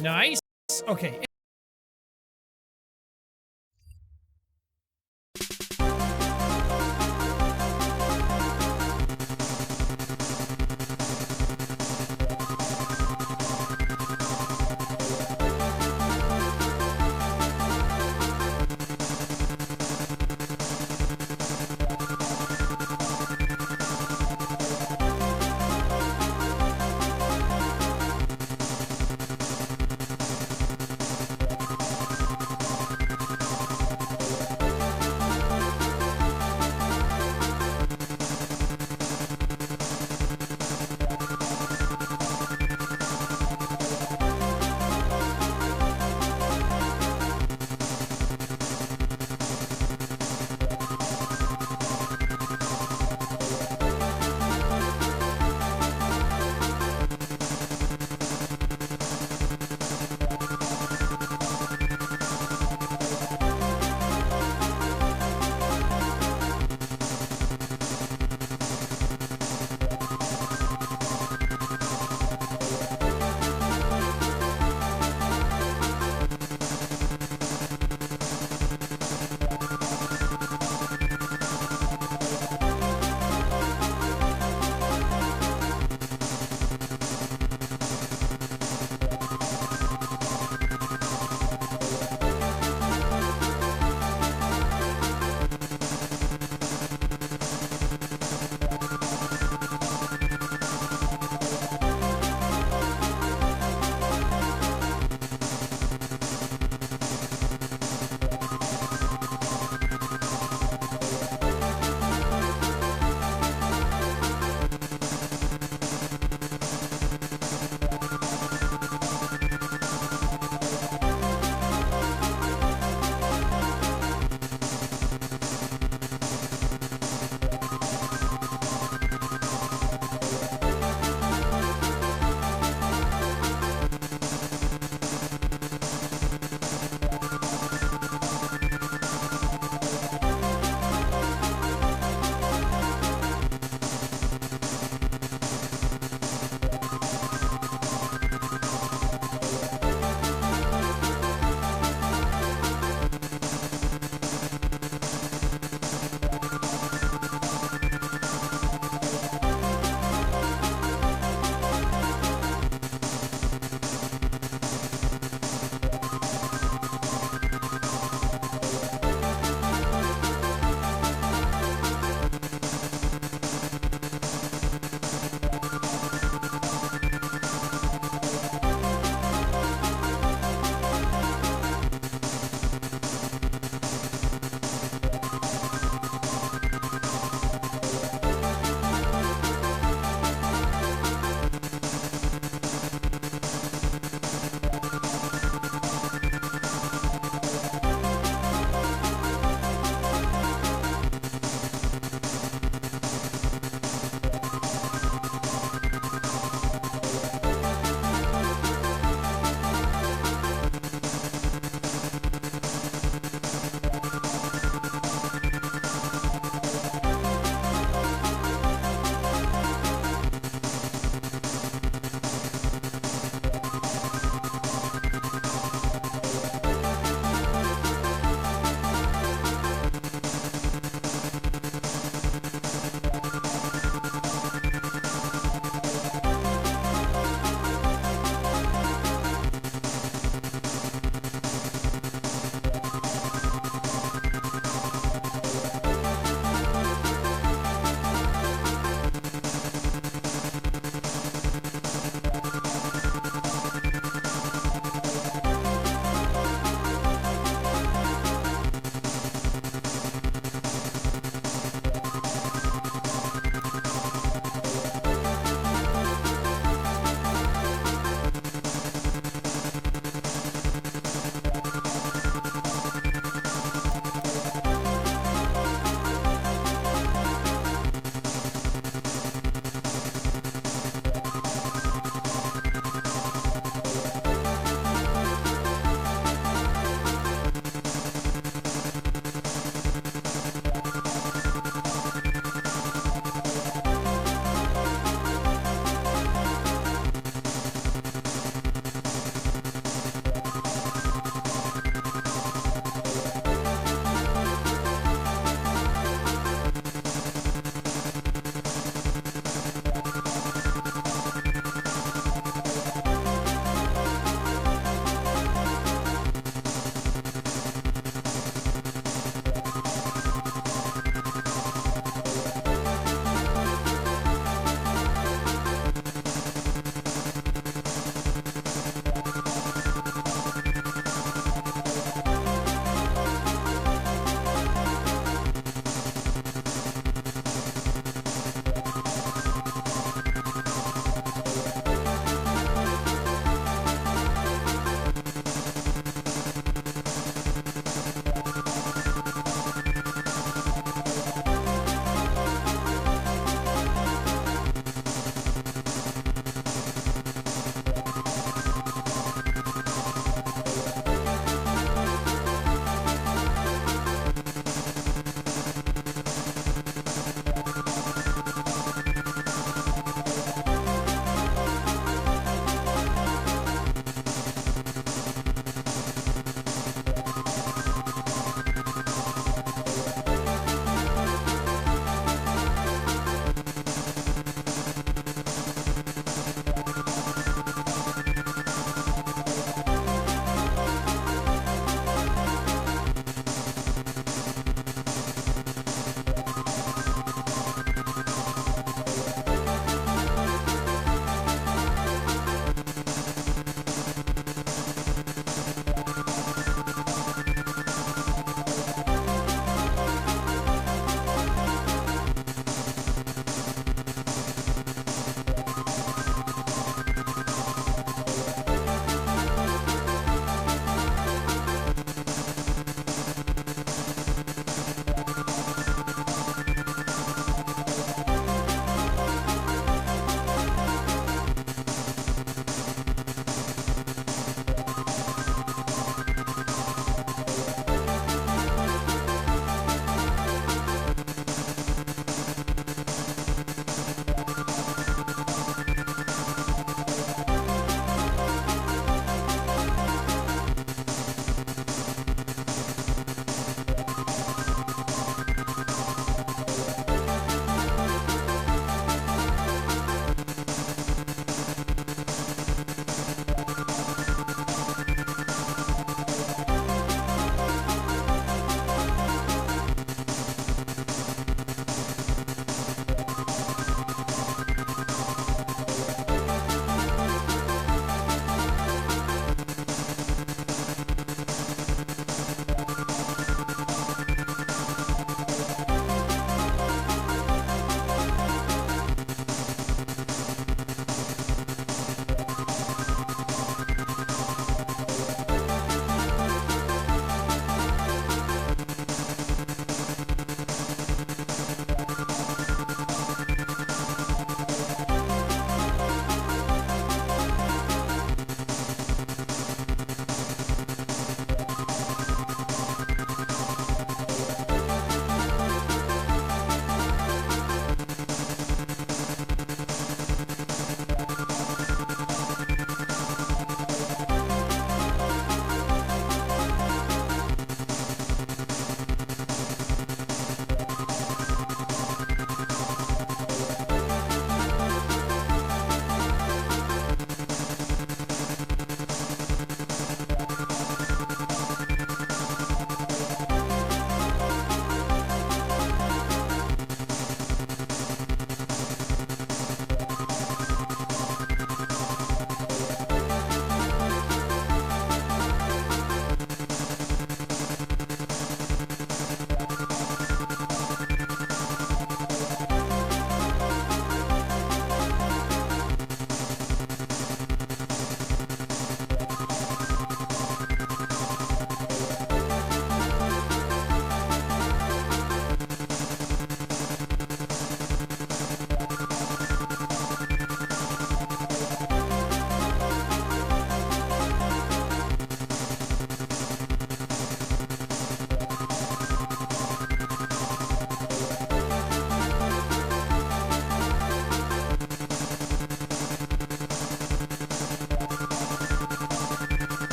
Nice. Okay.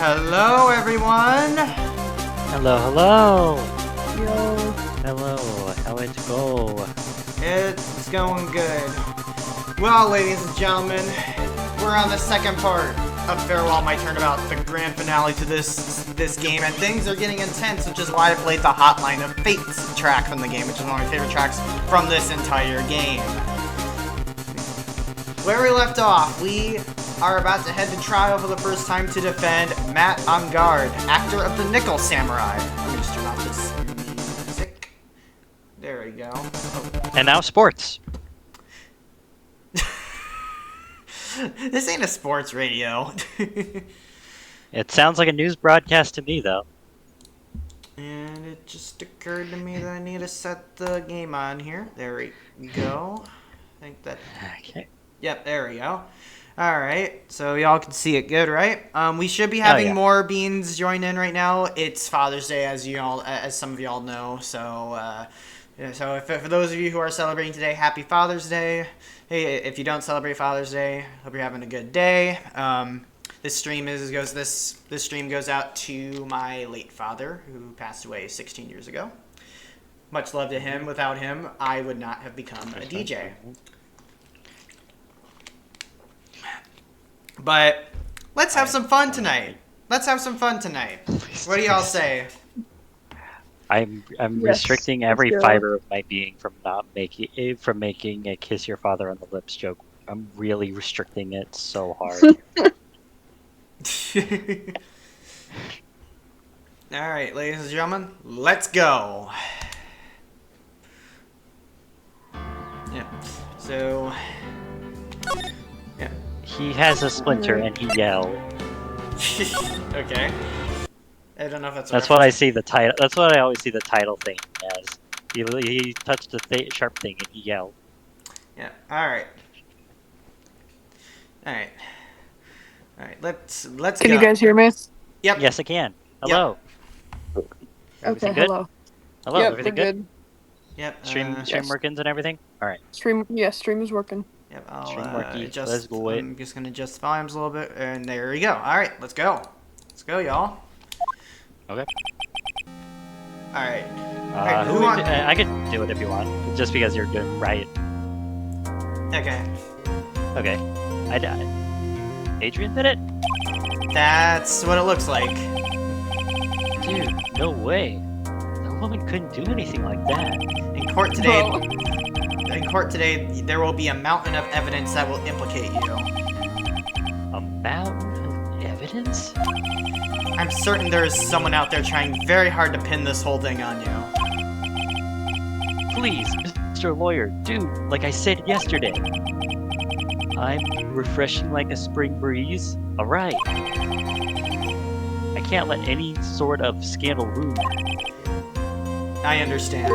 Hello, everyone. Hello, hello. Yo. Hello. How it go? It's going good. Well, ladies and gentlemen, we're on the second part of Farewell My Turnabout, the grand finale to this game, and things are getting intense, which is why I played the Hotline of Fates track from the game, which is one of my favorite tracks from this entire game. Where we left off, we are about to head to trial for the first time to defend Matt Angard, actor of the Nickel Samurai. Let me just turn off this music. There we go. Oh. And now sports. This ain't a sports radio. It sounds like a news broadcast to me, though. And it just occurred to me that I need to set the game on here. There we go. I think that... Okay. Yep, there we go. Alright, so y'all can see it good, right? We should be having more beans join in right now. It's Father's Day, as some of y'all know. So, for those of you who are celebrating today, happy Father's Day. Hey, if you don't celebrate Father's Day, hope you're having a good day. This stream goes out to my late father, who passed away 16 years ago. Much love to him. Without him, I would not have become a DJ. But let's have some fun tonight. What do y'all say? I'm Yes, restricting every let's go. fiber of my being from making a kiss your father on the lips joke. I'm really restricting it so hard. Alright, ladies and gentlemen, let's go. Yeah, so... Yeah. He has a splinter and he yelled. Okay. I don't know if that's. That's what I see the title. That's what I always see the title thing as. He touched the sharp thing and he yelled. Yeah. All right. Let's Can go. you guys hear me? Yep. Yes, I can. Hello. Okay, Everything good? hello. Hello. Yep, Everything we're good? Yep. Stream yes. workings and everything. All right. Stream is working. Yep. I'll Stream worky. adjust. Let's go. I'm just gonna adjust the volumes a little bit, and there we go. All right. Let's go. Let's go, y'all. Okay. All right. I can do it if you want, just because you're doing right. Okay. Okay. I died. Adrian did it? That's what it looks like. Dude, no way. The woman couldn't do anything like that. In court today, there will be a mountain of evidence that will implicate you. A mountain of evidence? I'm certain there is someone out there trying very hard to pin this whole thing on you. Please, Mr. Lawyer, dude, like I said yesterday. I'm refreshing like a spring breeze. Alright. I can't let any sort of scandal ruin that. I understand.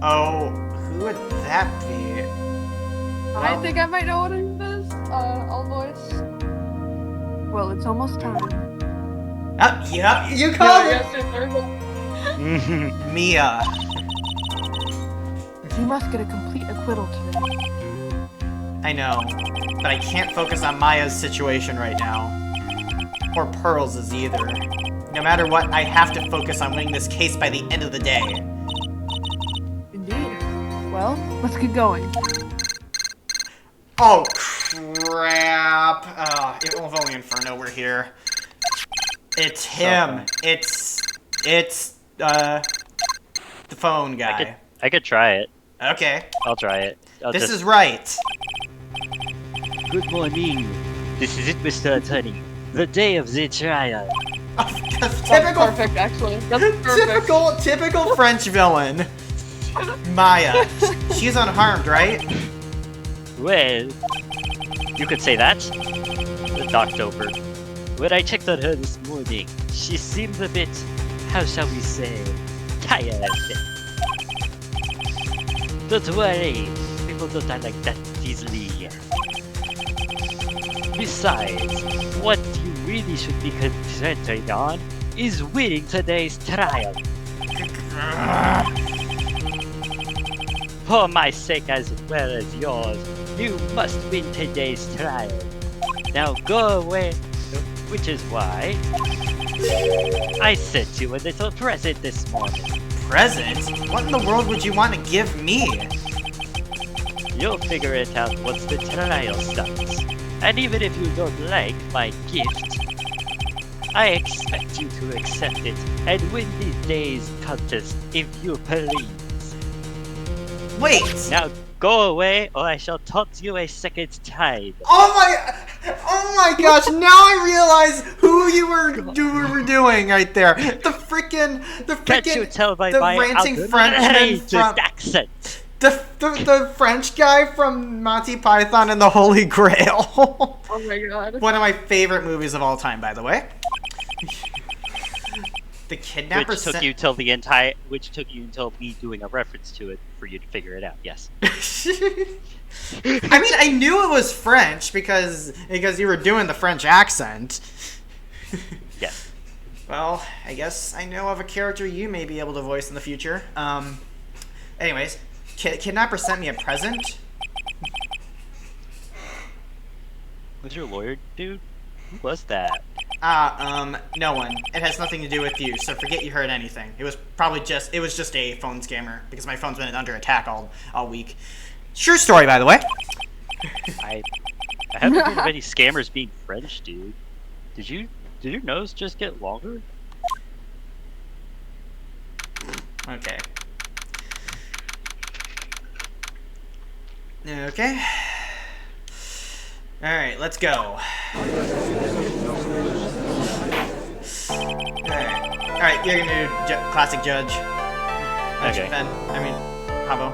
Oh, who would that be? I think I might know what it is. I'll voice. Well, it's almost time. Yep, you called it! Mhm. Mia. You must get a complete acquittal today. I know, but I can't focus on Maya's situation right now. Or Pearl's either. No matter what, I have to focus on winning this case by the end of the day. Indeed. Well, let's get going. Oh, crap. Only Inferno, we're here. It's him. It's the phone guy. I could try it. Okay. I'll try it. This is Wright. Good morning. This is it, Mr. Attorney. The day of the trial. That's That's perfect, actually. That's perfect. typical French villain. Maya. She's unharmed, right? Well, you could say that. The October. When I checked on her this morning, she seemed a bit, how shall we say, tired. Don't worry, people don't die like that easily. Besides, what you really should be concentrating on is winning today's trial. For my sake as well as yours, you must win today's trial. Now go away. Which is why I sent you a little present this morning. Present? What in the world would you want to give me? You'll figure it out once the trial starts. And even if you don't like my gift, I expect you to accept it and win this day's contest if you please. Wait! Now go away or I shall taunt you a second time. Oh my gosh, now I realize who you were doing right there. Can't you tell by the my ranting Frenchman from accent? the French guy from Monty Python and the Holy Grail. Oh my god. One of my favorite movies of all time, by the way. The kidnapper Which took you until me doing a reference to it for you to figure it out. Yes. I mean, I knew it was French because you were doing the French accent. Yes. Well, I guess I know of a character you may be able to voice in the future. Anyways, kidnapper sent me a present. Was your lawyer dude? Who was that? No one. It has nothing to do with you, so forget you heard anything. It was just a phone scammer, because my phone's been under attack all week. True story, by the way. I haven't heard of any scammers being French, dude. Did your nose just get longer? Okay. Okay. Alright, let's go. Alright, you're gonna do classic judge. Okay. Pabo.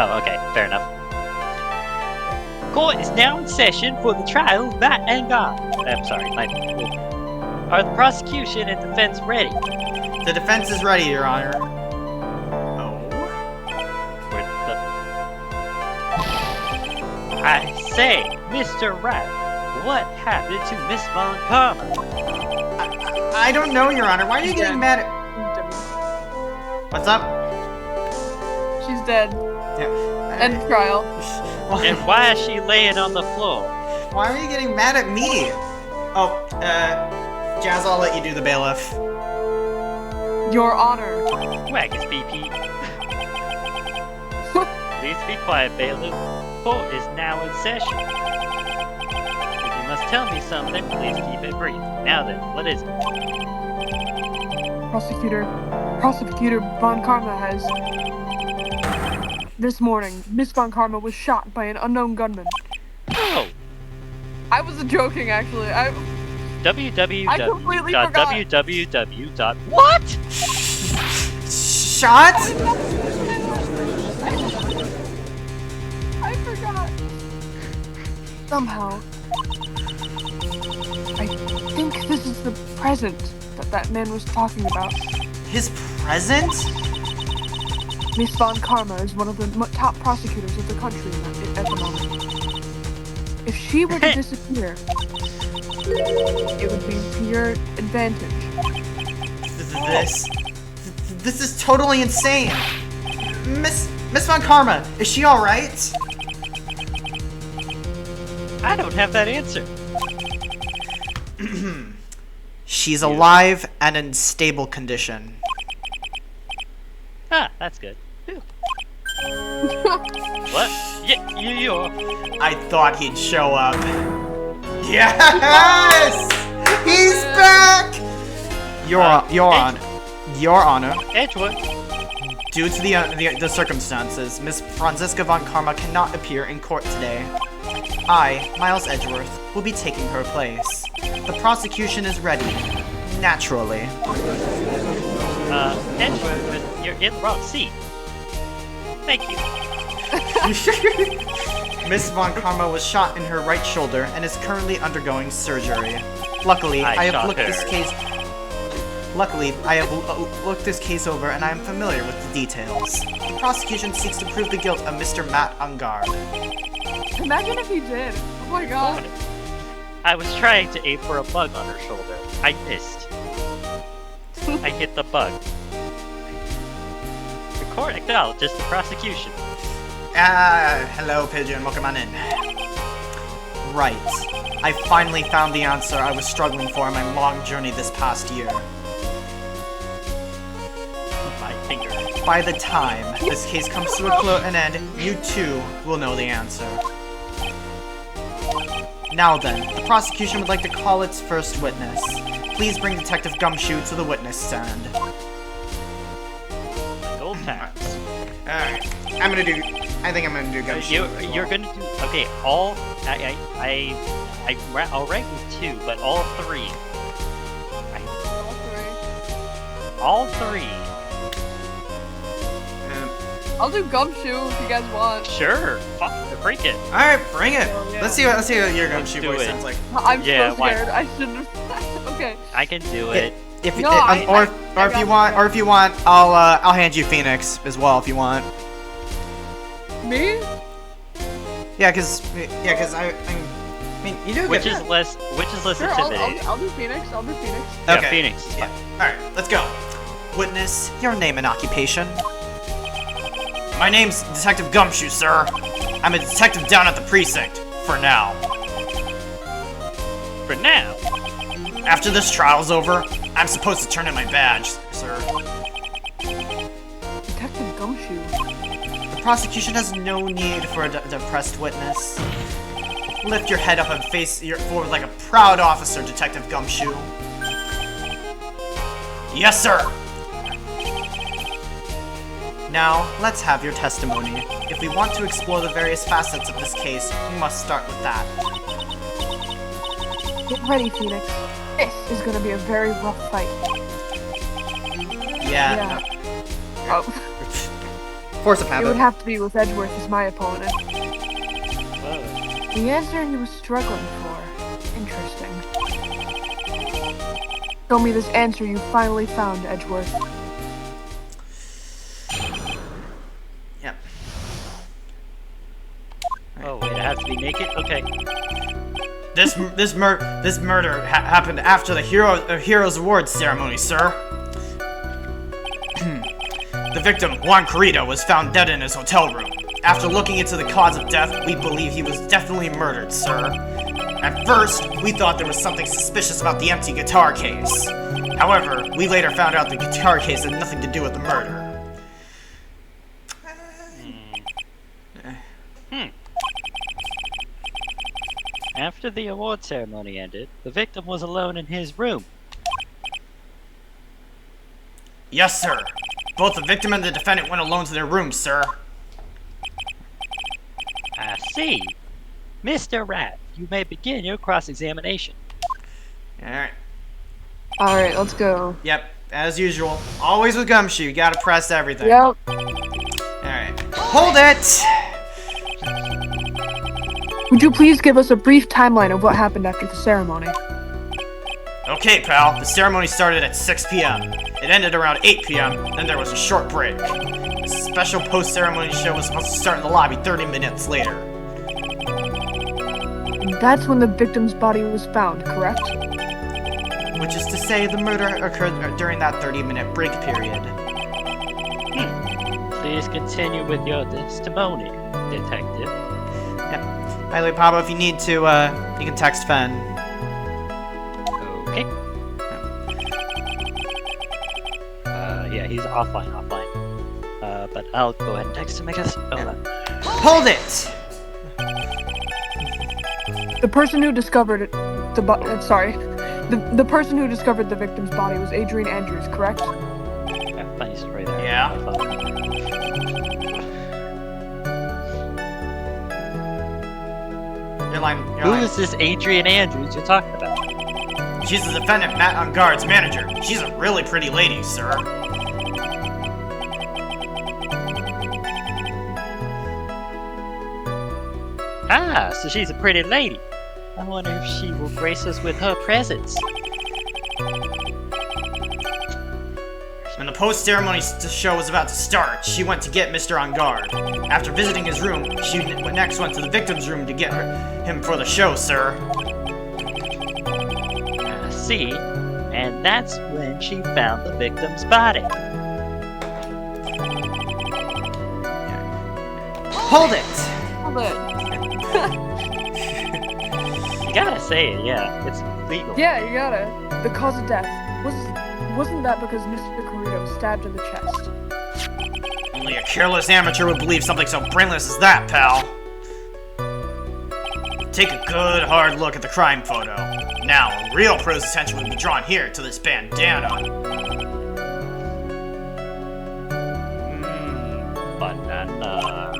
Oh, okay, fair enough. Court is now in session for the trial of Matt and God. I'm sorry, are the prosecution and defense ready? The defense is ready, Your Honor. Oh. I say, Mr. Wright, what happened to Miss Von Karma? I don't know, Your Honor. Why are you getting mad at... What's up? She's dead. Yeah. End trial. And why is she laying on the floor? Why are you getting mad at me? Oh, Jazz, I'll let you do the bailiff. Your Honor. Waggus BP. Please be quiet, bailiff. Court is now in session. If you must tell me something, please keep it brief. Now then, what is it? Prosecutor Von Karma has... This morning, Miss Von Karma was shot by an unknown gunman. Oh! I was joking, actually. I completely forgot. www. What? Shot? I forgot. Somehow, I think this is the present that man was talking about. His present? Miss Von Karma is one of the top prosecutors of the country at the moment. If she were to disappear, it would be to your advantage. This is totally insane. Miss Von Karma, is she all right? I don't have that answer. She's alive and in stable condition. Ah, that's good. What? You're... I thought he'd show up. Yes! He's back! Your Honor. Edgewood. Due to the circumstances, Miss Franziska Von Karma cannot appear in court today. I, Miles Edgeworth, will be taking her place. The prosecution is ready. Naturally. Edgeworth, you're in the wrong seat. Thank you. Miss Von Karma was shot in her right shoulder and is currently undergoing surgery. Luckily, I have looked this case over and I am familiar with the details. The prosecution seeks to prove the guilt of Mr. Matt Ungard. Imagine if he did. Oh my god. I was trying to aim for a bug on her shoulder. I missed. I hit the bug. The court acknowledges the prosecution. Hello, Pigeon. Welcome on in. Wright. I finally found the answer I was struggling for in my long journey this past year. My finger. By the time this case comes to an end, you too will know the answer. Now then, the prosecution would like to call its first witness. Please bring Detective Gumshoe to the witness stand. Gold tax. Alright, I think I'm gonna do Gumshoe. You're gonna do, okay, I'll rank with 2, but all 3. All 3. I'll do Gumshoe if you guys want. Sure, fuck, bring it. Alright, bring it. Yeah. Let's see what your Gumshoe do voice it. sounds like. I'm Yeah, so scared. I shouldn't have. Okay. I can do it. If No, if you want, I'll hand you Phoenix as well if you want. Me? Yeah, cause I mean you do Which get is less Sure, intimidating. I'll do Phoenix. I'll do Phoenix. Yeah, Okay. Phoenix is fine. Alright, let's go. Witness, your name and occupation. My name's Detective Gumshoe, sir. I'm a detective down at the precinct, for now. For now. After this trial's over, I'm supposed to turn in my badge, sir. Detective Gumshoe. The prosecution has no need for a depressed witness. Lift your head up and face forward like a proud officer, Detective Gumshoe. Yes, sir! Now, let's have your testimony. If we want to explore the various facets of this case, we must start with that. Get ready, Phoenix. This is gonna be a very rough fight. Yeah. Oh, Force of it would habit. have to be with Edgeworth as my opponent. Whoa. The answer you were struggling for. Interesting. Show me this answer you finally found, Edgeworth. Yep. Oh wait, I have to be naked? Okay. This murder happened after the Heroes Awards ceremony, sir. The victim, Juan Corrido, was found dead in his hotel room. After looking into the cause of death, we believe he was definitely murdered, sir. At first, we thought there was something suspicious about the empty guitar case. However, we later found out the guitar case had nothing to do with the murder. After the award ceremony ended, the victim was alone in his room. Yes, sir. Both the victim and the defendant went alone to their rooms, sir. I see. Mr. Rat, you may begin your cross-examination. Alright. Alright, let's go. Yep, as usual. Always with Gumshoe, you gotta press everything. Yep. Alright. Hold it! Would you please give us a brief timeline of what happened after the ceremony? Okay, pal. The ceremony started at 6 p.m. It ended around 8 p.m., then there was a short break. A special post-ceremony show was supposed to start in the lobby 30 minutes later. And that's when the victim's body was found, correct? Which is to say, the murder occurred during that 30-minute break period. Please continue with your testimony, detective. By the way, Pabo, if you need to, you can text Fen. Okay. Yeah, he's offline. But I'll go ahead and text him, I guess. Hold on. Hold it! The person who discovered it, the person who discovered the victim's body was Adrian Andrews, correct? Yeah, thanks, right there. Yeah. Who is this Adrian Andrews you're talking about? She's the defendant, Matt on Guard's manager. She's a really pretty lady, sir. Ah, so she's a pretty lady. I wonder if she will grace us with her presence. When the post-ceremony show was about to start, she went to get Mr. On Guard. After visiting his room, she next went to the victim's room to get him for the show, sir. I see. And that's when she found the victim's body. Hold it! Hold it. gotta say it, yeah. It's legal. Yeah, you gotta. The cause of death wasn't that because Mr. Corrito was stabbed in the chest? Only a careless amateur would believe something so brainless as that, pal. Take a good hard look at the crime photo. Now, a real pro's attention would be drawn here to this bandana. Banana.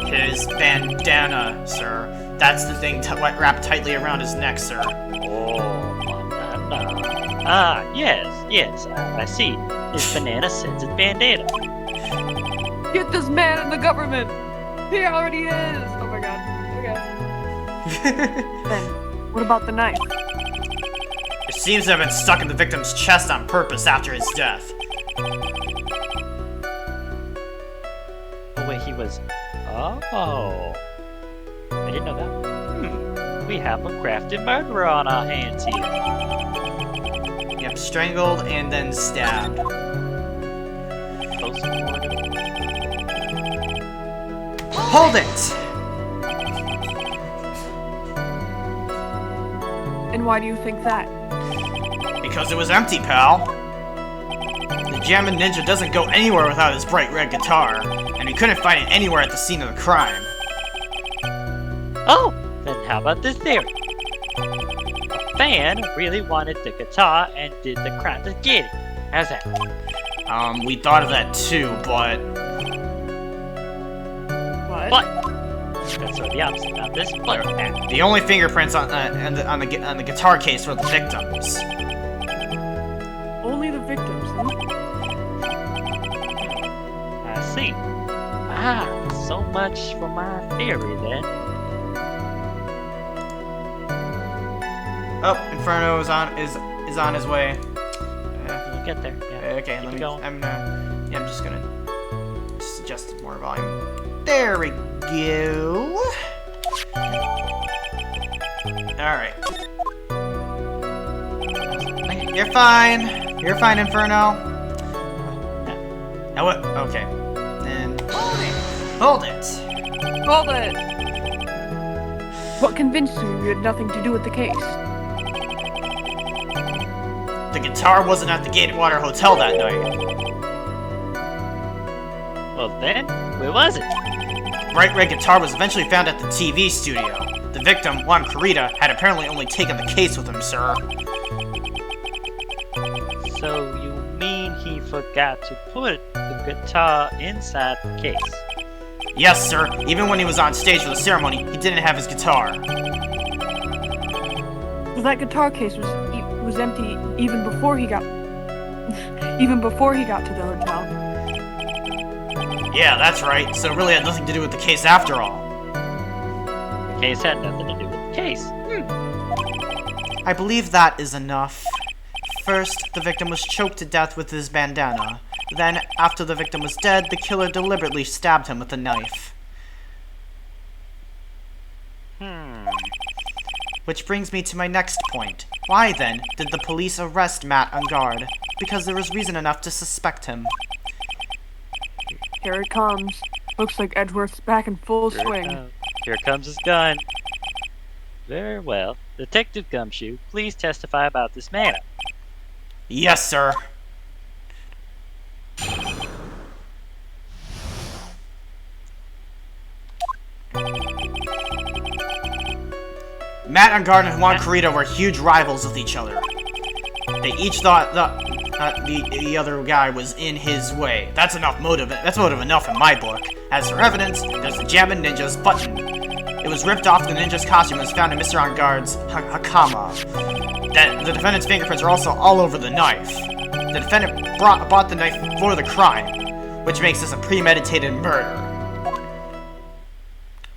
His bandana, sir. That's the thing wrapped tightly around his neck, sir. Oh, banana. Ah, yes, I see. His banana scented bandana. Get this man in the government! He already is! Oh my god. Okay. Then, what about the knife? It seems to have been stuck in the victim's chest on purpose after his death. Oh, wait, he was... Oh. I didn't know that. We have a crafted murderer on our hands here. Yep, strangled and then stabbed. Post-mortem. Hold it! And why do you think that? Because it was empty, pal. The Jammin' Ninja doesn't go anywhere without his bright red guitar, and he couldn't find it anywhere at the scene of the crime. Oh, then how about this theory? A fan really wanted the guitar and did the crime to get it. How's that? We thought of that too, but... What? But that's sort of the opposite. Now this blur. The only fingerprints on the guitar case were the victims. Only the victims, huh? I see. Ah, so much for my theory then. Oh, Inferno is on his way. We'll get there. Yeah. Okay, Keep let me. going. I'm just gonna adjust more volume. There we go. All right. You're fine. You're fine, Inferno. Now what? Okay. And hold it. Hold it! What convinced you you had nothing to do with the case? The guitar wasn't at the Gatewater Hotel that night. Well then, where was it? The bright red guitar was eventually found at the TV studio. The victim, Juan Corrida, had apparently only taken the case with him, sir. So you mean he forgot to put the guitar inside the case? Yes, sir. Even when he was on stage for the ceremony, he didn't have his guitar. That guitar case was empty even before he got to the hotel. Yeah, that's right. So it really had nothing to do with the case after all. The case had nothing to do with the case. I believe that is enough. First, the victim was choked to death with his bandana. Then, after the victim was dead, the killer deliberately stabbed him with a knife. Which brings me to my next point. Why, then, did the police arrest Matt on guard? Because there was reason enough to suspect him. Here it comes. Looks like Edgeworth's back in full swing. Here comes his gun. Very well. Detective Gumshoe, please testify about this man. Yes, sir. Matt Ungarden and Juan Corrida were huge rivals with each other. They each thought the other guy was in his way. That's motive enough in my book. As for evidence, there's the Jammin' Ninja's button. It was ripped off the ninja's costume and was found in Mr. Ungarden's hakama. The defendant's fingerprints are also all over the knife. The defendant bought the knife for the crime, which makes this a premeditated murder.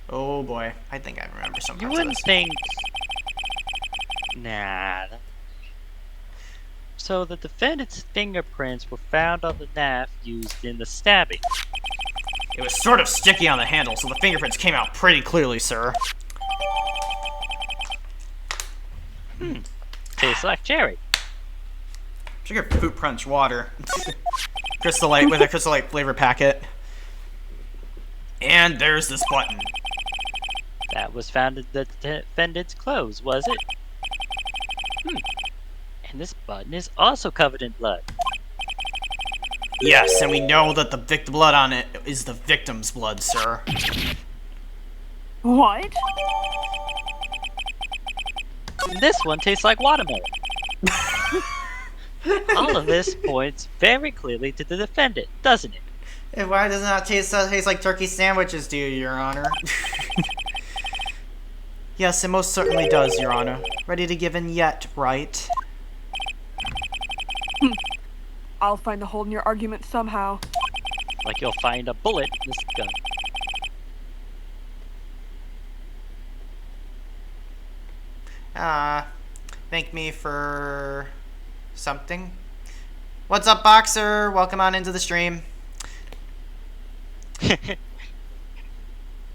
Oh boy, I think I remember some You parts of wouldn't this. think... Nah. So the defendant's fingerprints were found on the knife used in the stabbing. It was sort of sticky on the handle, so the fingerprints came out pretty clearly, sir. Tastes like cherry. Sugar Fruit Punch water. Crystal Light with a Crystal Light flavor packet. And there's this button. That was found in the defendant's clothes, was it? And this button is also covered in blood. Yes, and we know that the blood on it is the victim's blood, sir. What? This one tastes like watermelon. All of this points very clearly to the defendant, doesn't it? And why does it not taste like turkey sandwiches to you, Your Honor? Yes, it most certainly does, Your Honor. Ready to give in yet, right? I'll find a hole in your argument somehow. Like you'll find a bullet in this gun. Thank me for something. What's up, Boxer? Welcome on into the stream.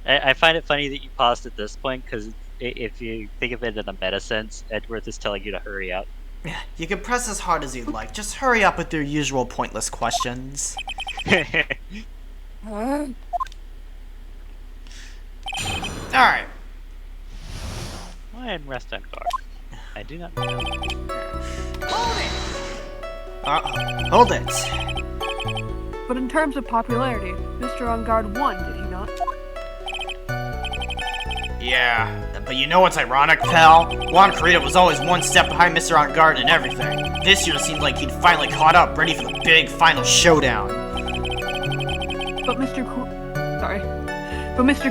I find it funny that you paused at this point, because if you think of it in a meta sense, Edgeworth is telling you to hurry up. You can press as hard as you'd like. Just hurry up with your usual pointless questions. Huh? Alright. Why and rest on guard? I do not know. Hold it. But in terms of popularity, Mr. On Guard won, did he not? Yeah, but you know what's ironic, pal? Juan Carita was always one step behind Mr. On Guard and everything. This year seemed like he'd finally caught up, ready for the big final showdown. But Mr.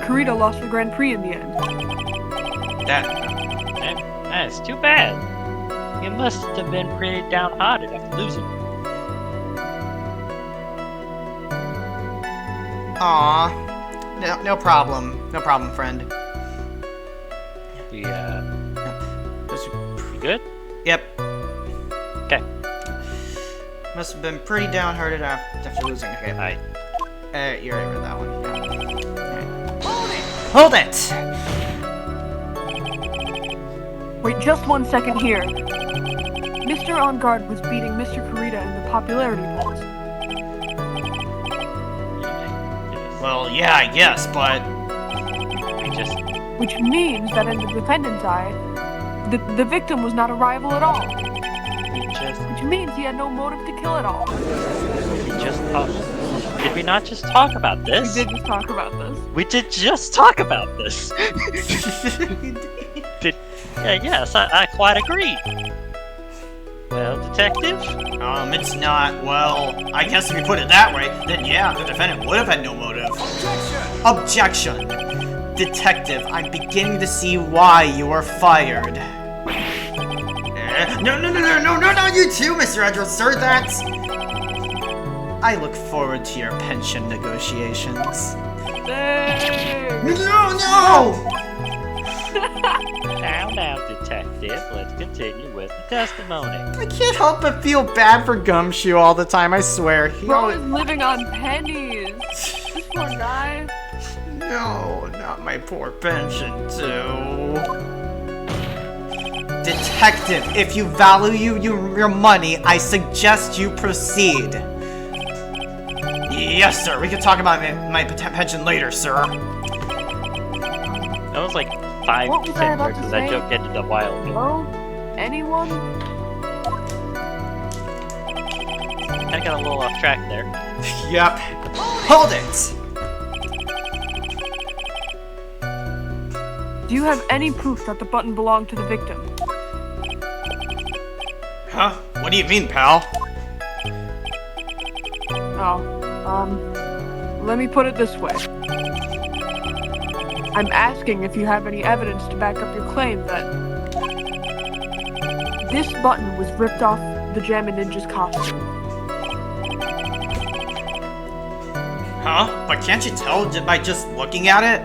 Carita lost the Grand Prix in the end. That's too bad. You must have been pretty downhearted after losing. Aw. No problem. No problem, friend. You good? Yep. Okay. Must have been pretty downhearted after losing. Okay, bye. You already read that one. Yeah. Hold it! Wait just 1 second here. Mr. On Guard was beating Mr. Carita in the popularity polls. Well, yeah, I guess, but... Which means that in the defendant's eye, the victim was not a rival at all. Which means he had no motive to kill at all. Did we not just talk about this? We did just talk about this. We did just talk about this. Yes, I quite agree. Well, detective? It's not, well, I guess if you put it that way, then yeah, the defendant would have had no motive. Objection! Detective, I'm beginning to see why you are fired. No, not you too, Mr. Edgeworth, sir, that's... I look forward to your pension negotiations. No! Now, detective, let's continue with the testimony. I can't help but feel bad for Gumshoe all the time, I swear. Bro is living on pennies. This poor guy. No, not my poor pension, too. Detective, if you value your money, I suggest you proceed. Yes, sir. We can talk about my pension later, sir. That was like 5 seconds because that joke ended a while ago. Hello? Anyone? Kinda got a little off track there. Yep. Hold it! Do you have any proof that the button belonged to the victim? Huh? What do you mean, pal? Let me put it this way. I'm asking if you have any evidence to back up your claim that this button was ripped off the Jammin' Ninja's costume. Huh? But can't you tell by just looking at it?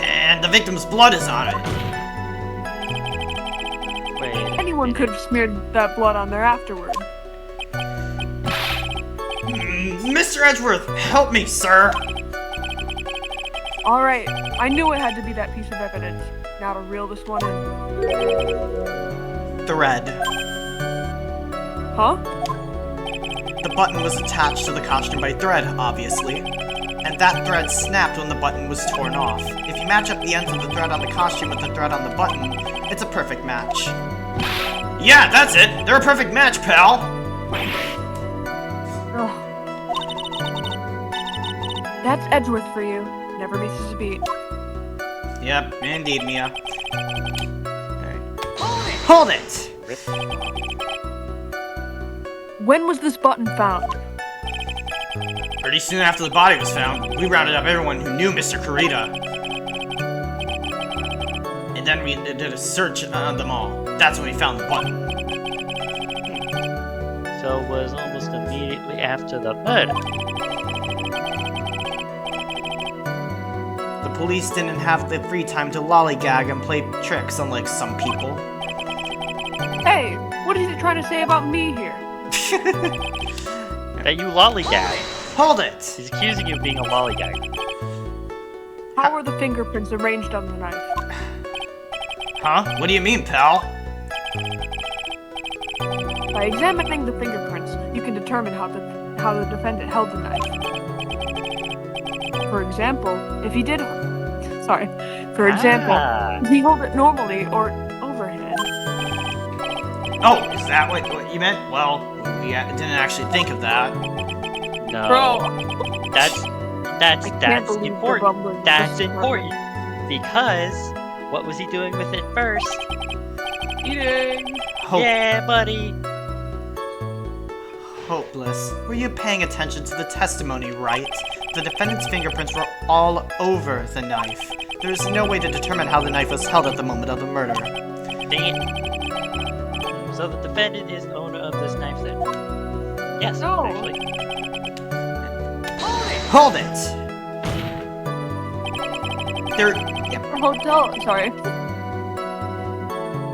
And the victim's blood is on it. Wait. Anyone could have smeared that blood on there afterward. Mr. Edgeworth, help me, sir! Alright, I knew it had to be that piece of evidence. Now to reel this one in. Thread. Huh? The button was attached to the costume by thread, obviously. and that thread snapped when the button was torn off. If you match up the ends of the thread on the costume with the thread on the button, it's a perfect match. Yeah, that's it! They're a perfect match, pal! Ugh. That's Edgeworth for you. Never misses a beat. Yep, indeed, Mia. Alright. Hold it! When was this button found? Pretty soon after the body was found, we rounded up everyone who knew Mr. Kurita. And then we did a search on them all. That's when we found the button. So it was almost immediately after the murder. The police didn't have the free time to lollygag and play tricks, unlike some people. Hey, what is he trying to say about me here? That you lollygag. Hold it! He's accusing you of being a lollygag. How are the fingerprints arranged on the knife? Huh? What do you mean, pal? By examining the fingerprints, you can determine how the defendant held the knife. For example, if he did... Sorry. For example, if he held it normally or overhand. Oh, is that what you meant? Well, we didn't actually think of that. No. Bro! That's believe the important. rumbling That's was important. Because what was he doing with it first? Eating! Yeah, buddy. Hopeless. Were you paying attention to the testimony, Wright? The defendant's fingerprints were all over the knife. There's no way to determine how the knife was held at the moment of the murder. Dang it. So the defendant is the owner of this knife then? Yes, No. actually. Hold it! There... Yep. Hotel, sorry.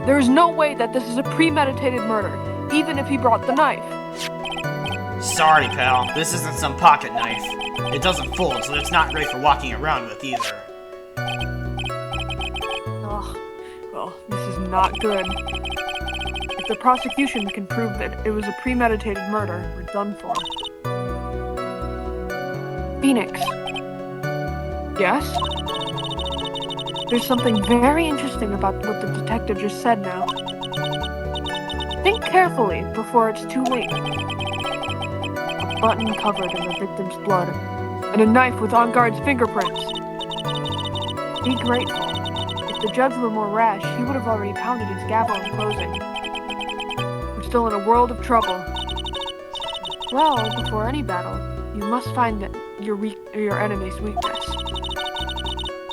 There is no way that this is a premeditated murder, even if he brought the knife. Sorry, pal. This isn't some pocket knife. It doesn't fold, so it's not great for walking around with either. Ugh. Well, this is not good. If the prosecution can prove that it was a premeditated murder, we're done for. Phoenix. Yes? There's something very interesting about what the detective just said now. Think carefully before it's too late. A button covered in the victim's blood, and a knife with on-guard's fingerprints. Be grateful. If the judge were more rash, he would have already pounded his gavel in closing. We're still in a world of trouble. Well, before any battle, you must find your enemy's weakness.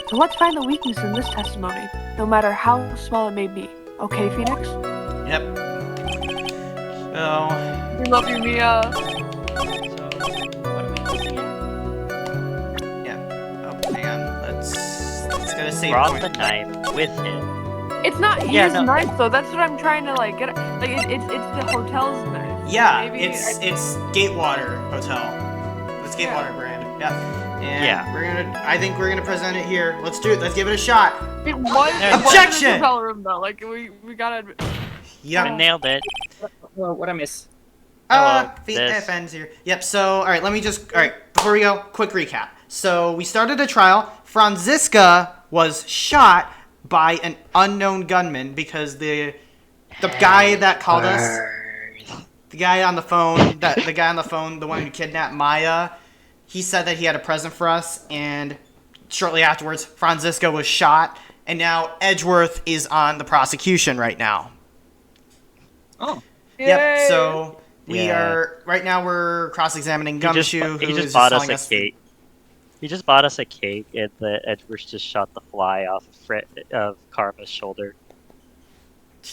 So let's find the weakness in this testimony, no matter how small it may be. Okay, Phoenix? Yep. So... We love you, Mia. Yeah. Oh, hang on. Let's get a save Brought point. the knife with him. It's not Yeah, his no. knife, though. That's what I'm trying to, like, get... Like, it's the hotel's knife. Yeah, Maybe it's Gatewater Hotel. It's Gatewater brand. Yeah. And Yeah. I think we're gonna present it here. Let's do it. Let's give it a shot. It was Objection! in the hotel room, though. Like, we gotta... Yep. I nailed it. Well, what I miss? This. FN's here. Yep, so, alright, let me just, alright, before we go, quick recap. So, we started a trial. Franziska was shot by an unknown gunman because the guy that called us, the guy on the phone, the one who kidnapped Maya, he said that he had a present for us, and shortly afterwards, Franziska was shot, and now Edgeworth is on the prosecution right now. Oh. Yep, so... Yeah. Right now we're cross-examining He Gumshoe, who just is bought us telling a cake. He just bought us a cake, and the Edgeworth just shot the fly off of Karma's shoulder.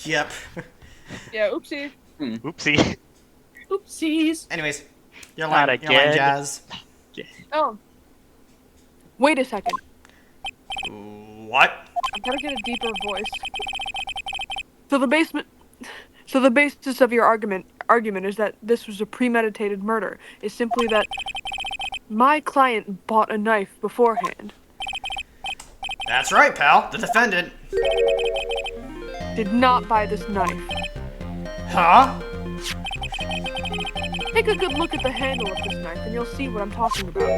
Yep. Yeah, oopsie. Oopsie. Oopsies. Anyways, your Not line, again. Jazz. Oh. Wait a second. What? I gotta get a deeper voice. So the basis of your argument is that this was a premeditated murder. Is simply that my client bought a knife beforehand. That's right, pal. The defendant. Did not buy this knife. Huh? Take a good look at the handle of this knife and you'll see what I'm talking about.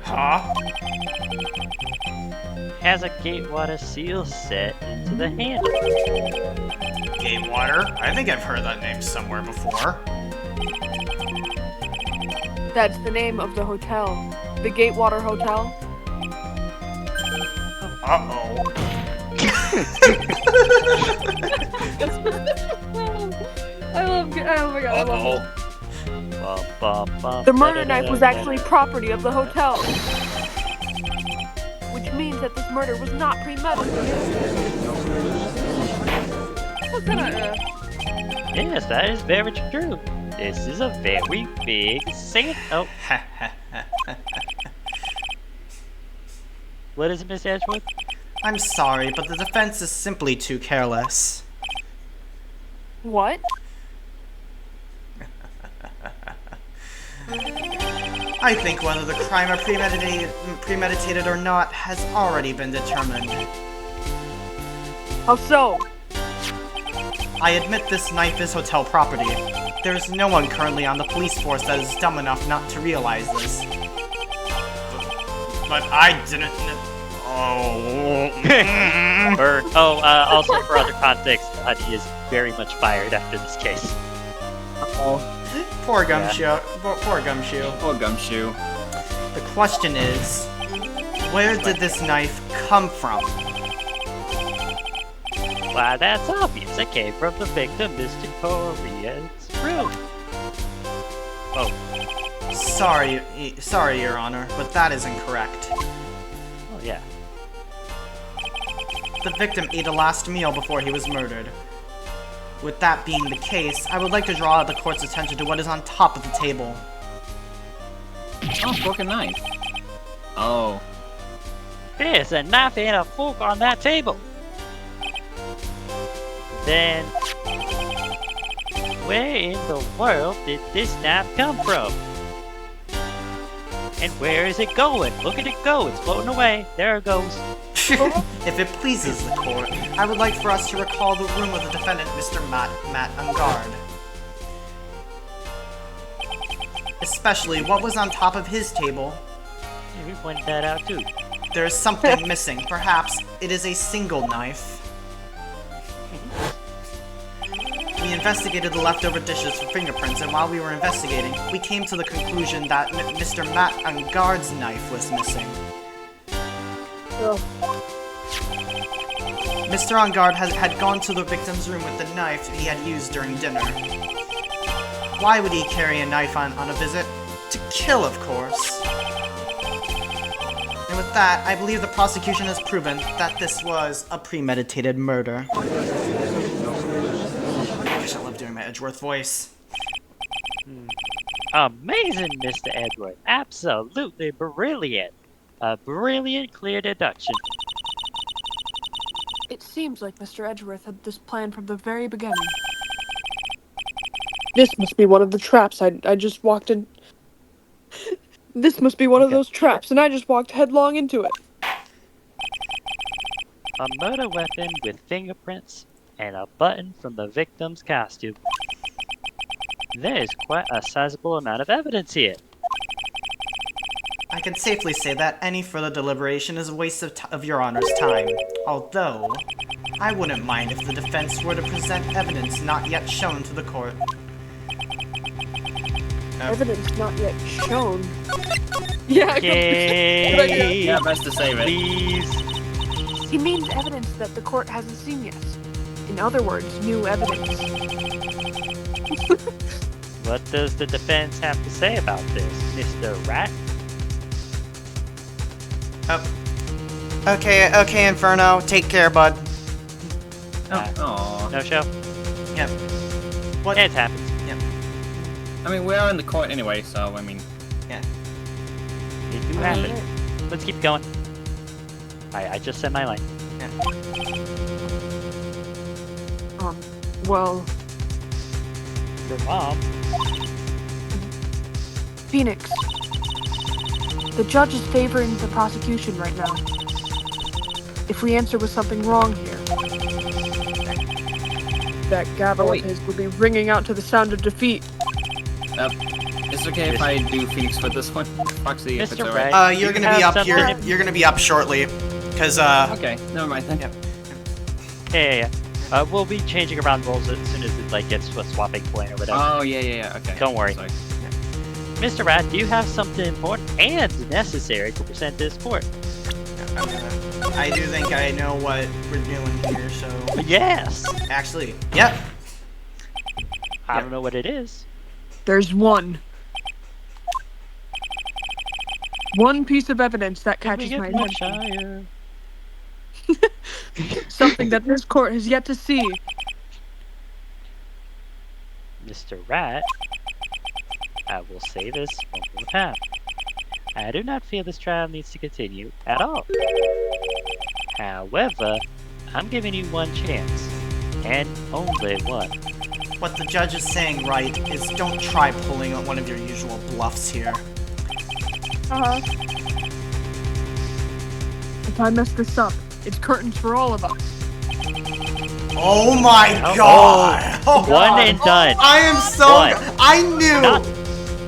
Huh? Has a gatewater seal set into the handle. Gatewater? I think I've heard that name somewhere before. That's the name of the hotel. The Gatewater Hotel. Uh-oh. Oh my god, I love it. The The murder knife was actually property of the hotel. Which means that this murder was not premeditated. What kind of, Yes, that is very true. This is a very big sand. Oh, what is it, Miss Edgewood? I'm sorry, but the defense is simply too careless. What? I think whether the crime are premeditated or not has already been determined. How so? I admit this knife is hotel property. There is no one currently on the police force that is dumb enough not to realize this. But I didn't Also for other context, Honey is very much fired after this case. Uh-oh. Poor Gumshoe. Poor Gumshoe. Poor Gumshoe. The question is, where did this knife come from? Why, that's obvious. It came from the victim, Mr. Korea's room. Oh, Sorry, Your Honor, but that is incorrect. oh yeah. The victim ate a last meal before he was murdered. With that being the case, I would like to draw the court's attention to what is on top of the table. Oh, fork and knife. Oh. There's a knife and a fork on that table. Then, where in the world did this knife come from? And where is it going? Look at it go, it's floating away. There it goes. If it pleases the court, I would like for us to recall the room of the defendant, Mr. Matt Ungard. Especially what was on top of his table. Yeah, we pointed that out too. There is something missing. Perhaps it is a single knife. We investigated the leftover dishes for fingerprints, and while we were investigating, we came to the conclusion that Mr. Matt Ungard's knife was missing. Mr. Ungard had gone to the victim's room with the knife he had used during dinner. Why would he carry a knife on a visit? To kill, of course. And with that, I believe the prosecution has proven that this was a premeditated murder. Gosh, I love doing my Edgeworth voice. Amazing, Mr. Edward. Absolutely brilliant. A brilliant, clear deduction. It seems like Mr. Edgeworth had this plan from the very beginning. This must be one of the traps I just walked in. This must be one of those traps, and I just walked headlong into it. A murder weapon with fingerprints and a button from the victim's costume. There is quite a sizable amount of evidence here. I can safely say that any further deliberation is a waste of Your Honor's time. Although, I wouldn't mind if the defense were to present evidence not yet shown to the court. Evidence not yet shown. Yeah, good idea. Yeah, best to save it. Please. He means evidence that the court hasn't seen yet. In other words, new evidence. What does the defense have to say about this, Mr. Wright? Okay, Inferno. Take care, bud. Oh. No show? Yep. What? It happens. Yep. I mean, we are in the court anyway, so, I mean... Yeah. It do happen. Let's keep going. I just said my line. Yeah. Well, Your mom? Phoenix. The judge is favoring the prosecution right now. If we answer with something wrong here, that gavel of his would be ringing out to the sound of defeat. Is it okay if I do Phoenix for this one? Foxy, if it's Mr. alright. Wright, You're you gonna be have up here. something- You're gonna be up shortly, cause Okay, never mind then. Yeah. We'll be changing around roles as soon as it like gets to a swapping point or whatever. Oh, yeah, okay. Don't worry. Sorry. Mr. Rat, do you have something important and necessary to present this port? I do think I know what we're doing here. So Yes! actually, yep. I don't know what it is. There's one. One piece of evidence that Can we catches get my much attention. higher? Something that this court has yet to see. Mr. Rat, I will say this one more time. I do not feel this trial needs to continue at all. However, I'm giving you one chance. And only one. What the judge is saying, right, is don't try pulling one of your usual bluffs here. If I mess this up, it's curtains for all of us. Oh my Oh, god! Oh, One God. and done. I am so. One. I knew. Not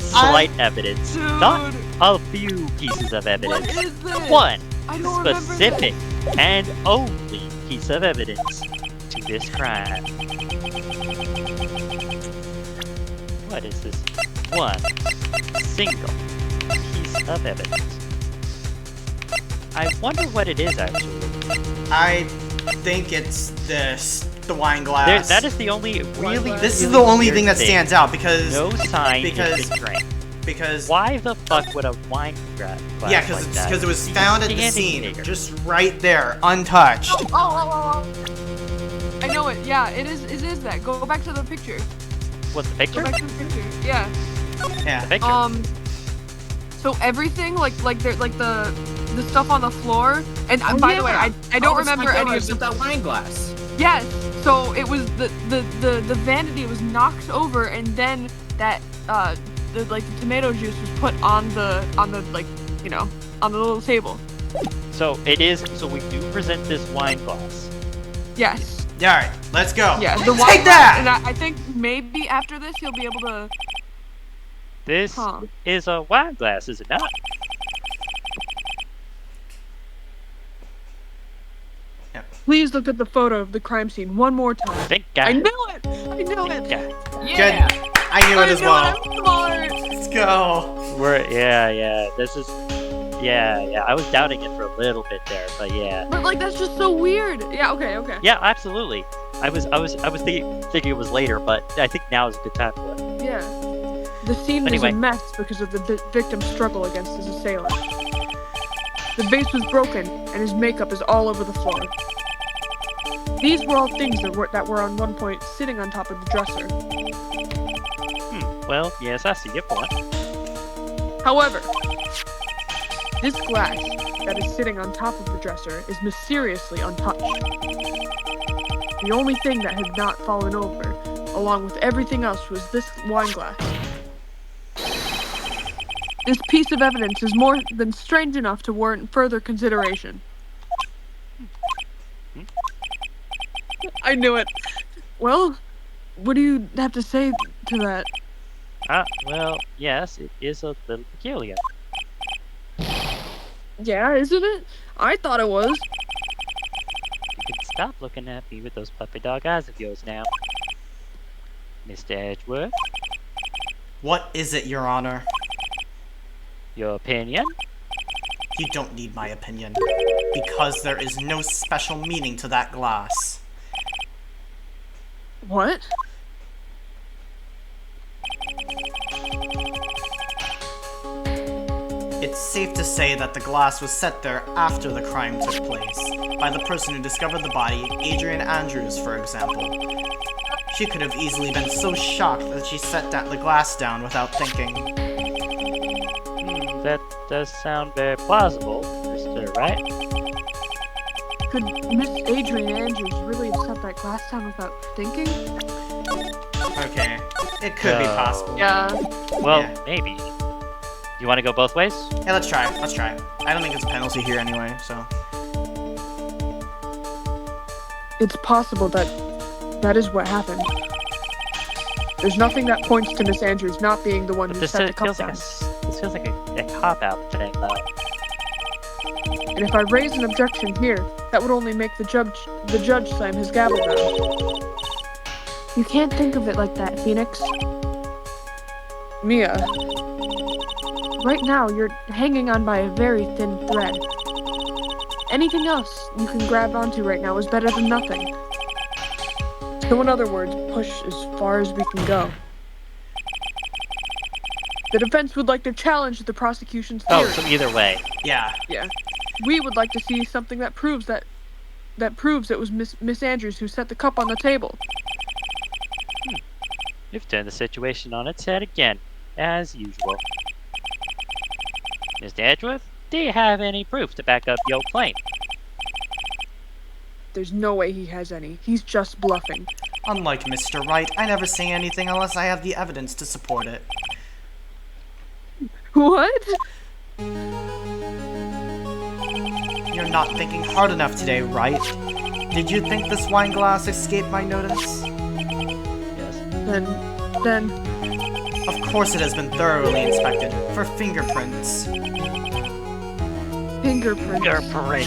slight evidence. Dude. Not a few pieces of evidence. What is this? One I don't remember specific and only piece of evidence to this crime. What is this? One single piece of evidence. I wonder what it is actually. I think it's this. The wine There, glass. that is the only really. This is really the only weird thing that stands out because No sign because- has been drank. because Why the fuck would a wine glass yeah, like because that it was be found at the standing scene, there? just right there, untouched. Oh. I know it. Yeah, it is. It is that. Go back to the picture. What's the Go picture? back to the picture. Yeah. Yeah. The picture. So everything, like the stuff on the floor, and by the way, I don't remember any of that wine glass. Yes. So it was the vanity was knocked over, and then that the tomato juice was put on the like on the little table. So it is. So we do present this wine glass. Yes. Yeah, all right, let's go. Yeah. Take The wine that. glass, and I think maybe after this he'll be able to. This Huh. is a wine glass, is it not? Please look at the photo of the crime scene one more time. Thank I God. knew it. I knew it. Yeah. Yeah. Good. I knew it as well. I'm smart. Let's go. Yeah. This is. Yeah. I was doubting it for a little bit there, but yeah. But like that's just so weird. Yeah. Okay. Yeah, absolutely. I was thinking it was later, but I think now is a good time for it. Yeah. The scene Anyway. is a mess because of the victim's struggle against his assailant. The vase was broken, and his makeup is all over the floor. These were all things that were on one point sitting on top of the dresser. Well, yes, I see your point. However, this glass that is sitting on top of the dresser is mysteriously untouched. The only thing that had not fallen over, along with everything else, was this wine glass. This piece of evidence is more than strange enough to warrant further consideration. I knew it. Well, what do you have to say to that? Well, yes, it is a little peculiar. Yeah, isn't it? I thought it was. You can stop looking at me with those puppy dog eyes of yours now. Mr. Edgeworth, What is it, Your Honor? your opinion? You don't need my opinion, because there is no special meaning to that glass. What? It's safe to say that the glass was set there after the crime took place, by the person who discovered the body, Adrian Andrews, for example. She could have easily been so shocked that she set the glass down without thinking. That does sound very plausible, Mr. Wright. Could Miss Adrian Andrews really have set that glass down without thinking? Okay, it could be possible. Yeah. Well, Yeah. maybe. You want to go both ways? Yeah, let's try. I don't think it's a penalty here anyway, so. It's possible that that is what happened. There's nothing that points to Miss Andrews not being the one But who this set the cup feels like down. this feels like a cop-out thing, though. And if I raise an objection here, that would only make the judge slam his gavel down. You can't think of it like that, Phoenix. Mia. Right now, you're hanging on by a very thin thread. Anything else you can grab onto right now is better than nothing. So in other words, push as far as we can go. The defense would like to challenge the prosecution's theory. Oh, so either way. Yeah. Yeah. We would like to see something that proves it was Miss Andrews who set the cup on the table. You've turned the situation on its head again, as usual. Mr. Edgeworth, do you have any proof to back up your claim? There's no way he has any. He's just bluffing. Unlike Mr. Wright, I never say anything unless I have the evidence to support it. What? You're not thinking hard enough today, Wright. Did you think this wine glass escaped my notice? Yes. Then... Of course it has been thoroughly inspected for fingerprints. Fingerprints.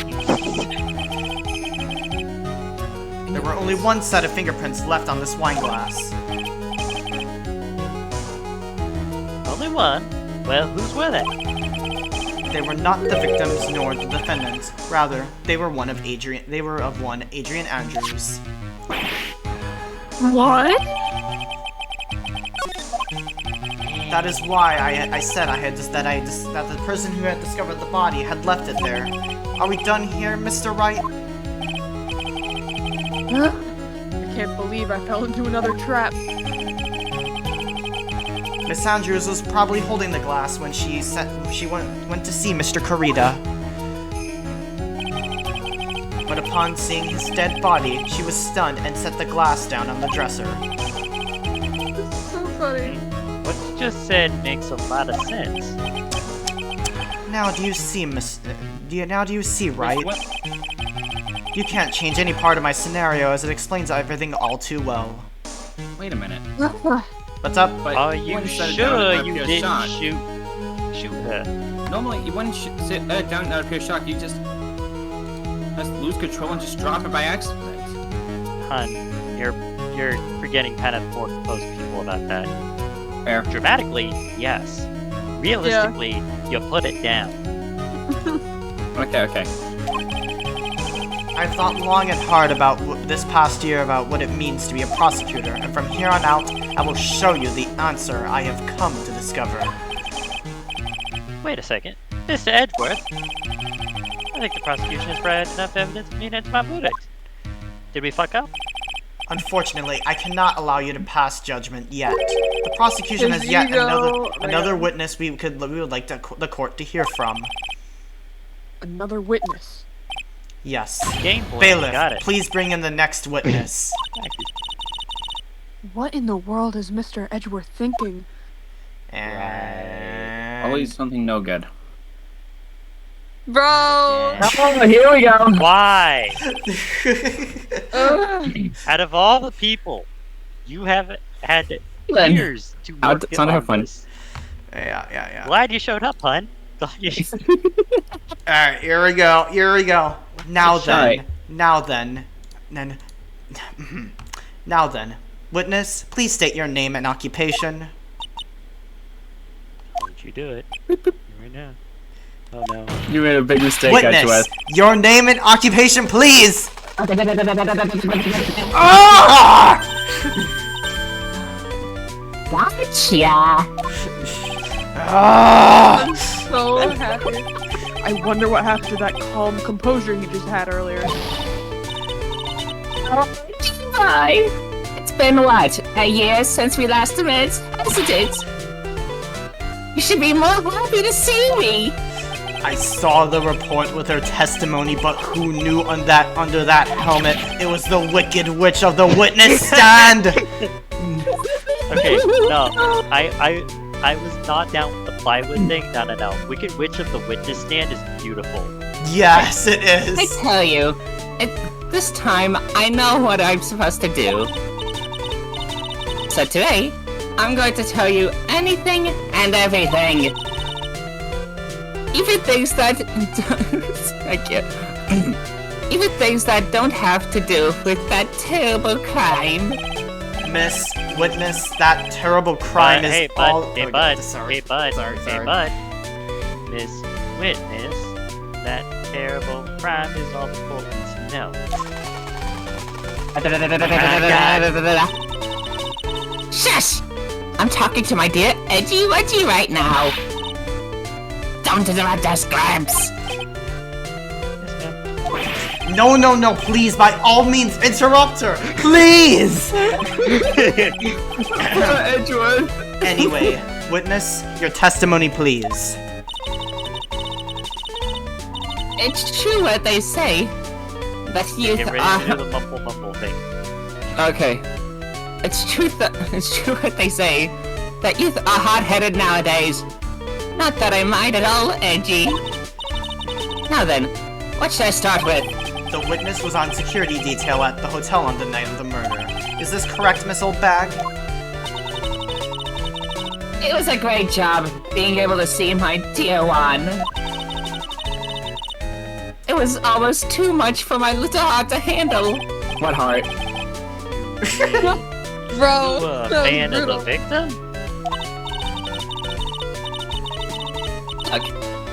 There were only one set of fingerprints left on this wine glass. Only one? Well, whose were they? They were not the victims nor the defendants. Rather, they were of one Adrian Andrews. What? That is why I said that the person who had discovered the body had left it there. Are we done here, Mr. Wright? Huh? I can't believe I fell into another trap. Miss Andrews was probably holding the glass when she went to see Mr. Corrida. But upon seeing his dead body, she was stunned and set the glass down on the dresser. This is so funny. What you just said makes a lot of sense. Now do you see, Wright? What? You can't change any part of my scenario as it explains everything all too well. Wait a minute. What's up? But Are you you wouldn't set it sure down out of you pure didn't shock. shoot her? Normally, you wouldn't sit down out of pure shock. You just lose control and just drop it by accident. Hun, you're forgetting kind of more composed people about that. Fair. Dramatically, yes. Realistically, you put it down. Okay. I've thought long and hard about this past year about what it means to be a prosecutor, and from here on out, I will show you the answer I have come to discover. Wait a second. Mr. Edgeworth? I think the prosecution has provided enough evidence for me to enter my verdict. Did we fuck up? Unfortunately, I cannot allow you to pass judgment yet. The prosecution His has yet ego, another man. witness we would like the court to hear from. Another witness. Yes. Game boy, Bailiff, got it. please bring in the next witness. Thank you. What in the world is Mr. Edgeworth thinking? And... Always something no good. Bro! Oh, here we go. Why? Ugh. Out of all the people, you have had Then, years to I'll work not have on fun. this. Yeah. Glad you showed up, hun. Glad you Alright, here we go. Now Shy. then. Witness, please state your name and occupation. Why'd you do it? Right now. Oh no. You made a big mistake, Witness, Edgeworth. your name and occupation, please! Ah! Gotcha. Ah! I'm so happy. I wonder what happened to that calm composure he just had earlier. Hi. It's been what? A year since we last met, hasn't it? You should be more happy to see me. I saw the report with her testimony, but who knew under that helmet it was the Wicked Witch of the witness stand? Okay, no. I was not down with the plywood thing. No. Wicked Witch of the Witness Stand is beautiful. Yes, it I is. tell you, this time I know what I'm supposed to do. So today, I'm going to tell you anything and everything. Even things that I can't. Even things that don't have to do with that terrible crime. Miss Witness, that terrible crime is all. Sorry. Miss Witness, that terrible crime is all important to know. Shush! I'm talking to my dear Edgy Wedgy right now. Don't interrupt us, Gramps. No, please, by all means, interrupt her! Please! Edgewood. Anyway, Witness, your testimony, please. It's true what they say. That youth Get ready to do the mumble thing. Okay. It's true what they say. That youth are hot-headed nowadays. Not that I mind at all, Edgy. Now then, what should I start with? The witness was on security detail at the hotel on the night of the murder. Is this correct, Miss Oldbag? It was a great job being able to see my dear one. It was almost too much for my little heart to handle. What heart? Bro, You a that was fan of the brutal. victim? Look,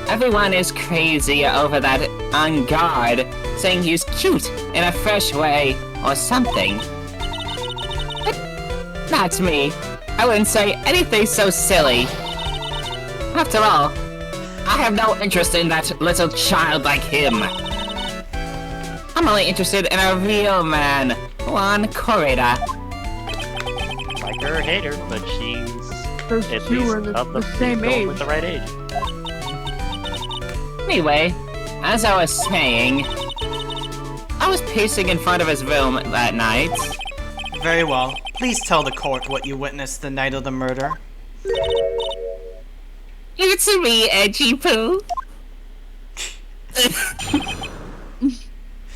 everyone is crazy over that on guard, saying he's cute in a fresh way or something. But not me. I wouldn't say anything so silly. After all, I have no interest in that little child like him. I'm only interested in a real man, one Corrida. Like her or hate her, but she's Those at two least are of the same going age. with the right age. Anyway, as I was saying, I was pacing in front of his room that night. Very well. Please tell the court what you witnessed the night of the murder. It's me, Edgy Poo.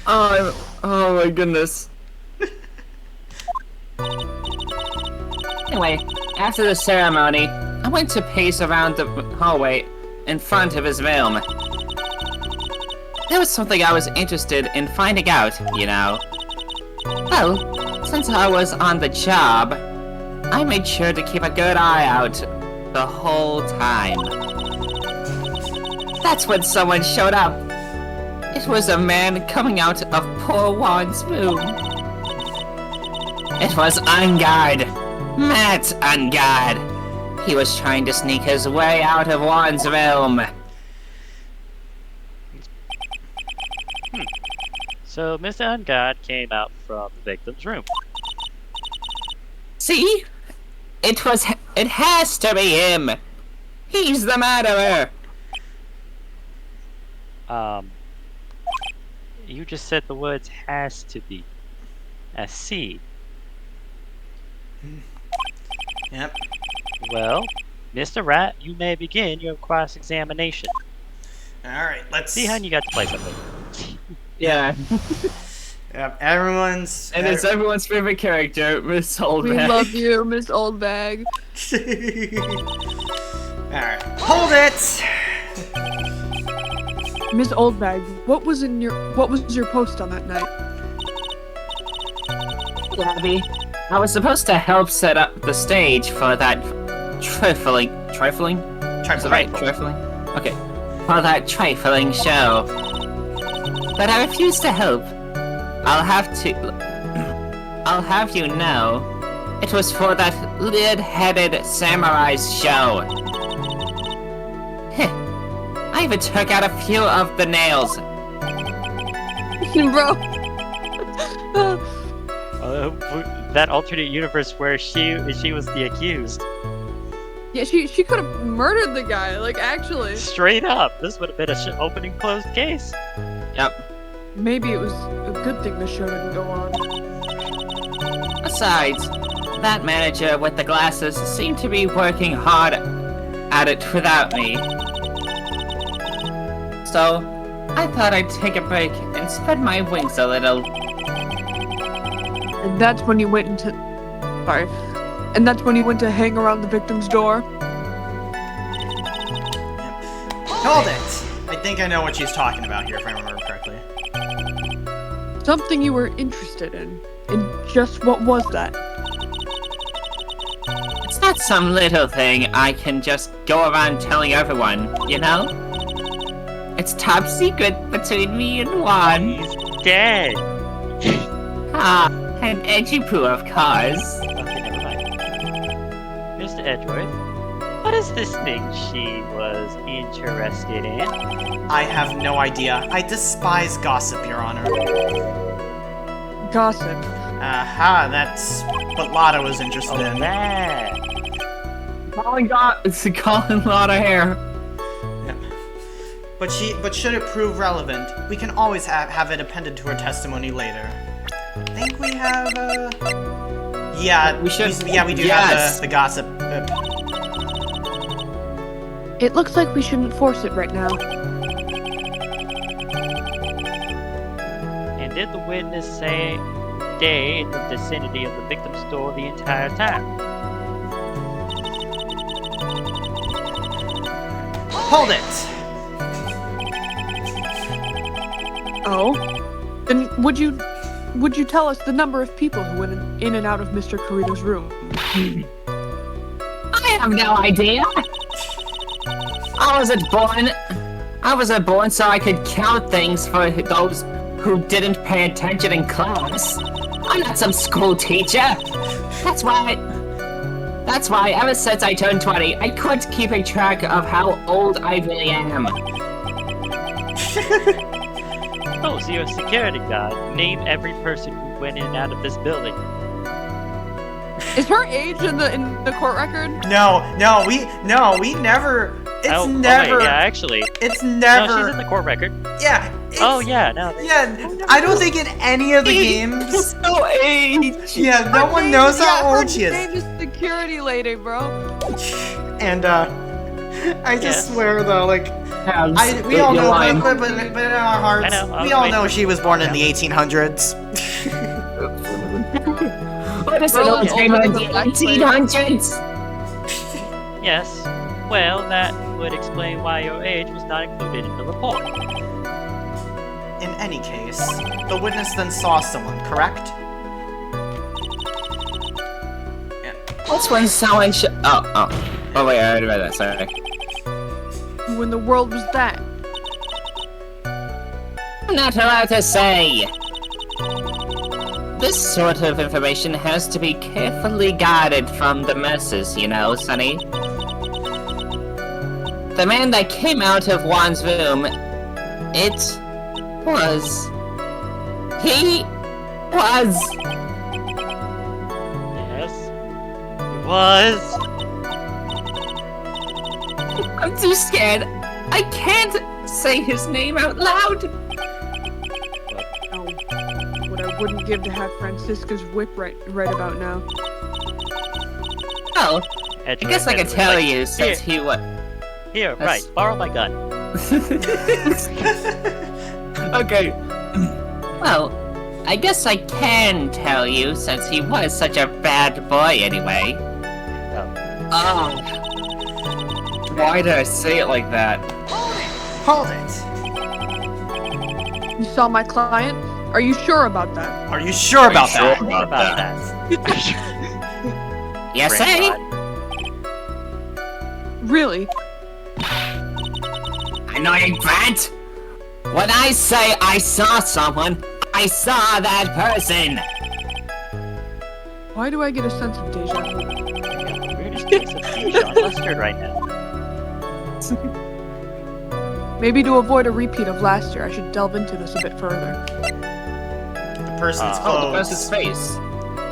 Oh my goodness. Anyway, after the ceremony, I went to pace around the hallway in front of his room. There was something I was interested in finding out, you know. Well, since I was on the job, I made sure to keep a good eye out the whole time. That's when someone showed up. It was a man coming out of poor Juan's room. It was Ungard. Matt Ungard. He was trying to sneak his way out of Juan's room. So Mr. Ungod came out from the victim's room. See? It has to be him. He's the murderer. You just said the words has to be. I see. Yep. Well, Mr. Wright, you may begin your cross-examination. Alright, let's See, hon, you got to play something. Yeah. Yep, everyone's... And it's everyone's favorite character, Miss Oldbag. We love you, Miss Oldbag. Alright, hold it! Miss Oldbag, what was your post on that night? Gabby, I was supposed to help set up the stage for that trifling? Is it right? Trifling? Okay. For that trifling show. But I refuse to help. I'll have you know, it was for that lid-headed samurai's show. Heh. I even took out a few of the nails. Bro. That alternate universe where she was the accused. Yeah, she could have murdered the guy, like, actually. Straight up, this would have been a opening closed case. Yep. Maybe it was a good thing the show didn't go on. Besides, that manager with the glasses seemed to be working hard at it without me. So, I thought I'd take a break and spread my wings a little. And that's when you went into... Sorry. And that's when you went to hang around the victim's door? Hold it! I think I know what she's talking about here, if I remember correctly. Something you were interested in. And just what was that? It's not some little thing I can just go around telling everyone, you know? It's top secret between me and Juan. He's dead. Ah, an edgy poo of course. Okay, never mind. Mr. Edgeworth, what is this thing she was interested in? I have no idea. I despise gossip, Your Honor. Gossip. Aha, that's what Lotta was interested Oh, in. that. It's a calling lot of hair. But should it prove relevant, we can always have it appended to her testimony later. I think we have, yeah, We should- we do yes. have the gossip. It looks like we shouldn't force it right now. And did the witness stay in the vicinity of the victim's door the entire time? Hold it! Oh? Then would you tell us the number of people who went in and out of Mr. Carito's room? I have no idea. I wasn't born so I could count things for those who didn't pay attention in class. I'm not some school teacher. That's why ever since I turned 20, I quit keeping track of how old I really am. Oh, so you're a security guard. Name every person who went in and out of this building. Is her age in the court record? No, we never. It's Oh, never. wait, yeah, actually. It's No, never. she's in the court record. Yeah. It's, Oh, yeah, no. Yeah, I don't think in any of the games. No age. Yeah, no Her one name- knows yeah, how her old she is. name is security lady, bro. And I just Yes. swear though, like we all know, but in our hearts, I know, we all wait. know she was born in the 1800s. What is it Girl old is time older in than the the black place. 1800s? Yes. Well, that would explain why your age was not included in the report. In any case, the witness then saw someone, correct? What's when someone Oh wait, I already read that, sorry. Who in the world was that? I'm not allowed to say. This sort of information has to be carefully guarded from the masses, you know, Sonny. The man that came out of Juan's room, he was. Yes. It was. I'm too scared. I can't say his name out loud. Oh, what I wouldn't give to have Francisca's whip right about now. Oh, I Edgeworth, guess I could Edgeworth, tell like, you since here, he was. Here, That's- right. Borrow my gun. Okay. Well, I guess I can tell you since he was such a bad boy anyway. Oh. Why did I say it like that? Hold it. You saw my client? Are you sure about that? Are you sure about sure that? What about that? Yes, Brain eh? rot. Really? Annoying brat! When I say I saw someone, I saw that person! Why do I get a sense of deja vu? Weirdest case of Dijon mustard right now. Maybe to avoid a repeat of last year, I should delve into this a bit further. The person's Oh, Oh, the clothes. person's face.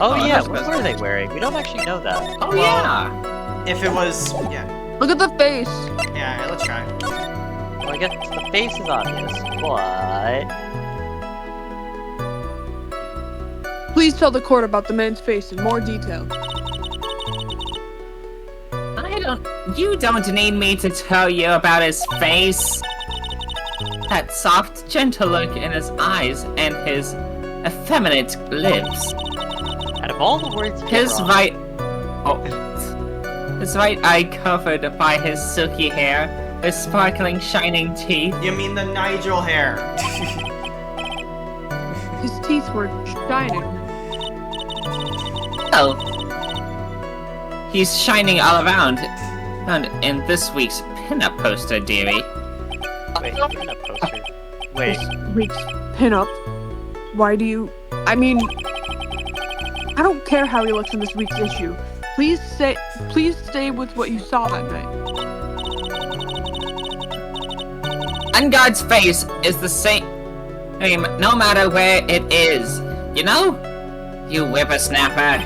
Oh, yeah, that's what best. were they wearing? We don't actually know that. Oh, Well- yeah! If it was, yeah, Look at the face! yeah. Let's try. Well, I guess the face is obvious, but... Please tell the court about the man's face in more detail. You don't need me to tell you about his face. That soft, gentle look in his eyes and his effeminate lips. Out of all the words you His wrong, right... Oh. His right eye covered by his silky hair, his sparkling, shining teeth. You mean the Nigel hair? His teeth were shining. Oh. He's shining all around. Found in this week's pinup poster, dearie. Wait, pinup poster. Wait, This week's pinup. Why do you... I mean... I don't care how he looks in this week's issue. Please stay with what you saw that night. And God's face is the same no matter where it is. You know? You whippersnapper.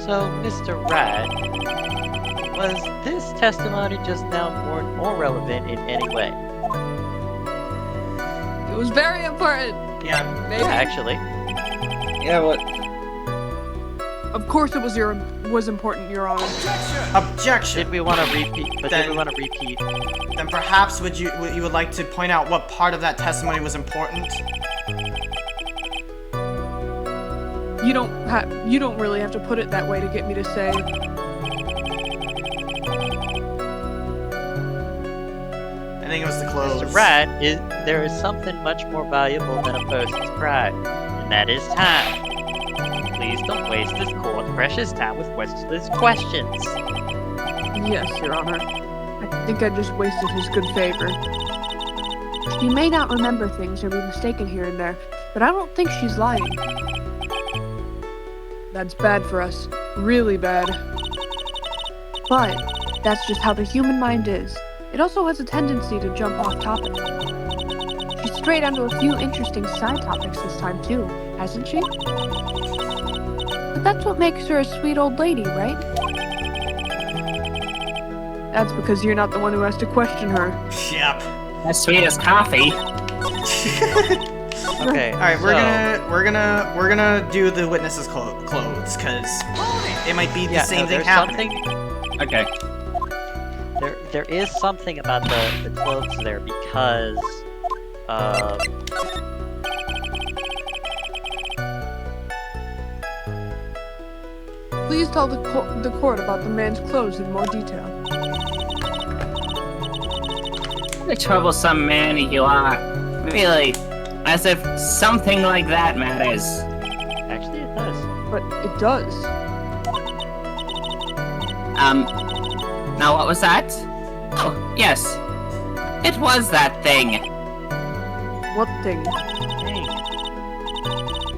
so Mr. Wright, was this testimony just now more relevant in any way? It was very important. Yeah. Maybe. Yeah, actually. Yeah, what? Of course it was important, Your Honor. Objection. Did we want to repeat? But did we want to repeat? Then perhaps you would like to point out what part of that testimony was important? You don't really have to put it that way to get me to say. I think it was the clothes. Mr. Wright, there is something much more valuable than a person's pride, and that is time. Please don't waste this court's precious time with questionless questions. Yes, Your Honor. I think I just wasted his good favor. She may not remember things or be mistaken here and there, but I don't think she's lying. That's bad for us. Really bad. But that's just how the human mind is. It also has a tendency to jump off topic. She strayed onto a few interesting side topics this time too, hasn't she? But that's what makes her a sweet old lady, right? That's because you're not the one who has to question her. Yep. As sweet as coffee. Okay. All right, we're gonna do the witnesses' clothes because it might be the same thing happening. Okay. There is something about the clothes there because Please tell the court about the man's clothes in more detail. What a troublesome man you are. Really. As if something like that matters. actually it does. But it does. Now what was that? Oh, yes. It was that thing. What thing? Hey,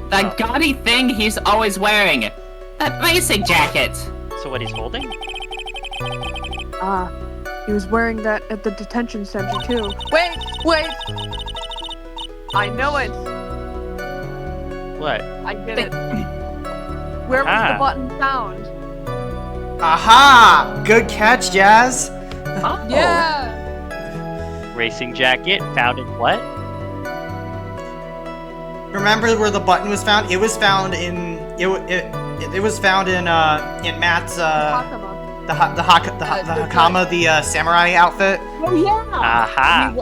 That gaudy thing he's always wearing. That basic jacket. so what he's holding? Ah, he was wearing that at the detention center too. Wait! I know it! What? I get it. Where was the button found? Aha! Good catch, Jazz. Oh. Yeah! Racing jacket found in what? Remember where the button was found? It was found in it was found in Matt's Hakama. the Hakama, the samurai outfit. Oh yeah! Aha!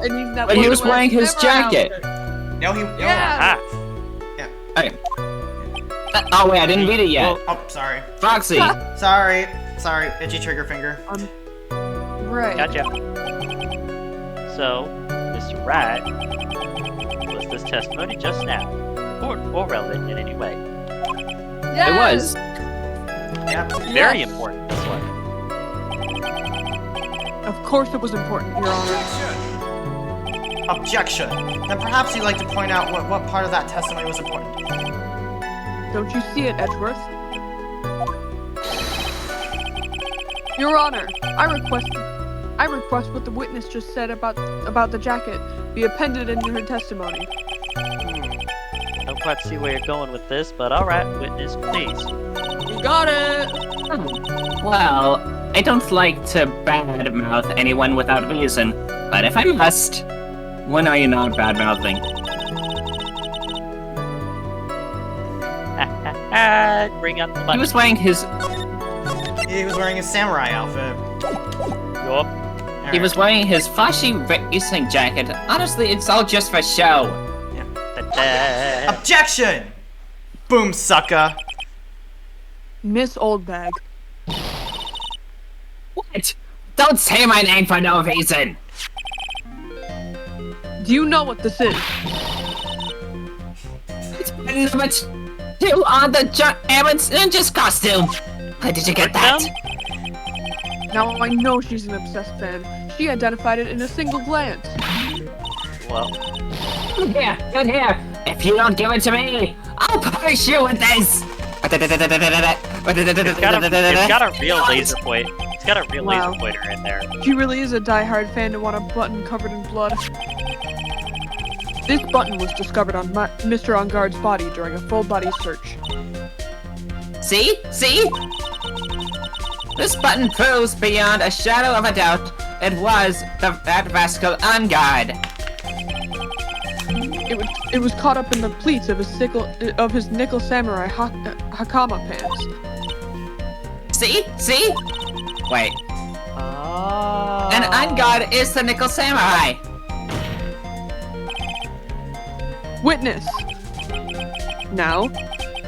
But he was wearing his jacket. No, he. Yeah. Aha! Okay. Oh wait, I didn't read it yet. Well, Oh, sorry. Foxy. Sorry. Itchy trigger finger. Right. Gotcha. So, Mr. Wright, was this testimony just now, or relevant in any way? Yes! It was. Yep. Very Yes. important, this one. Of course it was important, Your Honor. Objection. Then perhaps you'd like to point out what part of that testimony was important. Don't you see it, Edgeworth? Your Honor, I request what the witness just said about the jacket be appended into her testimony. Don't quite see where you're going with this, but alright, witness, please. You got it! Well, I don't like to badmouth anyone without reason, but if I must, when are you not badmouthing? Bring up the He button. was wearing his a samurai outfit. Yup. He was wearing his flashy racing jacket. Honestly, it's all just for show. Da-da. Objection! Boom, sucker. Miss Oldbag. What? Don't say my name for no reason! Do you know what this is? It's number 2 on the Aaron's Ninja's costume! Where did you get that? Now I know she's an obsessed fan. She identified it in a single glance. Well, Good here! If you don't give it to me, I'll punish you with this! it's got a real laser point. It's got a real Wow. laser pointer in there. She really is a die-hard fan to want a button covered in blood. This button was discovered on Mr. On Guard's body during a full-body search. See? See? This button proves beyond a shadow of a doubt it was that rascal On Guard. It was caught up in the pleats of his nickel samurai hakama pants. See? See? Wait. Oh. And On Guard is the nickel samurai. Witness! Now,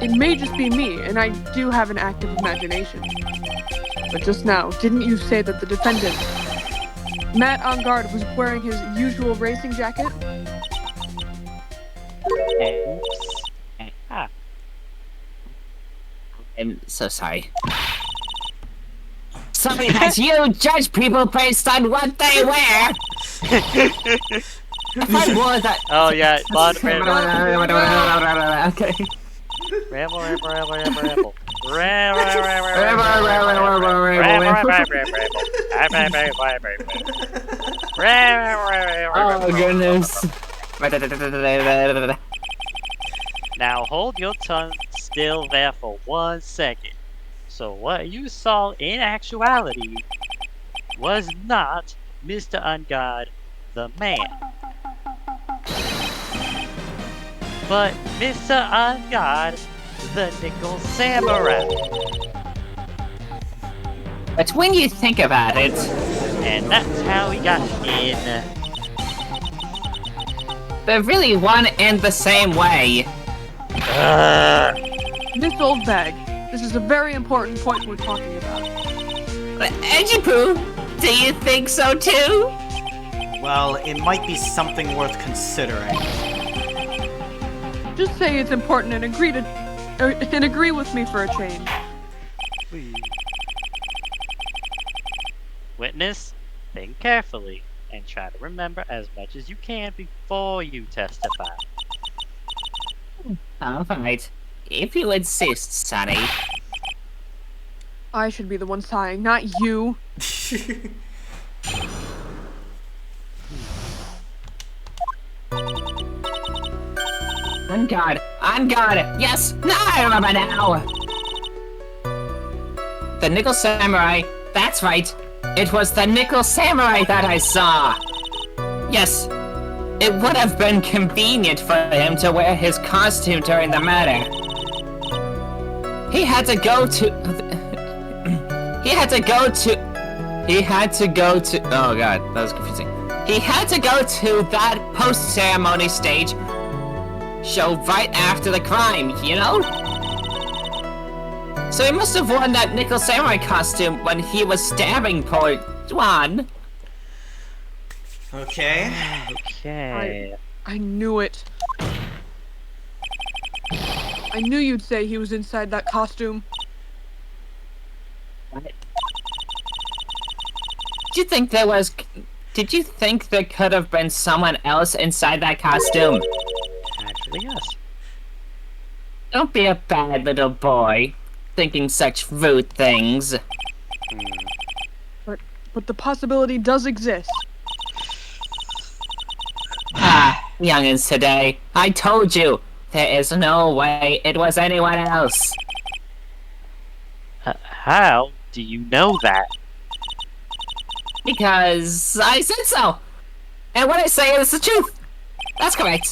it may just be me, and I do have an active imagination. But just now, didn't you say that the defendant, Matt On Guard, was wearing his usual racing jacket? Oops. Ah. I'm so sorry. Sorry that you judge people based on what they wear! If I wore that... Oh yeah, Bond ramble. Okay. Ramble. Oh goodness. Now hold your tongue still there for 1 second. So what you saw in actuality was not Mr. Ungod the man, but Mr. Ungod the Nickel Samurai. But when you think about it, And that's how he got in. they're really one and the same way. Miss Oldbag, this is a very important point we're talking about. Edgy-poo, do you think so too? Well, it might be something worth considering. Just say it's important and agree with me for a change. Witness, think carefully and try to remember as much as you can before you testify. Alright, if you insist, Sonny. I should be the one sighing, not you. On guard! On guard! Yes! No, I remember now! The Nickel Samurai, that's right! It was the Nickel Samurai that I saw! Yes, it would have been convenient for him to wear his costume during the murder. He had to go to... Oh god, that was confusing. He had to go to that post-ceremony stage show right after the crime, you know? So he must have worn that Nickel Samurai costume when he was stabbing poor Juan. Okay. Okay. I knew it. I knew you'd say he was inside that costume. Did you think there could have been someone else inside that costume? Actually, yes. Don't be a bad little boy, thinking such rude things. But the possibility does exist. Ah, youngins today, I told you, there is no way it was anyone else. How do you know that? Because I said so. And what I say is the truth. That's correct.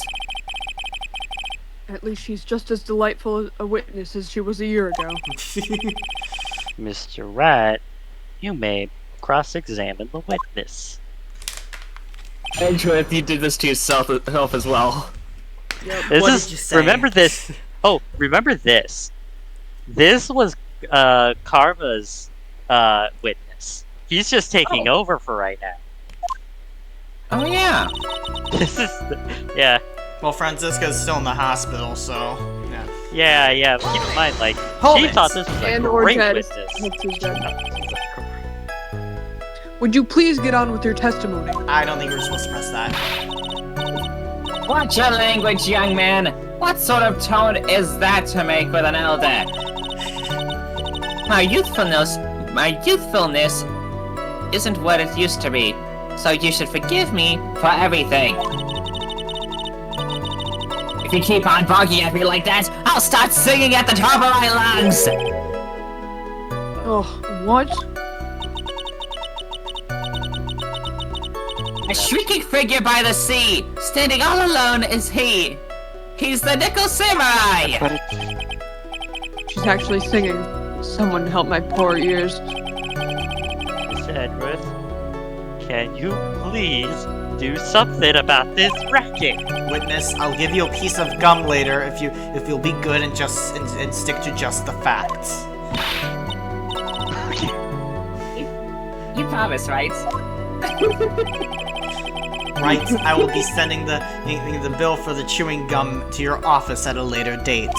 At least she's just as delightful a witness as she was a year ago. Mr. Wright, you may cross-examine the witness. Andrew, you did this to yourself as well. This What is, did you say? remember this. Oh, remember this. This was Karma's witness. He's just taking over for right now. Oh yeah. This is yeah. Well, Franziska's still in the hospital, so yeah. Yeah. But keep in mind, like Hold she it. thought this was a And great Orjed. witness. Would you please get on with your testimony? I don't think we're supposed to press that. Watch your language, young man. What sort of tone is that to make with an elder? My youthfulness isn't what it used to be, so you should forgive me for everything. If you keep on barking at me like that, I'll start singing at the top of my lungs! Oh, what? A shrieking figure by the sea, standing all alone is he. He's the Nickel Samurai! She's actually singing. Someone help my poor ears. Miss Edgeworth, can you please do something about this racket? Witness, I'll give you a piece of gum later if you'll be good and just and stick to just the facts. You promise, right? Right, I will be sending the bill for the chewing gum to your office at a later date.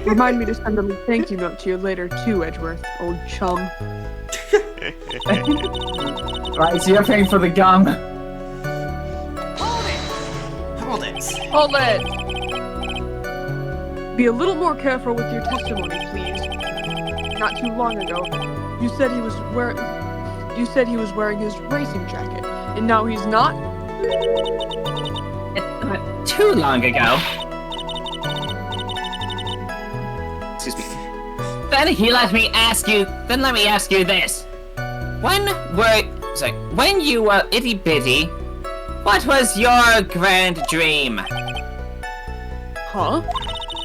Remind me to send them a thank you note to you later too, Edgeworth, old chum. Right, so you're paying for the gum. Hold it. Hold it! Be a little more careful with your testimony, please. Not too long ago, you said he was wearing his racing jacket, and now he's not? Not too long ago. Excuse me. Then let me ask you this. When you were itty bitty, what was your grand dream? Huh?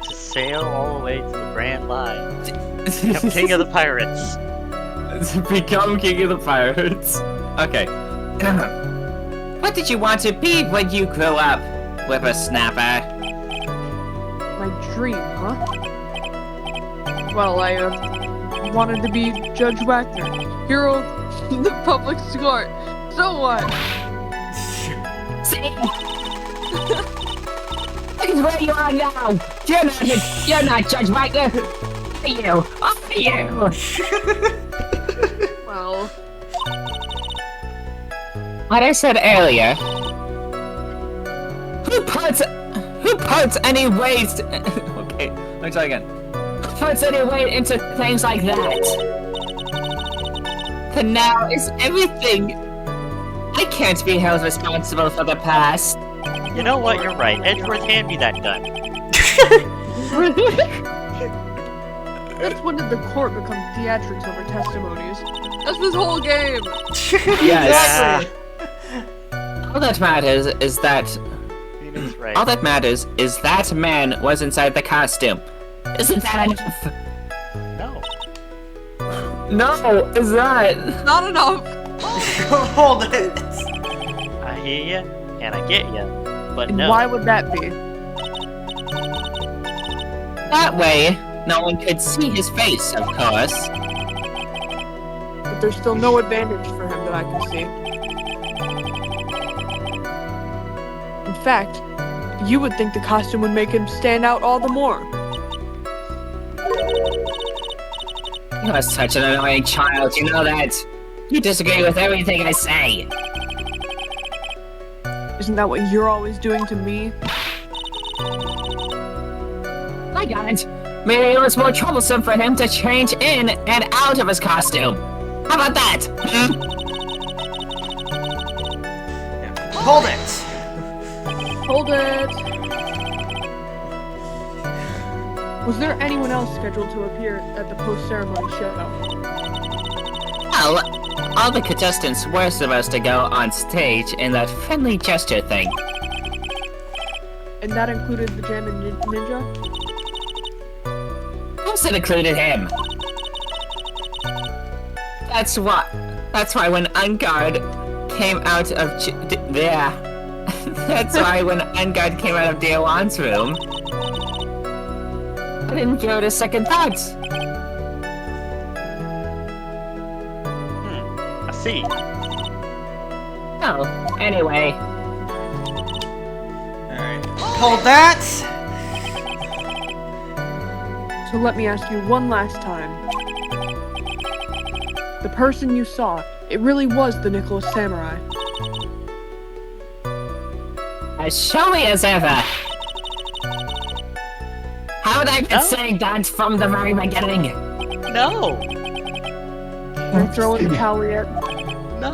To sail all the way to the Grand Line. Become king of the pirates. To become king of the pirates. Okay. What did you want to be when you grew up, whippersnapper? My dream, huh? Well, I wanted to be Judge Wagner, hero of the public court. So what? See? Look at where you are now. You're not Judge Wagner. Are you? Are you? Well, Like I said earlier, who puts any weight? Okay, let me try again. Who puts any weight into things like that? The now is everything. I can't be held responsible for the past. You know what? You're right. Edgeworth, hand me that gun. that's when did the court become theatrics over testimonies? That's this whole game! Yes. All that matters is that Phoenix, right. all that matters is that man was inside the costume. Isn't that enough? No. No, is that? Not enough! Hold it. I hear ya, and I get ya, but And no. why would that be? That way, no one could see his face, of course. But there's still no advantage for him that I can see. In fact, you would think the costume would make him stand out all the more. You are such an annoying child, you know that? You disagree with everything I say. Isn't that what you're always doing to me? I got it. Maybe it was more troublesome for him to change in and out of his costume. How about that? Hold it. Hold it! Was there anyone else scheduled to appear at the post-ceremony show? Well, all the contestants were supposed to go on stage in that friendly gesture thing. And that included the Jammin' Ninja? Of course it included him. That's why when Ungard came out of That's why when Engard came out of Deowan's room, I didn't give it a second thought. I see. Oh, anyway. Alright. Hold that! So let me ask you one last time. The person you saw, it really was the Nicholas Samurai. As showy as ever. How'd I been saying that from the very beginning? No. You're throwing the towel yet? No.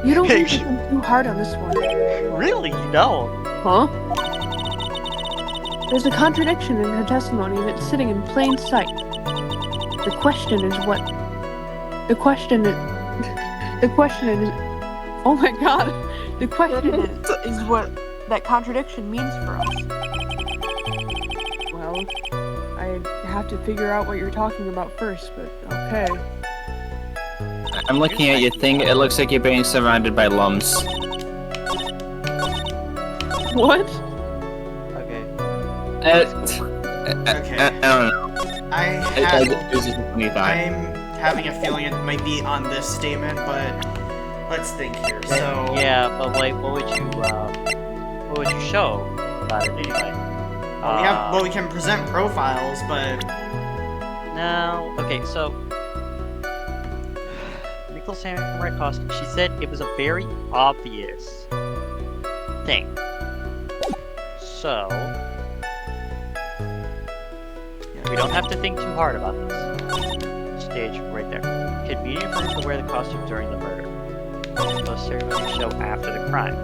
You don't think you've been too hard on this one, Really? No. huh? There's a contradiction in her testimony and it's sitting in plain sight. The question is what... The question is... Oh my god! The question is what that contradiction means for us. Well, I have to figure out what you're talking about first, but okay. I'm looking at your thing, it looks like you're being surrounded by lumps. What? Okay. Okay. I don't know. I'm having a feeling it might be on this statement, but let's think here. So Yeah, but like, what would you show about it anyway? we can present profiles, but No. Okay, so Nicholas Samurai costume. She said it was a very obvious thing. So we don't have to think too hard about this. Stage right there. Convenient for him to wear the costume during the murder. The ceremony show after the crime.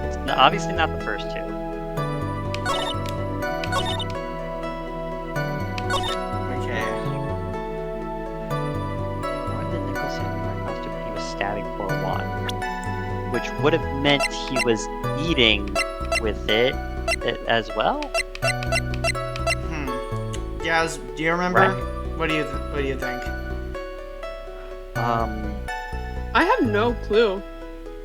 It's obviously not the first two. okay. More than Nicholas Samurai costume, he was stabbing for one, which would have meant he was eating with it as well. Yaz, do you remember? Right. What do you think? I have no clue.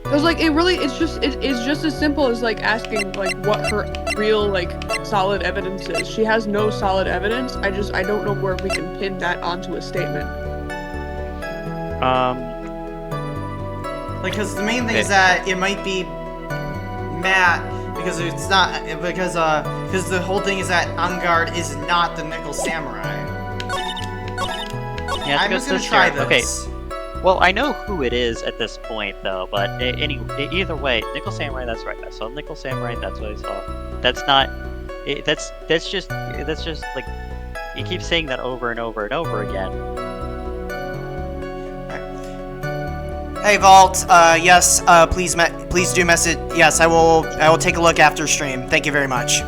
Cause like it's just as simple as like asking like what her real like solid evidence is. She has no solid evidence. I don't know where we can pin that onto a statement. Because the main thing is that it might be Matt, because it's not, because the whole thing is that Engard is not the Nickel Samurai. Yeah, I'm just gonna try this. Okay. Well, I know who it is at this point, though. But either way, Nickel Samurai. That's right. I saw Nickel Samurai. That's what I saw. That's not. That's just like you keep saying that over and over and over again. Hey Vault, yes, please do message. Yes, I will take a look after stream. Thank you very much.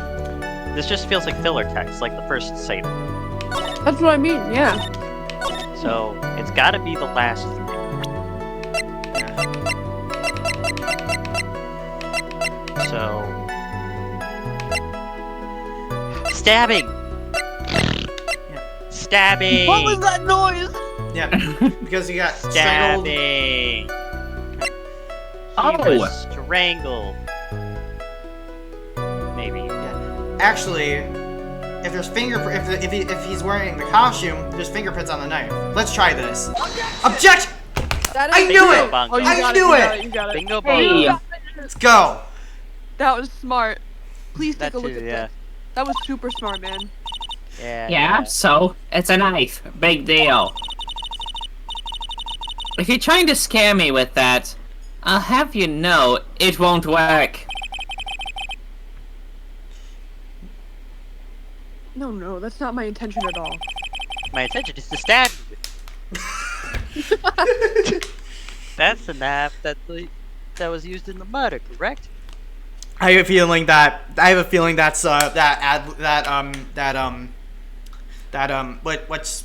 This just feels like filler text, like the first statement. That's what I mean. Yeah. So it's got to be the last thing. So stabbing. Stabbing. What was that noise? Yeah, because you got strangled. Stabbing. Oh. He was strangled. Maybe. Actually, if there's if he's wearing the costume, there's fingerprints on the knife. Let's try this. Objection! That I is knew Bingo it! bongo. Oh, you I got knew it. it! You got it. Bingo Hey. bongo. Let's go. That was smart. Please take That a look too, at yeah. that. That was super smart, man. Yeah, so it's a knife. Big deal. If you're trying to scare me with that, I'll have you know it won't work. No, that's not my intention at all. My intention is to stab you. That's the knife that was used in the murder, correct? I have a feeling that's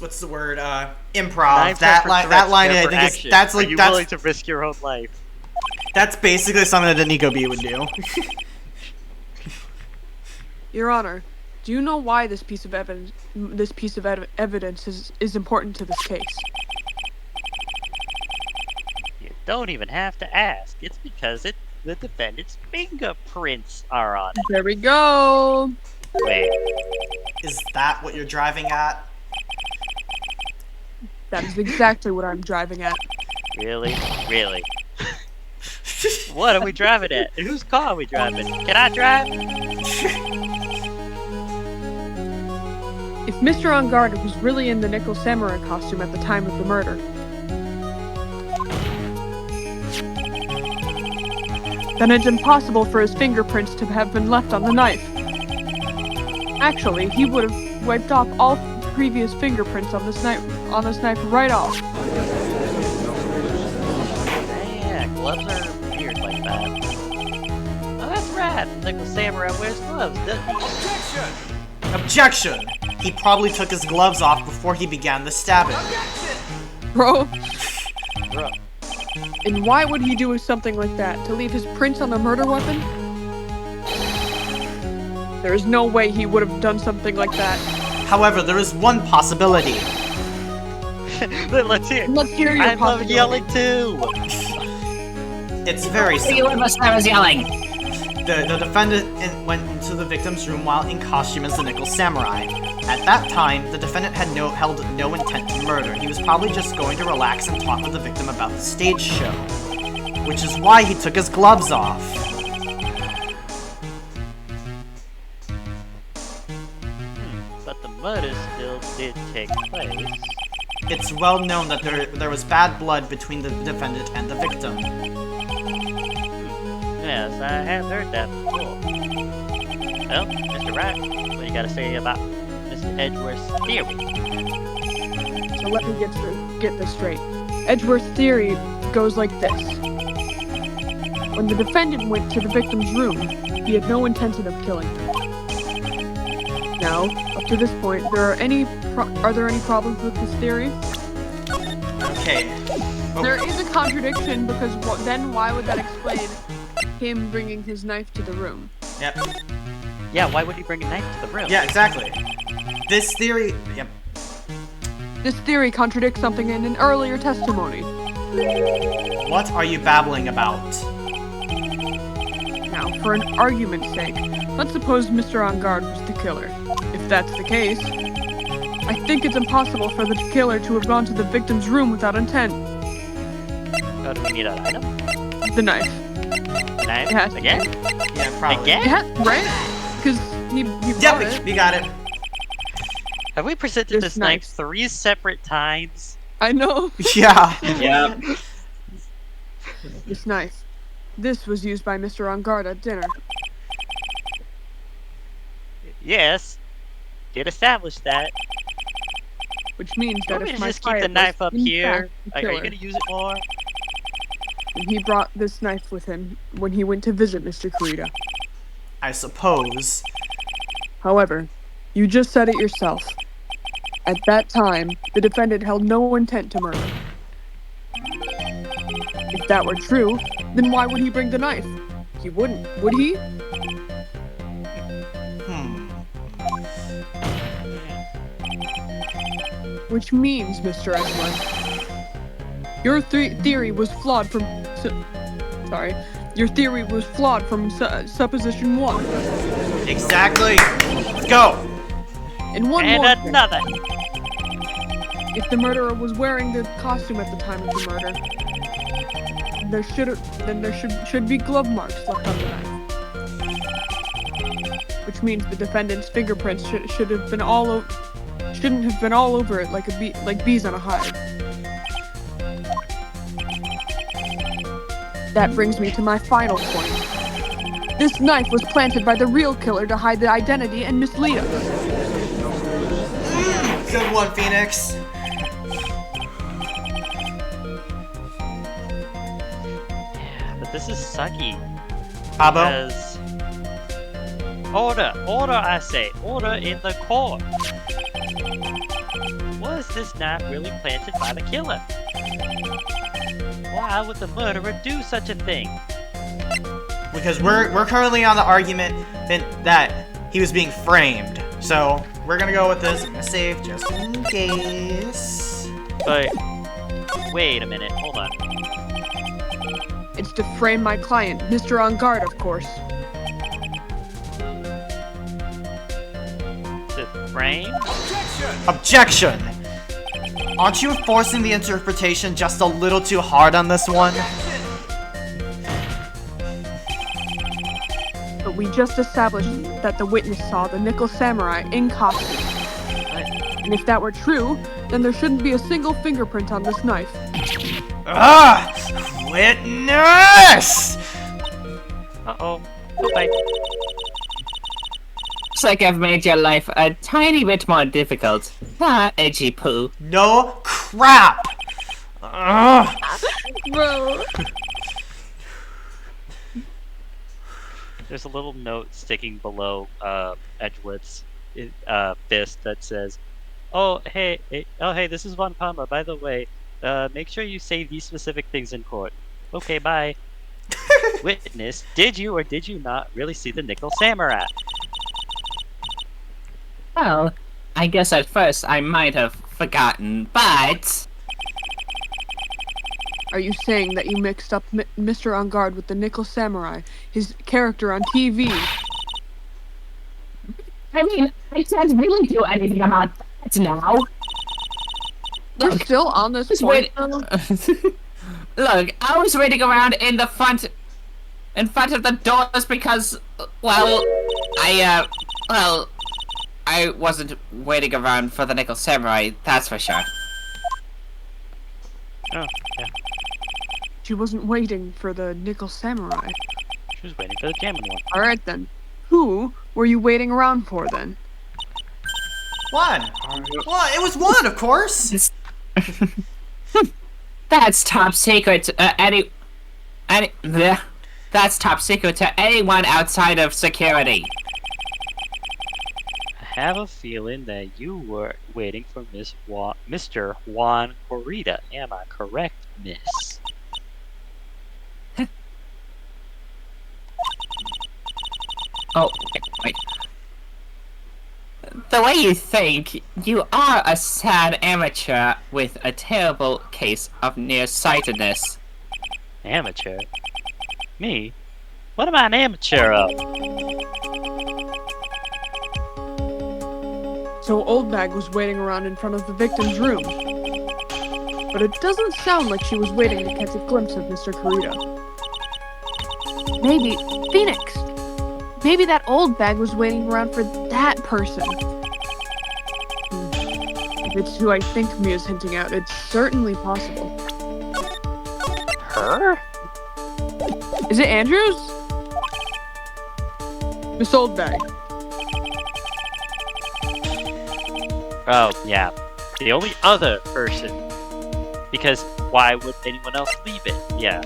what's the word? Improv. Knives That are line. for That threats, line. they're I for think action. that's Are like you willing that's to risk your own life? that's basically something that Nico B would do. Your Honor, do you know why this piece of evidence is important to this case? don't even have to ask. It's because the defendant's fingerprints are on it. There we go. Wait, Is that what you're driving at? That is exactly what I'm driving at. really? Really? What are we driving at? Whose car are we driving? Can I drive? If Mr. On Guard was really in the Nickel Samurai costume at the time of the murder, then it's impossible for his fingerprints to have been left on the knife. Actually, he would have wiped off all previous fingerprints on this knife right off. Yeah, gloves are weird like that. Oh, that's rad. Like the samurai wears gloves, doesn't he? Objection! He probably took his gloves off before he began the stabbing. Bro, Bro. and why would he do something like that? To leave his prints on the murder weapon? There is no way he would have done something like that. However, there is one possibility. Let's hear. Let's hear your I love possibility. yelling too. It's very You simple. must I was yelling. The defendant went into the victim's room while in costume as the Nickel Samurai. At that time, the defendant had held no intent to murder. He was probably just going to relax and talk with the victim about the stage show. Which is why he took his gloves off. But the murder still did take place. It's well known that there was bad blood between the defendant and the victim. Yes, I have heard that before. Well, Mr. Wright, what do you gotta say about Mr. Edgeworth's theory? So let me get this straight. Edgeworth's theory goes like this. When the defendant went to the victim's room, he had no intention of killing her. Now, up to this point, are there any problems with this theory? Okay. Oh, There is a contradiction because then why would that explain him bringing his knife to the room? yep. Yeah, why would he bring a knife to the room? Yeah, exactly. This theory... Yep. This theory contradicts something in an earlier testimony. What are you babbling about? Now, for an argument's sake, let's suppose Mr. On Guard was the killer. If that's the case, I think it's impossible for the killer to have gone to the victim's room without intent. Oh, do we need an item? The knife. Knife? Yes. Again? Yeah, probably. Again? Yeah, right? Because he brought Yep, it. we got it. Have we presented This this knife knife. 3 separate times? I know. Yeah. Yeah. This knife. This was used by Mr. On Guard at dinner. Yes. Did establish that. Which means Do you that want me if to my just keep the client knife was up in here? fact the Are you killer, gonna use it more? and he brought this knife with him when he went to visit Mr. Kurita. I suppose. However, you just said it yourself. At that time, the defendant held no intent to murder. If that were true, then why would he bring the knife? He wouldn't, would he? Which means, Mr. Edgeworth, your theory was flawed from... Your theory was flawed from supposition 1. Exactly. Let's go. And one And more thing. another. If the murderer was wearing the costume at the time of the murder, there should be glove marks left on the knife. Which means the defendant's fingerprints shouldn't have been all over it like bees on a hive. That brings me to my final point. This knife was planted by the real killer to hide the identity and mislead us. Good one, Phoenix. But this is sucky. Pabo. Because... Order! Order, I say! Order in the court! Was this knife really planted by the killer? Why would the murderer do such a thing? Because we're currently on the argument that he was being framed. So we're gonna go with this. I'm gonna save just in case. But... Wait a minute, hold on. It's to frame my client, Mr. On Guard, of course. To frame? Objection! Aren't you forcing the interpretation just a little too hard on this one? But we just established that the witness saw the Nickel Samurai in costume. And if that were true, then there shouldn't be a single fingerprint on this knife. Ah! Witness! Uh-oh. Bye-bye. Looks like I've made your life a tiny bit more difficult. Ah, edgy poo. No crap! Ugh. Bro. There's a little note sticking below Edgewood's fist that says, "Oh hey, this is Von Palma. By the way, make sure you say these specific things in court." Okay, bye. Witness, did you or did you not really see the Nickel Samurai? Well, I guess at first I might have forgotten, but... Are you saying that you mixed up Mr. On Guard with the Nickel Samurai, his character on TV? I mean, I can't really do anything about that now. We're still on this Just point. wait. Look, I was waiting around in front of the doors because, well, I wasn't waiting around for the Nickel Samurai, that's for sure. Oh, yeah. She wasn't waiting for the Nickel Samurai. She was waiting for the jamming one. Alright then. Who were you waiting around for then? One! Well, it was one, of course! That's top secret to that's top secret to anyone outside of security. I have a feeling that you were waiting for Mr. Juan Corrida. Am I correct, miss? Oh, wait. The way you think, you are a sad amateur with a terrible case of nearsightedness. Amateur? Me? What am I an amateur of? So Old Bag was waiting around in front of the victim's room. But it doesn't sound like she was waiting to catch a glimpse of Mr. Corrida. Maybe Phoenix! Maybe that Old Bag was waiting around for that person. If it's who I think Mia's hinting at, it's certainly possible. Her? Is it Andrews? Miss Old Bag. Oh, yeah. The only other person. Because why would anyone else leave it? Yeah.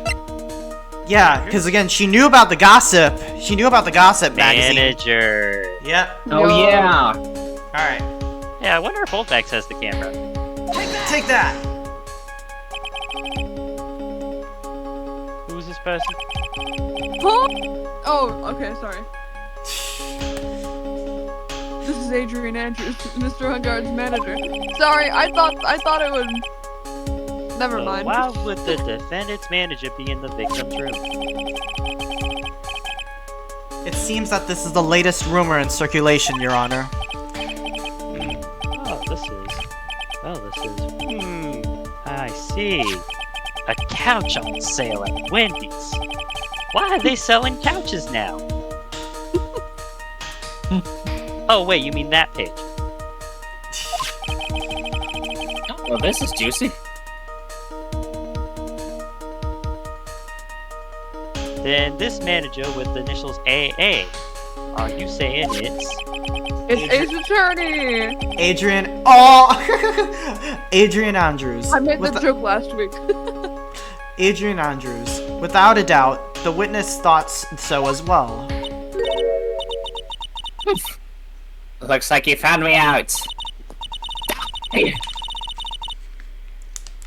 Yeah, because again, she knew about the gossip. She knew about the gossip magazine. Manager. Yep. Oh yeah! Alright. Yeah, I wonder if Oldbax has the camera. Take that! Who's this person? Huh? Oh, okay, sorry. This is Adrian Andrews, Mr. Hungar's manager. Sorry, I thought it would... Never So mind. why would the defendant's manager be in the victim's room? It seems that this is the latest rumor in circulation, Your Honor. I see. A couch on sale at Wendy's. Why are they selling couches now? Oh wait, you mean that page? Well, this is juicy. Then this manager with the initials AA. Are you saying it's... It's Ace Attorney! Adrian. Oh! Adrian Andrews. I made the joke last week. Adrian Andrews. Without a doubt, the witness thought so as well. Looks like you found me out.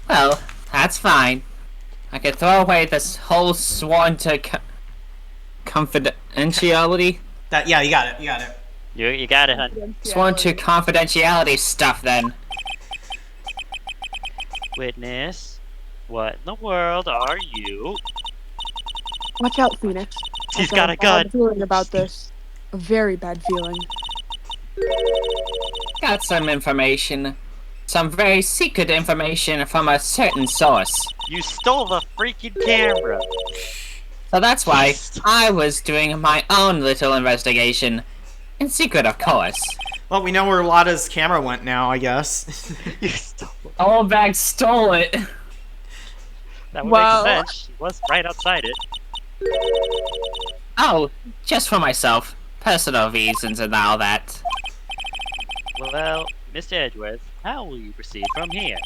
Well, that's fine. I could throw away this whole sworn to confidentiality. Yeah, you got it. You got it. You got it, hun. Sworn to confidentiality stuff then. Witness, what in the world are you? Watch out, Phoenix. He's I've got a gun. bad feeling about this. A very bad feeling. Got some information. Some very secret information from a certain source. You stole the freaking camera. So that's why I was doing my own little investigation. In secret, of course. Well, we know where Lada's camera went now, I guess. You stole it. Old bag stole it. That would Well- make sense. She was right outside it. Oh, just for myself. Personal reasons and all that. Well, Mr. Edgeworth, how will you proceed from here?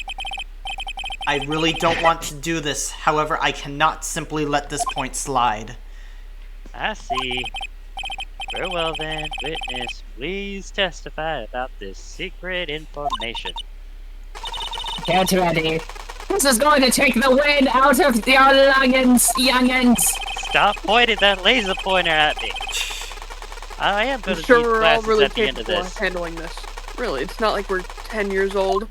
I really don't want to do this. However, I cannot simply let this point slide. I see. Very well then, witness, please testify about this secret information. Get ready. This is going to take the wind out of your lungs, youngins. Stop pointing that laser pointer at me. I am I'm going to sure teach we're all classes really at the end of capable of this. handling this. Really, it's not like we're 10 years old.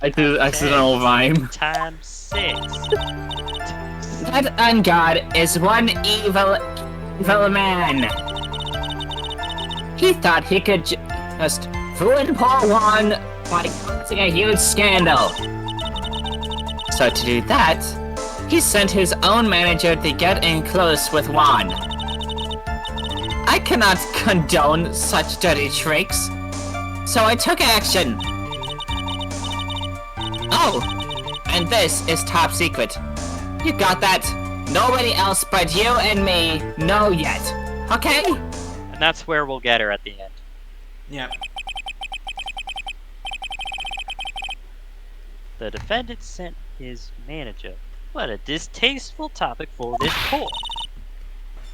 I did an accidental rhyme. Times 6. That ungod is one evil man. He thought he could just ruin poor Juan by causing a huge scandal. So to do that, he sent his own manager to get in close with Juan. I cannot condone such dirty tricks, so I took action. Oh, and this is top secret. You got that? Nobody else but you and me know yet. Okay? And that's where we'll get her at the end. Yep. The defendant sent his manager. What a distasteful topic for this court.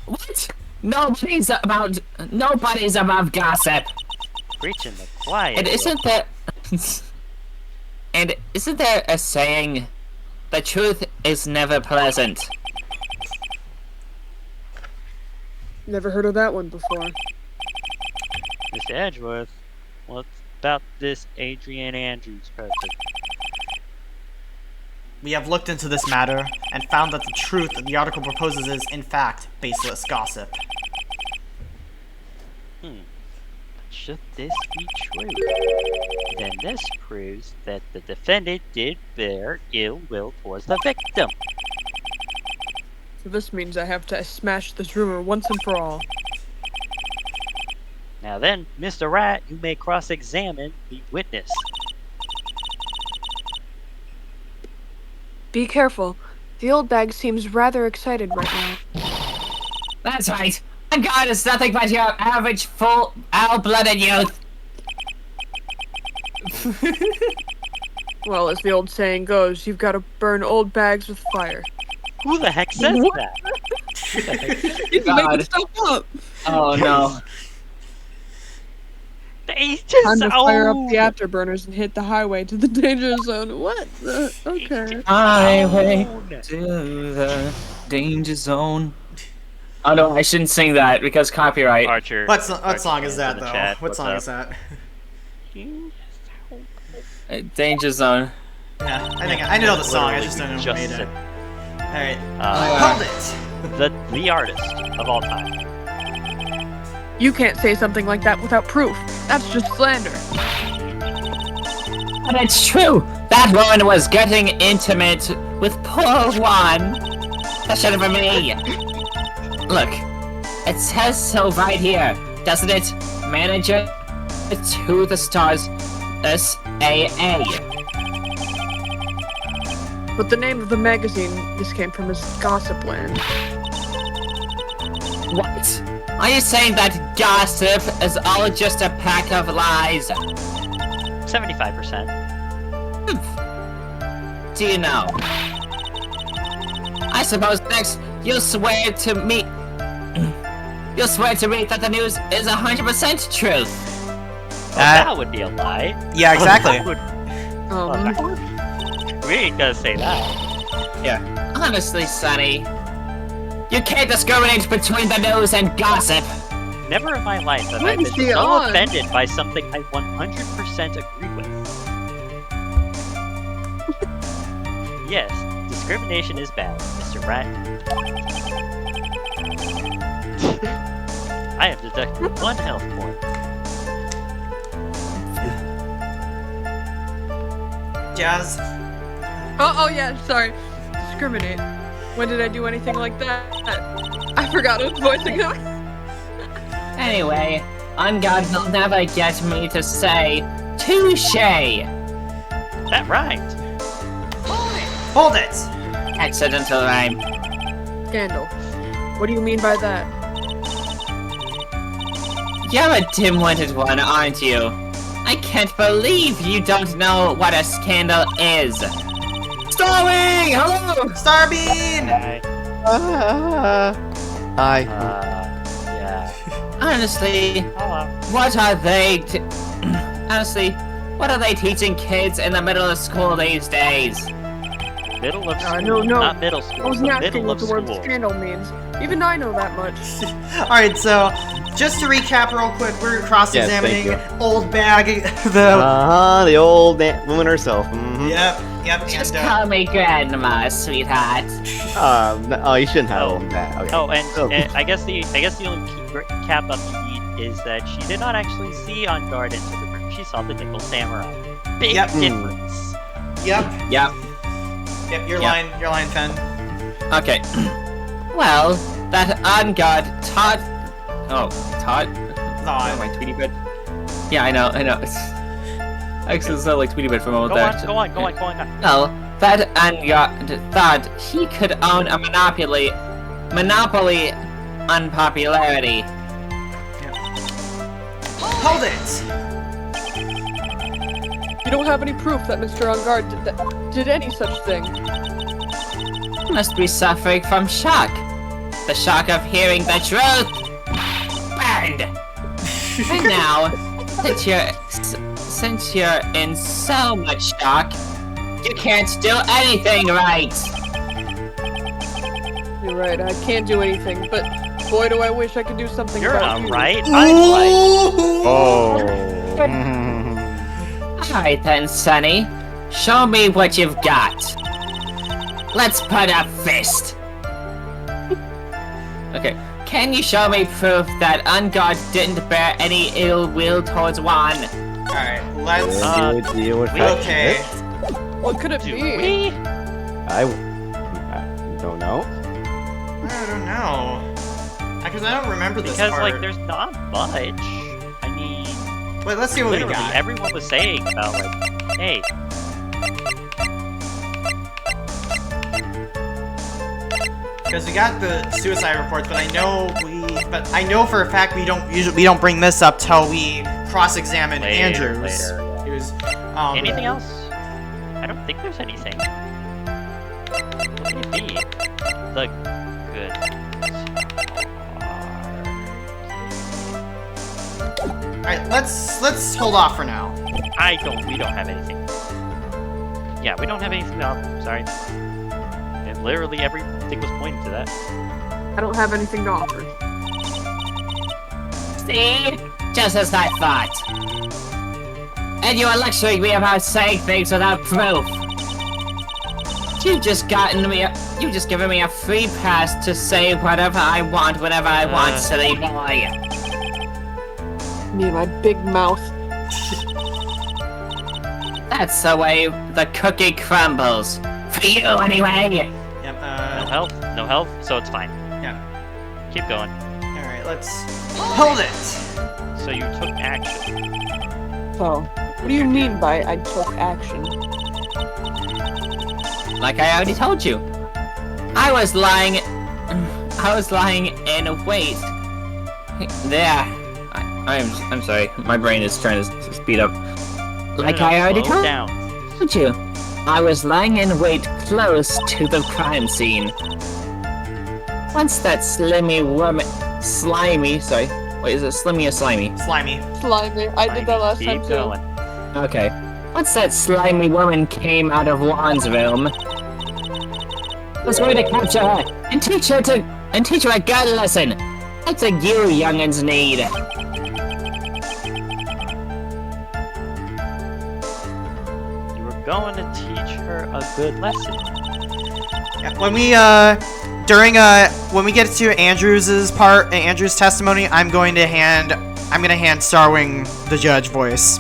What? Nobody's above gossip. Preaching the quiet. And isn't there a saying, the truth is never pleasant? Never heard of that one before. Mr. Edgeworth, what's about this Adrian Andrews person? We have looked into this matter and found that the truth that the article proposes is, in fact, baseless gossip. Should this be true, then this proves that the defendant did bear ill will towards the victim. So this means I have to smash this rumor once and for all. Now then, Mr. Wright, you may cross-examine the witness. Be careful. The old bag seems rather excited right now. That's right. And God is nothing but your average full owl-blooded youth. Well, as the old saying goes, you've got to burn old bags with fire. Who the heck says What? that? You're God. making stuff up. Oh no. They just Time to fire up the afterburners and hit the highway to the danger zone. What? Okay. Highway to the danger zone. Oh no, I shouldn't sing that because copyright. Archer. What Archer song is in that, the though? chat, What what's song up? is that? Danger zone. Yeah, I think I know the song. I just don't know who Just made it. said- All right, Uh, hold it. the artist of all time. You can't say something like that without proof. That's just slander. But it's true! That woman was getting intimate with poor Juan. That should have been me. Look, it says so right here, doesn't it? Manager to the stars SAA. But the name of the magazine this came from is Gossipland. What? Are you saying that gossip is all just a pack of lies? 75%. Do you know? I suppose next you'll swear to me. You'll swear to me that the news is 100% truth. That would be a lie. Yeah, exactly. That would- we ain't gonna say that. Honestly, Sonny, you can't discriminate between the news and gossip. Never in my life have I What been is the so odds? offended by something I 100% agree with. Yes, Discrimination is bad, Mr. Wright. I have deducted 1 health point. Jazz. Oh yeah, sorry. Discriminate. When did I do anything like that? I forgot who's voicing him. Anyway, On God will never get me to say touche. That rhymed. Hold it! Accidental rhyme. Scandal. What do you mean by that? You're a dim-witted one, aren't you? I can't believe you don't know what a scandal is. Starwing! Hello! Starbeam! Hi. Hi. Yeah. Honestly, Hello. what are they honestly, what are they teaching kids in the middle of school these days? Middle of school. No. Not middle school. I wasn't but asking middle what of the word school. scandal means. Even I know that much. Alright, so just to recap real quick, we're cross-examining Yes, old bag, the... The old woman herself. Mm-hmm. Yep, Just and, call me grandma, sweetheart. Oh, you shouldn't have Oh. that. Okay. Oh, and I guess the only cap up you need is that she did not actually see On Guard into the room. She saw the Nickel Samurai. Big Yep. difference. Yep, Yep. your line, Fen. Okay. Well, that On God Todd. Oh, Todd. Thought. My Tweety Bird. Yeah, I know. I actually sound like Tweety Bird for a moment there. Go on. Well, that On God thought he could own a monopoly on popularity. Hold it! You don't have any proof that Mr. On Guard did any such thing. He must be suffering from shock. The shock of hearing the truth. Burned. And now, since you're in so much shock, you can't do anything right. You're right, I can't do anything, but boy do I wish I could do something You're about not you. right. I'm right. Oh. Alright then, Sonny. Show me what you've got. Let's put a fist. Okay, can you show me proof that On Guard didn't bear any ill will towards Juan? Alright, let's... Deal with we- that okay. shit. What could it Do be? we? I don't know. I don't know. Because I don't remember this Because, part. like, there's not much. I mean, Wait, let's see what we literally, got. everyone was saying about, like, hey, Because we got the suicide reports, but I know for a fact we don't bring this up till we cross-examine Later, Andrews. later, yeah. He was, anything else? I don't think there's anything. What could it be? The good. Alright, let's hold off for now. We don't have anything. Yeah, we don't have anything to offer. Sorry. And literally everything was pointing to that. I don't have anything to offer. See? Just as I thought. And you are lecturing me about saying things without proof. You've just given me a free pass to say whatever I want whenever I want, silly boy. Me and my big mouth. That's the way the cookie crumbles. For you, anyway. Yep, No health, so it's fine. yeah. Keep going. Alright, let's hold it! So you took action. So, what do you mean by I took action? Like I already told you. I was lying in wait. There. I'm sorry. My brain is trying to speed up. Like I already slow told down. you. I was lying in wait close to the crime scene. Once that slimy, sorry. Wait, is it slimmy or slimy? Slimy. Slimy. I did that last time Keep too. going. Okay. Once that slimy woman came out of Juan's room, I was going to capture her and teach her a good lesson. That's what you youngins need. You were going to teach her a good lesson. Yeah, when we when we get to Andrew's testimony, I'm gonna hand Starwing the judge voice.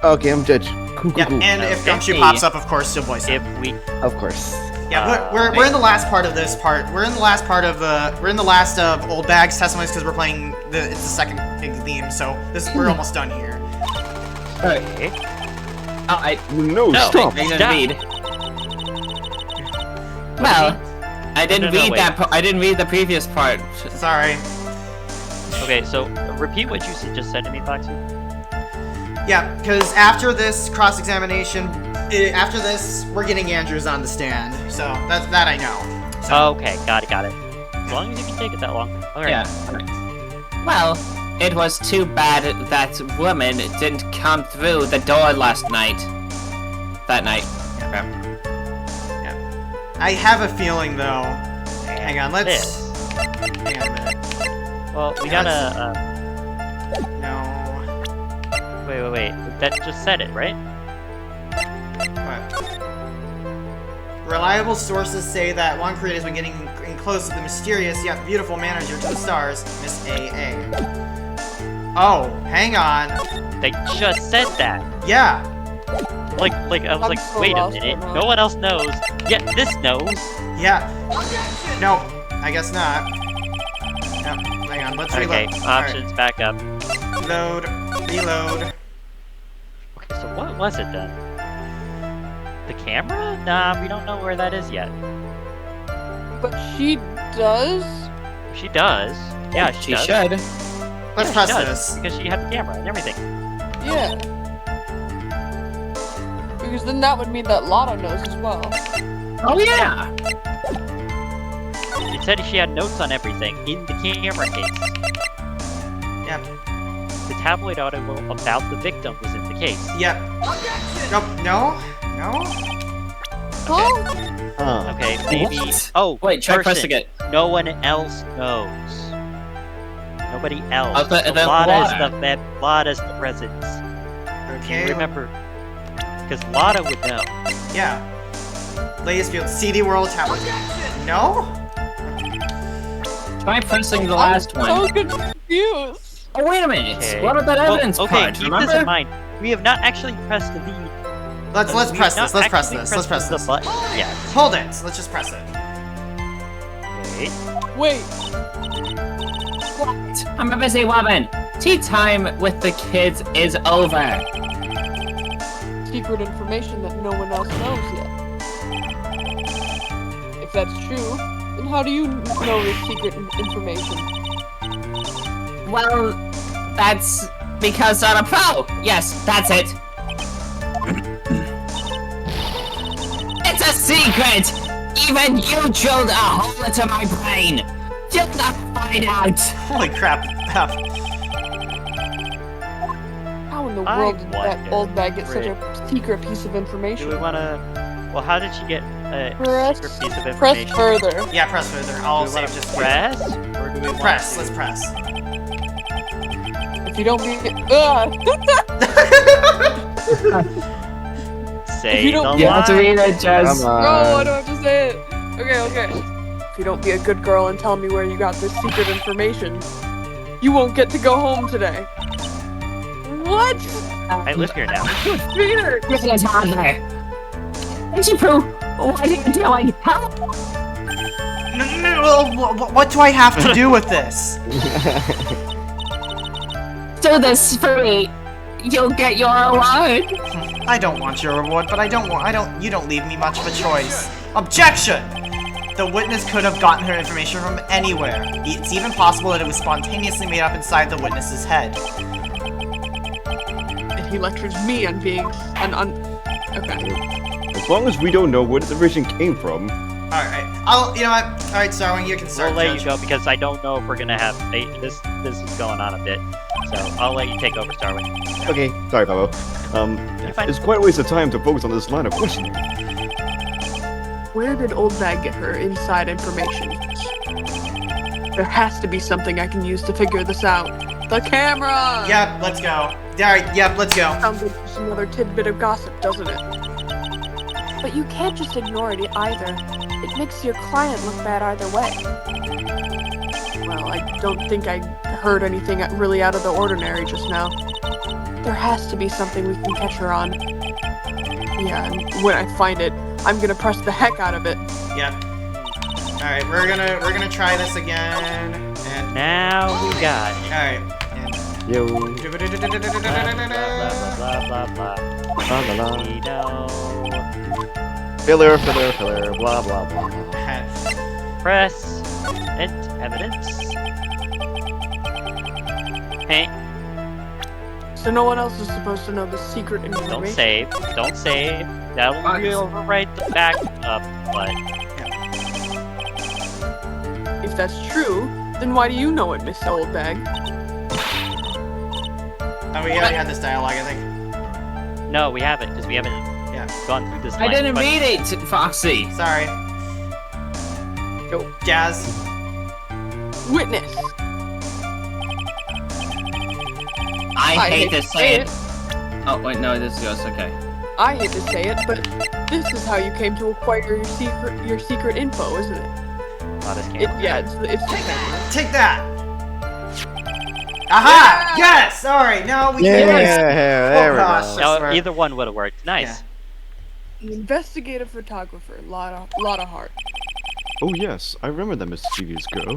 Okay, I'm judge. Cool. Yeah, and if Okay. Gumshoe pops up, of course, you'll voice If him. we Of course. Yeah, we're in the last part of this part. We're in the last of Old Bag's testimonies because we're playing it's the second big theme. So we're almost done here. okay. Oh, No, No. stop. I didn't Stop. read. Well, I didn't No, read wait. that. I didn't read the previous part. Sorry. Okay, so repeat what you just said to me, Foxy. Yeah, because after this cross-examination, after this, we're getting Andrews on the stand. So that I know. So, Okay, got it. As long as you can take it that long. Alright. Yeah. Well, it was too bad that woman didn't come through the door last night. That night. I have a feeling though. Hang on, let's. This. Hang on a minute. Well, we Yeah, gotta. No. Wait. That just said it, right? What? Reliable sources say that One Korea has been getting close to the mysterious yet beautiful manager to the stars, Miss AA. Oh, hang on. They just said that. Yeah. Like I was I'm like, so wait a lost minute. right now. No one else knows. Yet this knows. Yeah. No, I guess not. No, hang on. Let's reload. Okay, options back up. Load. Reload. Okay, so what was it then? The camera? Nah, we don't know where that is yet. But she does? She does. Yeah, she She does. should. Let's Yeah, press she does, this. because she had the camera and everything. Yeah. Because then that would mean that Lotta knows as well. Oh yeah. It said she had notes on everything in the camera case. Yep. The tabloid article about the victim was in the case. Yep. Nope. No. No. Huh? Okay, maybe. What? Oh, Wait, try person. pressing it. No one else knows. Nobody else. Oh, the So Lotta is Lotta. Lotta's the presence. Okay. Remember, because Lotta would know. Yeah. Latest field. CD World Tablet. No. Try pressing the last I'm one. so confused. Oh wait a minute. Okay. What about that evidence okay, part? keep Remember? this in mind. We have not actually pressed the lead. Let's We press have this. not Let's press actually this. Let's press the this. button. Yeah. Hold it. Let's just press it. Wait. Wait. What? I'm a busy woman. Tea time with the kids is over. Secret information that no one else knows yet. If that's true, then how do you know this secret information? Well, that's because I'm a pro. Yes, that's it. It's a secret. Even you drilled a hole into my brain. Did not find out. Holy crap. How in the I world did that wonder, old bag get such a secret piece of Do information? we want to? Well, how did she get a Press- secret piece of Press information? further. Yeah, press further. I'll Do we want save to just press, or do we want Press. to- Let's press. If you don't be, Say If you don't- the You have to line. read it, Jess. Come on. no, I don't have to say it. Okay. If you don't be a good girl and tell me where you got this secret information, you won't get to go home today. What? I live here now. Peter! You're a toddler. Auntie Pooh, what are you doing? Help! What do I have to do with this? Do this for me. You'll get your award. I don't want your reward, but you don't leave me much of a choice. Objection! The witness could have gotten her information from anywhere. It's even possible that it was spontaneously made up inside the witness's head. And he lectures me on being okay. As long as we don't know where this information came from. Alright. You know what? Alright, Starwing, you can start. We'll let you Judge. go because I don't know if we're gonna have this. This is going on a bit, so I'll let you take over, Starwing. Okay, sorry, Pabo. You're fine. It's quite a waste of time to focus on this line of questioning. Where did Old Bag get her inside information? There has to be something I can use to figure this out. The camera! Yep, let's go. Alright, yep, let's go. Sounds like just another tidbit of gossip, doesn't it? But you can't just ignore it either. It makes your client look bad either way. Well, I don't think I heard anything really out of the ordinary just now. There has to be something we can catch her on. Yeah, and when I find it, I'm gonna press the heck out of it. Yep. All right, we're gonna try this again. And Now we got it. all right. Yo. Blah, blah, blah, blah, blah, blah. La la la. We know. Filler, blah blah blah. Press and evidence. Hey, So no one else is supposed to know the secret information. don't save. Don't save. That'll overwrite the backup, but If that's true, then why do you know it, Miss Oldbag? Oh, we already had this dialogue, I think. no, we haven't, because we haven't gone through this I line, didn't but- read it, Foxy. Sorry. Yo. Jazz. Witness! I hate to say it. Oh wait, no, this is yours. Okay. I hate to say it, but this is how you came to acquire your secret info, isn't it? Not as Yeah, it's the camera. Take that. Aha! Yes. All right. Now we Yeah, can. there we gosh. go. No, swear. either one would have worked. Nice. An investigative photographer, lot of heart. Oh yes, I remember that mischievous girl.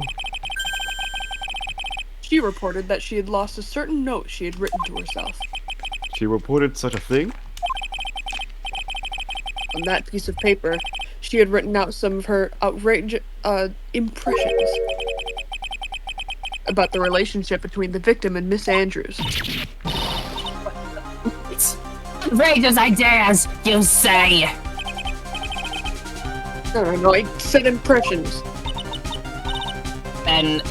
She reported that she had lost a certain note she had written to herself. She reported such a thing? On that piece of paper, she had written out some of her outrageous impressions about the relationship between the victim and Miss Andrews. It's outrageous ideas, you say. No, I said impressions. Then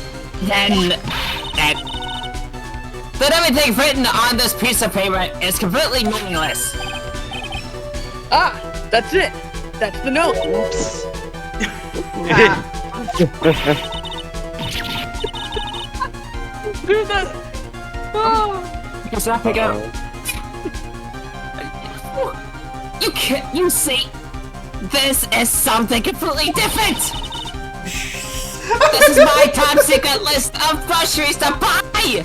everything written on this piece of paper is completely meaningless. Ah, that's it. That's the note. Oops. Do that. Oh. It's not pick up. You can't. You see, this is something completely different. This is my top secret list of groceries to buy.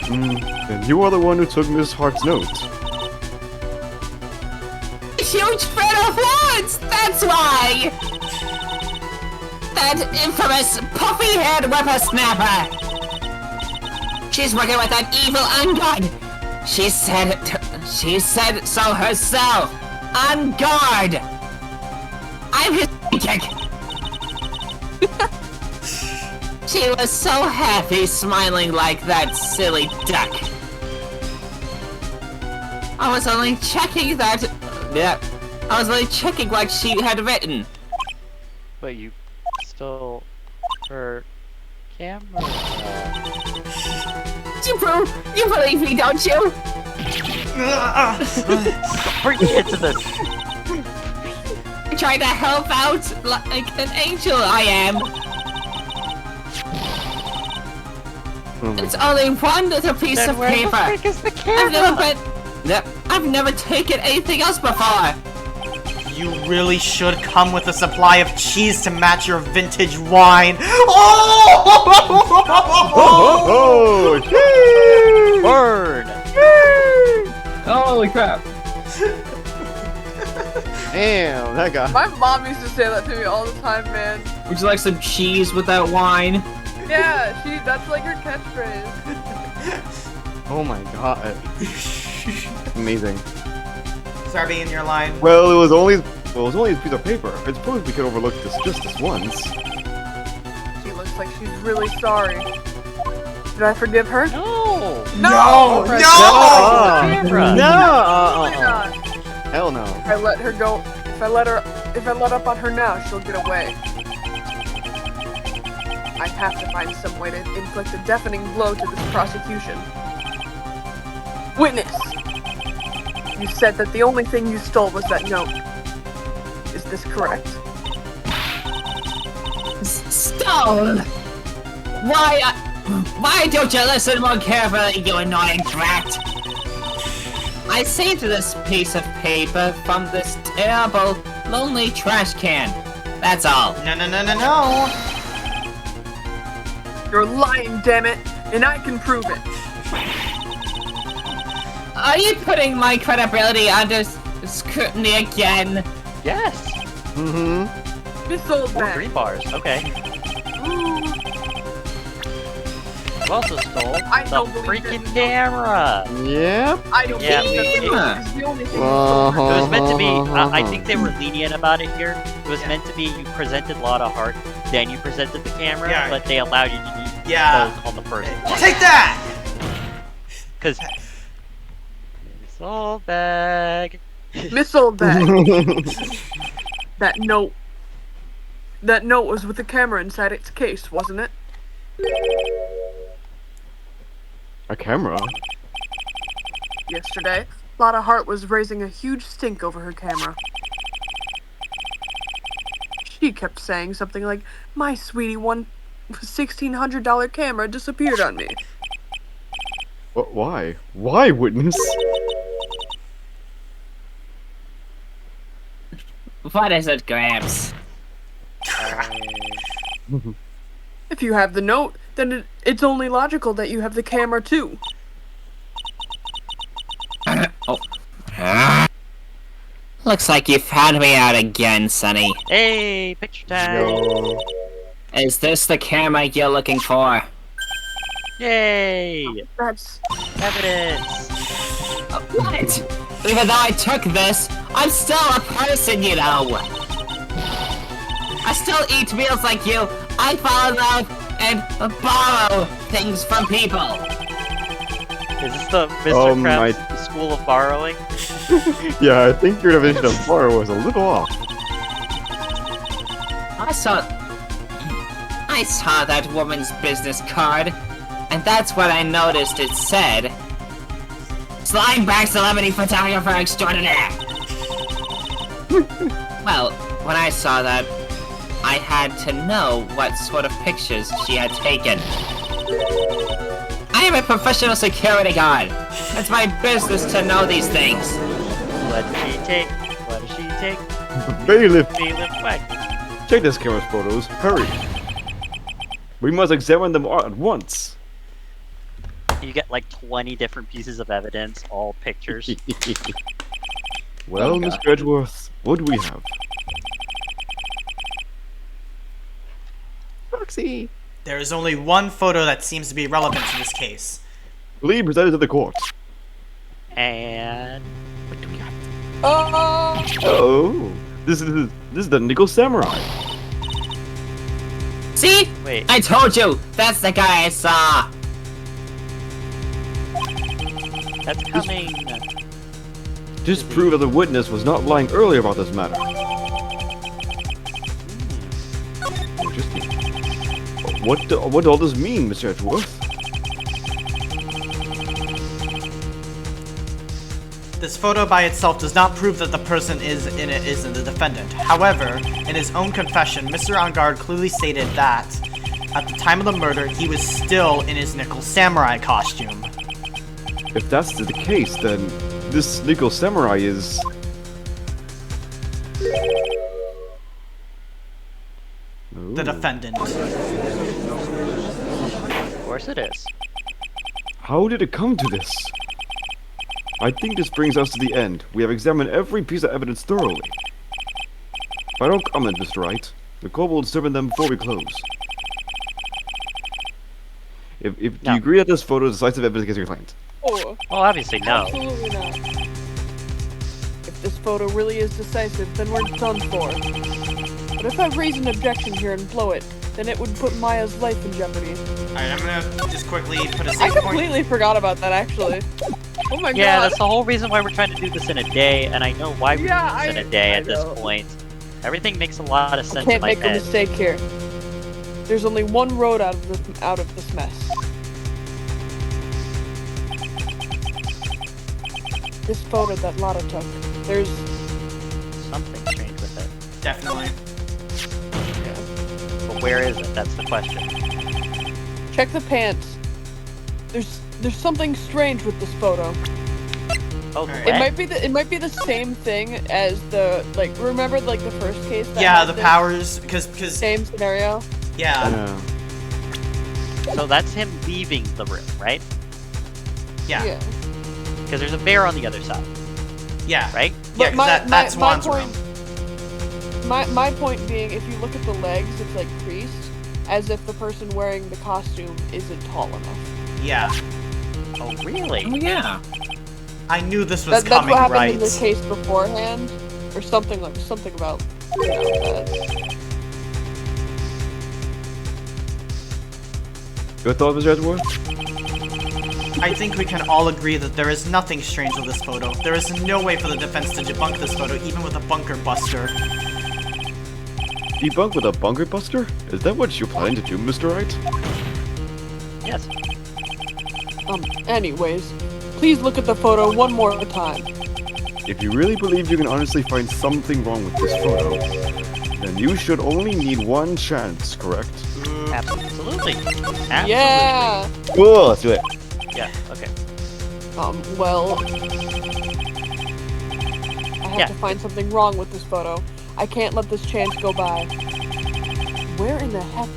Then you are the one who took Miss Hart's note. A huge spread of words. That's why. That infamous puffy-haired whippersnapper. She's working with that evil ungod. She said so herself. On guard. I'm his kick. She was so happy smiling like that silly duck. I was only checking that. Yeah. I was only checking what she had written. But you stole her camera. You believe me, don't you? Bring me into this. I try to help out like an angel I am. Oh my It's only one little piece Then of where the paper. frick is the camera? I've never taken anything else before. You really should come with a supply of cheese to match your vintage wine. Oh! Oh, oh, Burn! Holy crap! damn, that guy. My mom used to say that to me all the time, man. Would you like some cheese with that wine? Yeah, that's like her catchphrase. Oh my god. Amazing. Sarby, in your line. Well, it was only a piece of paper. I suppose we could overlook this just this once. She looks like she's really sorry. Should I forgive her? No! No! Right. Camera! Probably not. Hell no. If I let her go, if I let up on her now, she'll get away. I have to find some way to inflict a deafening blow to this prosecution. Witness! You said that the only thing you stole was that note. Is this correct? Stone! Why don't you listen more carefully, you annoying brat? I saved this piece of paper from this terrible, lonely trash can. That's all. No, no, no, no, no. You're lying, damn it, and I can prove it. Are you putting my credibility under scrutiny again? Yes. Mm-hmm. Miss Old Four Bag. green bars. Okay. Who else has stole? I The don't believe freaking it. camera. Yep. I don't Yeah, believe that yeah. it's the only thing It was meant to be. I think they were lenient about it here. It was meant to be. You presented a lot of heart, then you presented the camera, Yeah. but they allowed you to use Yeah. both on the first one. Take that! Because soul bag. Miss Old Bag. That note. That note was with the camera inside its case, wasn't it? A camera? Yesterday, Lotta Hart was raising a huge stink over her camera. She kept saying something like, "My sweetie, one $1,600 camera disappeared on me." What? Why? Why, witness? What is it, Gramps? If you have the note, then it's only logical that you have the camera too. Looks like you found me out again, Sonny. Hey, picture time. Yo. Is this the camera you're looking for? Yay! That's Evidence. What? Even though I took this, I'm still a person, you know. I still eat meals like you. I fall in love and borrow things from people. Is this the Mr. Oh, Krabs School of Borrowing? Yeah, I think your definition of borrow was a little off. I saw that woman's business card, and that's what I noticed it said. Slime back celebrity photographer extraordinaire. Well, when I saw that, I had to know what sort of pictures she had taken. I am a professional security guard. It's my business to know these things. What did she take? What did she take? Bailiff, Bailiff Quack. check this camera's photos. Hurry. We must examine them all at once. You get like 20 different pieces of evidence, all pictures. Well, Okay. Mr. Edgeworth, what do we have? Roxy. There is only one photo that seems to be relevant to this case. Lee presented to the court. And Oh, this is the Nickel Samurai. See? wait, I told you! That's the guy I saw! that's coming. Just prove that the witness was not lying earlier about this matter. Interesting. What all does mean, Mr. Edgeworth? This photo by itself does not prove that the person isn't the defendant. However, in his own confession, Mr. Angard clearly stated that at the time of the murder, he was still in his Nickel Samurai costume. If that's the case, then this Nickel Samurai is... The defendant. Of course it is. How did it come to this? I think this brings us to the end. We have examined every piece of evidence thoroughly. Final comment, Mr. Wright. The court will determine them before we close. Do you No. agree that this photo is decisive evidence against your client? Oh, Well, obviously no. absolutely not. If this photo really is decisive, then we're done for. But if I raise an objection here and blow it, then it would put Maya's life in jeopardy. Alright, I'm gonna just quickly put a I save point. completely forgot about that, actually. Oh my Yeah, god. that's the whole reason why we're trying to do this in a day, and I know why we're Yeah, doing this in I a day know. at this point. Everything makes a lot of sense in Can't my make a head. mistake here. There's only one road out of this mess. This photo that Lotta took. There's Something strange with it. Definitely. But where is it? That's the question. check the pants. There's something strange with this photo. Oh, the Alright. leg? It might be the same thing as the like. Remember like the first case? That Yeah, had the this powers, because Same scenario. yeah, Yeah. So that's him leaving the room, right? yeah, Because there's a bear on the other side, yeah, right? yeah. 'Cause that's Juan's room. My point being, if you look at the legs, it's like creased, as if the person wearing the costume isn't tall enough. Yeah, Oh, really? Oh yeah. I knew this was That's coming what happened right. in the case beforehand, or something about that. Your thought, Mr. Edgeworth? I think we can all agree that there is nothing strange with this photo. There is no way for the defense to debunk this photo, even with a bunker buster. Debunk with a bunker buster? Is that what you plan to do, Mr. Wright? Yes. Anyways, please look at the photo one more time. If you really believe you can honestly find something wrong with this photo, then you should only need one chance, correct? Absolutely. Absolutely. Yeah. Cool, let's do it. Yeah, okay. Well, I have Yeah. to find something wrong with this photo. I can't let this chance go by. Where in the heck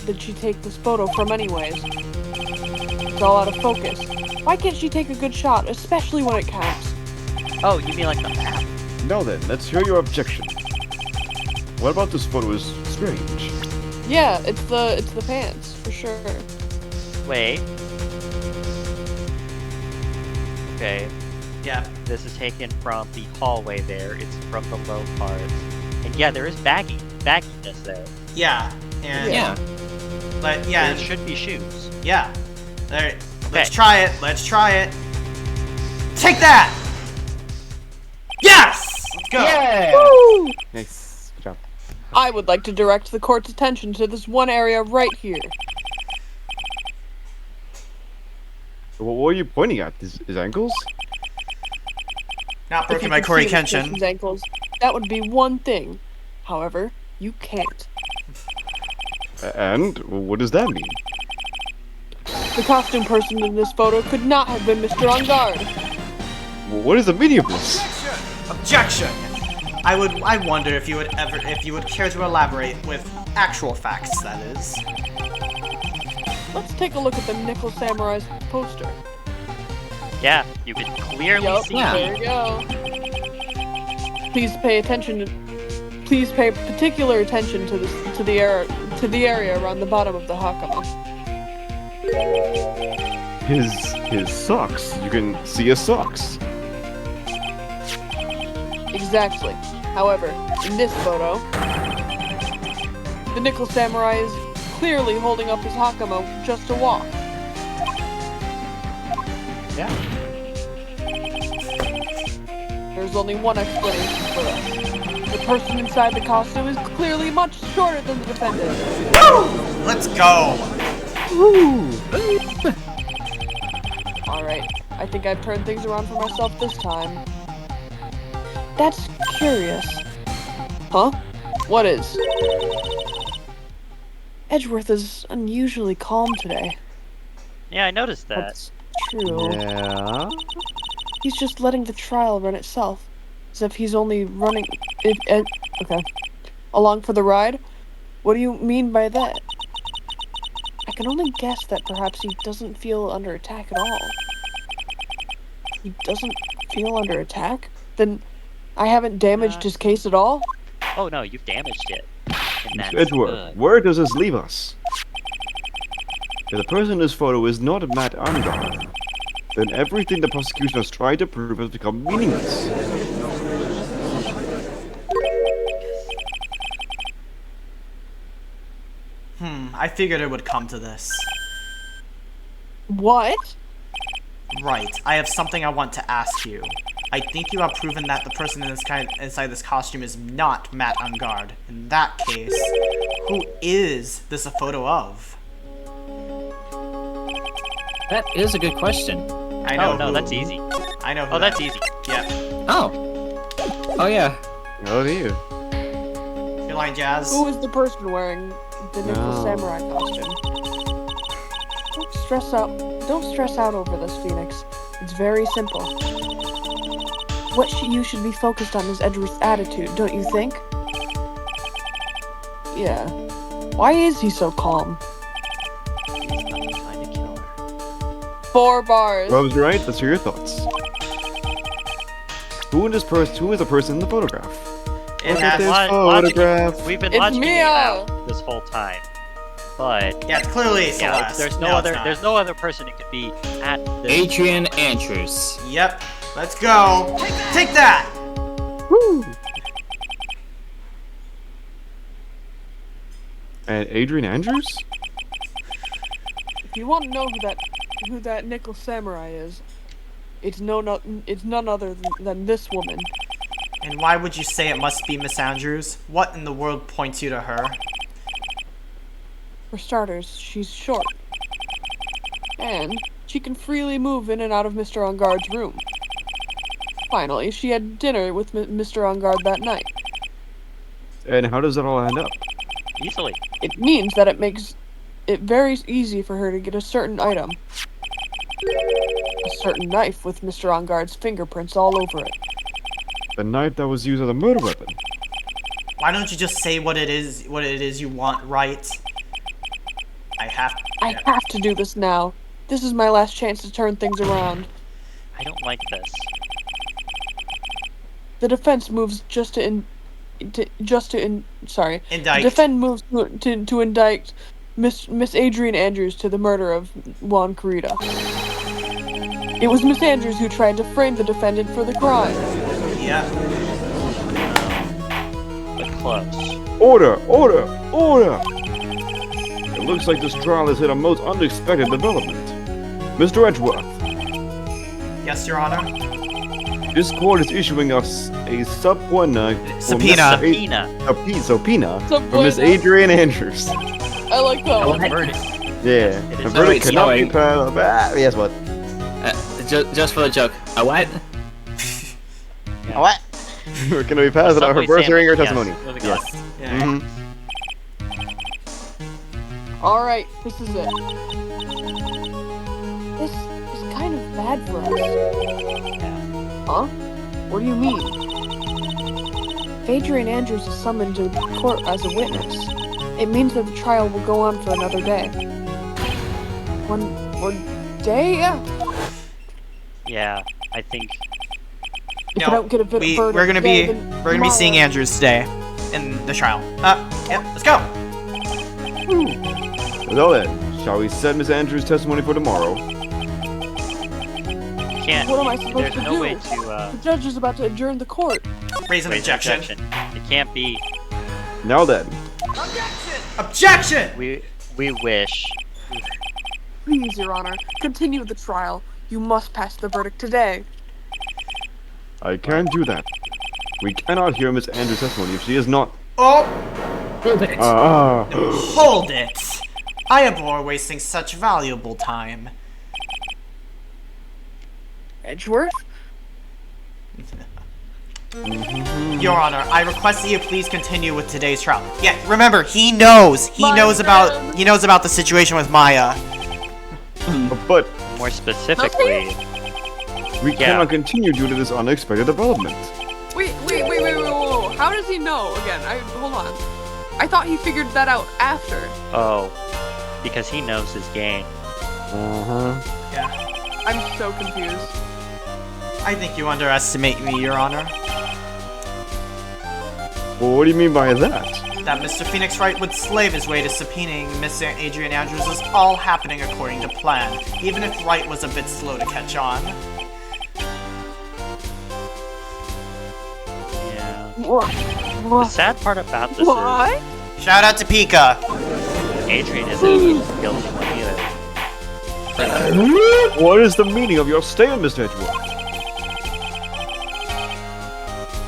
did she take this photo from anyways? It's all out of focus. Why can't she take a good shot, especially when it counts? Oh, you mean like the map? Now then, let's hear your objection. What about this photo is strange? Yeah, it's the pants, for sure. Wait. Okay, Yeah, this is taken from the hallway there. It's from the low part. And yeah, there is bagginess there. yeah, and Yeah. but yeah, There and- should be shoes. yeah. There, let's Okay. try it. Let's try it. Take that! Yes! Let's go. Woo! Nice. Good job. I would like to direct the court's attention to this one area right here. What were you pointing at? His ankles? Not If you broken by could Corey see this person's Kenshin. ankles, that would be one thing. However, you can't. And what does that mean? The costume person in this photo could not have been Mr. On Guard. What is the meaning of this? Objection. I wonder if you would care to elaborate with actual facts. That is. Let's take a look at the Nickel Samurai's poster. Yeah, you can clearly Yup, see yeah. there you go. Please pay particular attention to the area around the bottom of the hakama. His socks. You can see his socks. Exactly. However, in this photo, the Nickel Samurai is clearly holding up his hakama just to walk. Yeah. There's only one explanation for this. The person inside the costume is clearly much shorter than the defendant. Let's go. Alright, I think I've turned things around for myself this time. That's curious. Huh? What is? Edgeworth is unusually calm today. Yeah, I noticed that. That's true. Yeah. He's just letting the trial run itself. As if he's only running... okay. Along for the ride? What do you mean by that? I can only guess that perhaps he doesn't feel under attack at all. He doesn't feel under attack? Then I haven't damaged his case at all? Oh no, you've damaged it. And that's Mr. Edgeworth, good. where does this leave us? If the person in this photo is not Matt Angard, then everything the prosecution has tried to prove has become meaningless. I figured it would come to this. What? Right. I have something I want to ask you. I think you have proven that the person inside this costume is not Matt Angard. In that case, who is this a photo of? That is a good question. I know. Oh no, who. that's easy. I know. Who Oh, that that's is. easy. Yeah. Oh. Oh yeah. Oh dear. Your line, Jazz. Who is the person wearing the Nickel No. Samurai costume? Don't stress out over this, Phoenix. It's very simple. you should be focused on is Edgeworth's attitude, don't you think? Yeah. Why is he so calm? He's not trying to kill her. 4 bars. Well, Mr. Wright, let's hear your thoughts. Who is the person in the photograph? It Look at has, this photograph. We've been It's watching it Mia! out this whole time, but yeah, it's clearly yeah, Celeste. there's it's no not. other person it could be at this. Adrian Andrews. Yep. Let's go. Take that. Woo! And Adrian Andrews? If you want to know who that nickel samurai is, it's none other than this woman. And why would you say it must be Miss Andrews? What in the world points you to her? For starters, she's short. And she can freely move in and out of Mr. Engarde's room. Finally, she had dinner with Mr. Engarde that night. And how does that all end up? Easily. It means that it makes it very easy for her to get a certain item. A certain knife with Mr. Engarde's fingerprints all over it. The knife that was used as a murder weapon. Why don't you just say what it is you want, right? I have to do this now. This is my last chance to turn things around. I don't like this. The defense moves indict. The defense moves to indict Miss Adrian Andrews to the murder of Juan Carita. It was Miss Andrews who tried to frame the defendant for the crime. Yeah. But close. Order! Order! Order! It looks like this trial has hit a most unexpected development. Mr. Edgeworth, Yes, Your Honor. this court is issuing us a subpoena. Subpoena. Subpoena for Miss Adrian Andrews. I like that one. Verdict. Yeah. It The is- verdict wait, cannot sorry. be passed. Yes, what? Just for the joke. A what? What? Can we pass it on her Subway first hearing or sandwich, testimony? yes. Moving Yes. Yeah. Mm-hmm. Alright, this is it. This is kind of bad for us. Huh? What do you mean? If Adrian Andrews is summoned to court as a witness, it means that the trial will go on for another day. One day? Yeah. Yeah, I think. If I don't get a verdict we're gonna today, be then we're gonna be seeing tomorrow- Andrews today in the trial. Yep. Let's go. Well then, shall we set Miss Andrews' testimony for tomorrow? Can't. What am I supposed There's to no do? way to The judge is about to adjourn the court. Raise an raise an objection. It can't be. Now then, Objection. We wish. Please, Your Honor, continue the trial. You must pass the verdict today. I can't do that. We cannot hear Miss Andrews' testimony if she is not. Oh, Ah. hold it. I abhor wasting such valuable time. Edgeworth? Your Honor, I request that you please continue with today's trial. Yeah, remember, he knows. He knows about the situation with Maya. But More specifically, we cannot continue due to this unexpected development. Wait, whoa. How does he know? Again, hold on. I thought he figured that out after. oh, because he knows his game. Uh-huh. Yeah. I'm so confused. I think you underestimate me, Your Honor. Well, what do you mean by that? That Mr. Phoenix Wright would slave his way to subpoenaing Miss Adrian Andrews is all happening according to plan, even if Wright was a bit slow to catch on. Yeah. The What? sad part about this What? Shout out to Pika. is Adrian isn't guilty one either. What is the meaning of your statement, Mr. Edgeworth?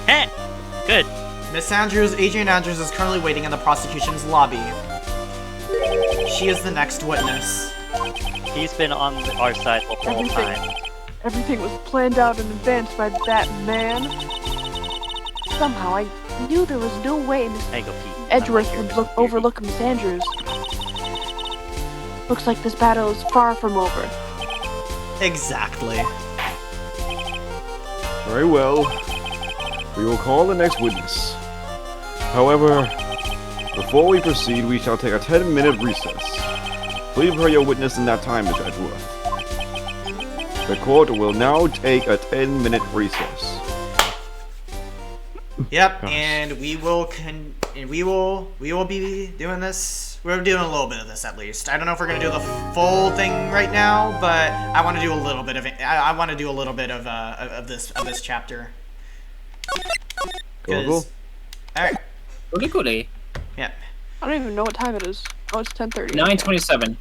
Heh! Good. Miss Andrews, Adrian Andrews is currently waiting in the prosecution's lobby. She is the next witness. He's been on our side the whole time. Everything was planned out in advance by that man. Somehow I knew there was no way Miss There you go, Pete. Edgeworth I'm would like your overlook Miss Andrews. Looks like this battle is far from over. Exactly. Very well. We will call the next witness. However, before we proceed, we shall take a 10-minute recess. Please prepare your witness in that time, Miss Edgeworth. The court will now take a 10-minute recess. Yep, and we will be doing this. We're doing a little bit of this at least. I don't know if we're gonna do the full thing right now, but I want to do a little bit of it. I want to do a little bit of this chapter. Cool. All right. Goody. Yep. I don't even know what time it is. Oh, it's 10:30. 9:27.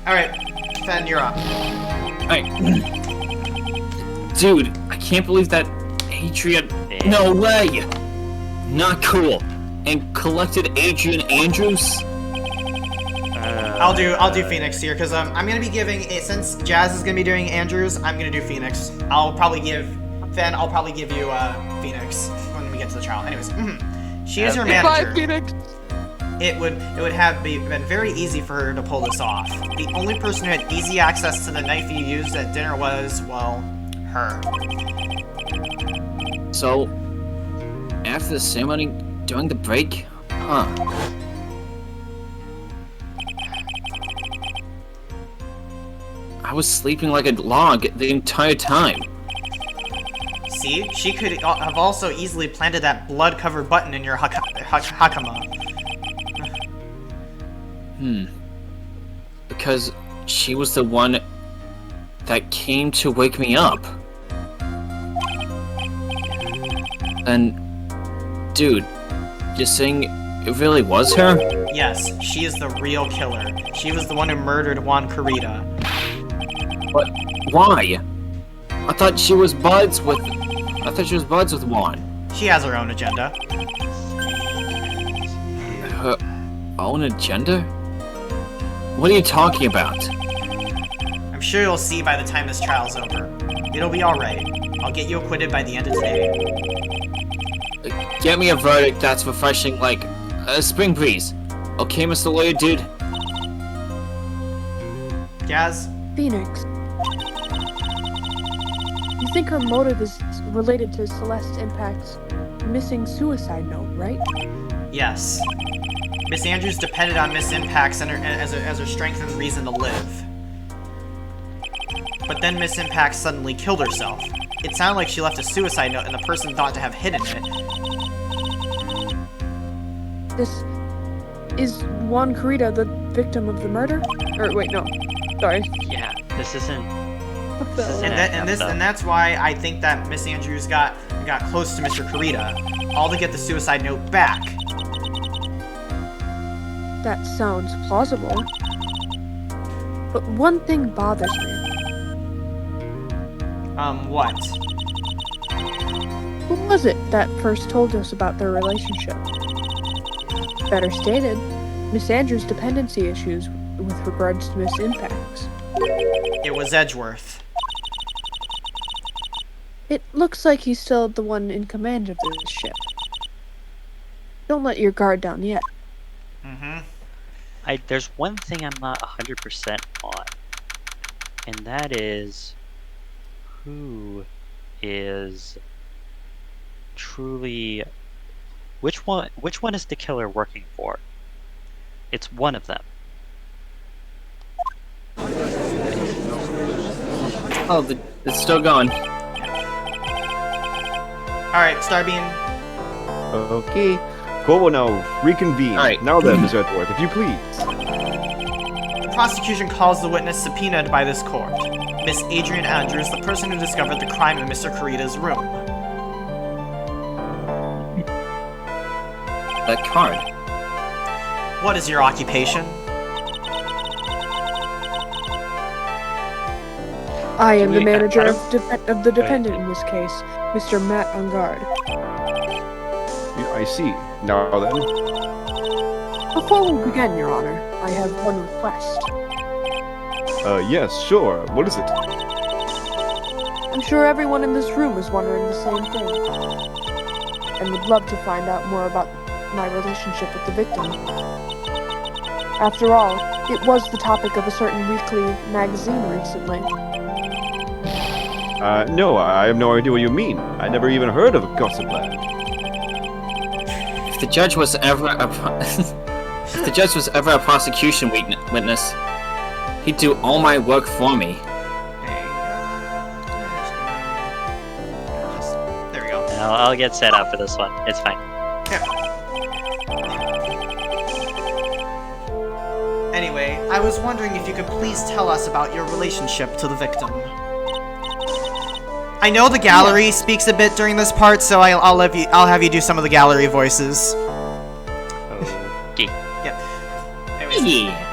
All right, Fen, you're up. Alright. Dude, I can't believe that Adrian. No way! Not cool. And collected Adrian Andrews? I'll do Phoenix here because I'm gonna be giving it, since Jazz is gonna be doing Andrews. I'm gonna do Phoenix. I'll probably give Fen. I'll probably give you Phoenix when we get to the trial. Anyways, she is your Goodbye, manager. Phoenix. It would have been very easy for her to pull this off. The only person who had easy access to the knife you used at dinner was, well, her. So, after the ceremony, during the break? Huh. I was sleeping like a log the entire time. See, she could have also easily planted that blood-covered button in your hakama. Because she was the one that came to wake me up. And, dude, you're saying it really was her? Yes, she is the real killer. She was the one who murdered Juan Carita. But why? I thought she was buds with Juan. She has her own agenda. Her own agenda? What are you talking about? I'm sure you'll see by the time this trial's over. It'll be alright. I'll get you acquitted by the end of today. Get me a verdict that's refreshing like a spring breeze. Okay, Mr. Lawyer Dude? Jazz? Phoenix. You think her motive is related to Celeste Impact's missing suicide note, right? Yes. Miss Andrews depended on Miss Impact's as her strength and reason to live. But then Miss Impact suddenly killed herself. It sounded like she left a suicide note and the person thought to have hidden it. This is Juan Carita the victim of the murder? Or wait, no. Sorry. Yeah, this isn't. What the- And that's why I think that Miss Andrews got close to Mr. Carita, all to get the suicide note back. That sounds plausible. But one thing bothers me. What? Who was it that first told us about their relationship? Better stated, Miss Andrews' dependency issues with regards to Miss Impact's. It was Edgeworth. It looks like he's still the one in command of this ship. Don't let your guard down yet. Mm-hmm. There's one thing I'm not 100% on, and that is who is truly which one is the killer working for? It's one of them. Oh, it's still going. Alright, Starbeam. Okay. Court will now reconvene. Alright. Now then, Miss Edgeworth, if you please. The prosecution calls the witness subpoenaed by this court. Miss Adrian Andrews, the person who discovered the crime in Mr. Carita's room. That card. What is your occupation? I am the we- manager I of the dependent in this case, Mr. Matt Ungard. I see. Now then. Before we begin, Your Honor, I have one request. Yes, sure. What is it? I'm sure everyone in this room is wondering the same thing, and would love to find out more about my relationship with the victim. After all, it was the topic of a certain weekly magazine recently. No, I have no idea what you mean. I never even heard of a gossip land. If the judge was ever a if the judge was ever a prosecution witness, he'd do all my work for me. There we go. I'll get set up for this one. It's fine. Anyway, I was wondering if you could please tell us about your relationship to the victim. I know the gallery speaks a bit during this part, so I'll have you do some of the gallery voices. Okay. Yeah. Anyways,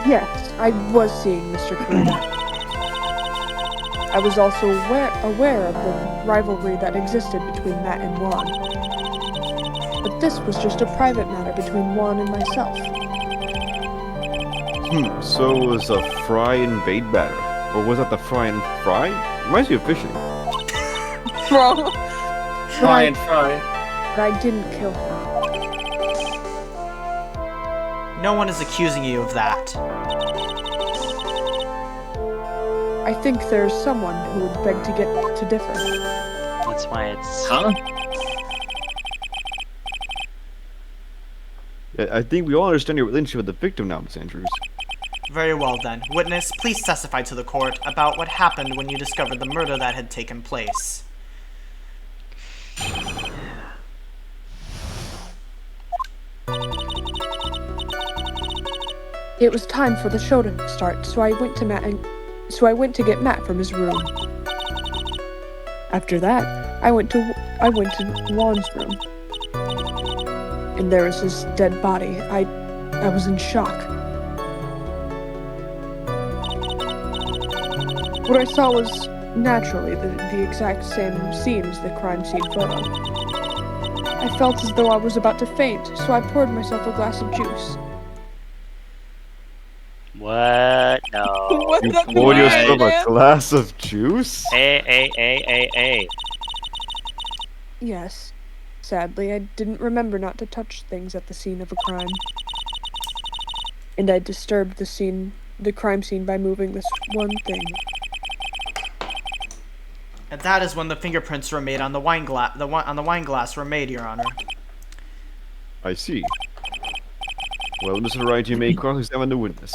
Yes, I was seeing Mr. Kurita. I was also aware of the rivalry that existed between Matt and Juan. But this was just a private matter between Juan and myself. So it was a fry and bait batter. Or was that the fry and fry? Reminds me of fishing. Bro. Fry and fry. But I didn't kill him. no one is accusing you of that. I think there's someone who would beg to get to differ. That's why it's... Huh? Yeah, I think we all understand your relationship with the victim now, Miss Andrews. Very well then. Witness, please testify to the court about what happened when you discovered the murder that had taken place. It was time for the show to start, so I went to get Matt from his room. After that, I went to Juan's room. And there was his dead body. I was in shock. What I saw was naturally the exact same scene as the crime scene photo. I felt as though I was about to faint, so I poured myself a glass of juice. What? No. What You the poured fuck, yourself a man? glass of juice? Hey. Yes. Sadly, I didn't remember not to touch things at the scene of a crime. And I disturbed the crime scene by moving this one thing. And that is when the fingerprints were made on the wine glass were made, Your Honor. I see. Well, Mr. Wright, you may cross-examine the witness.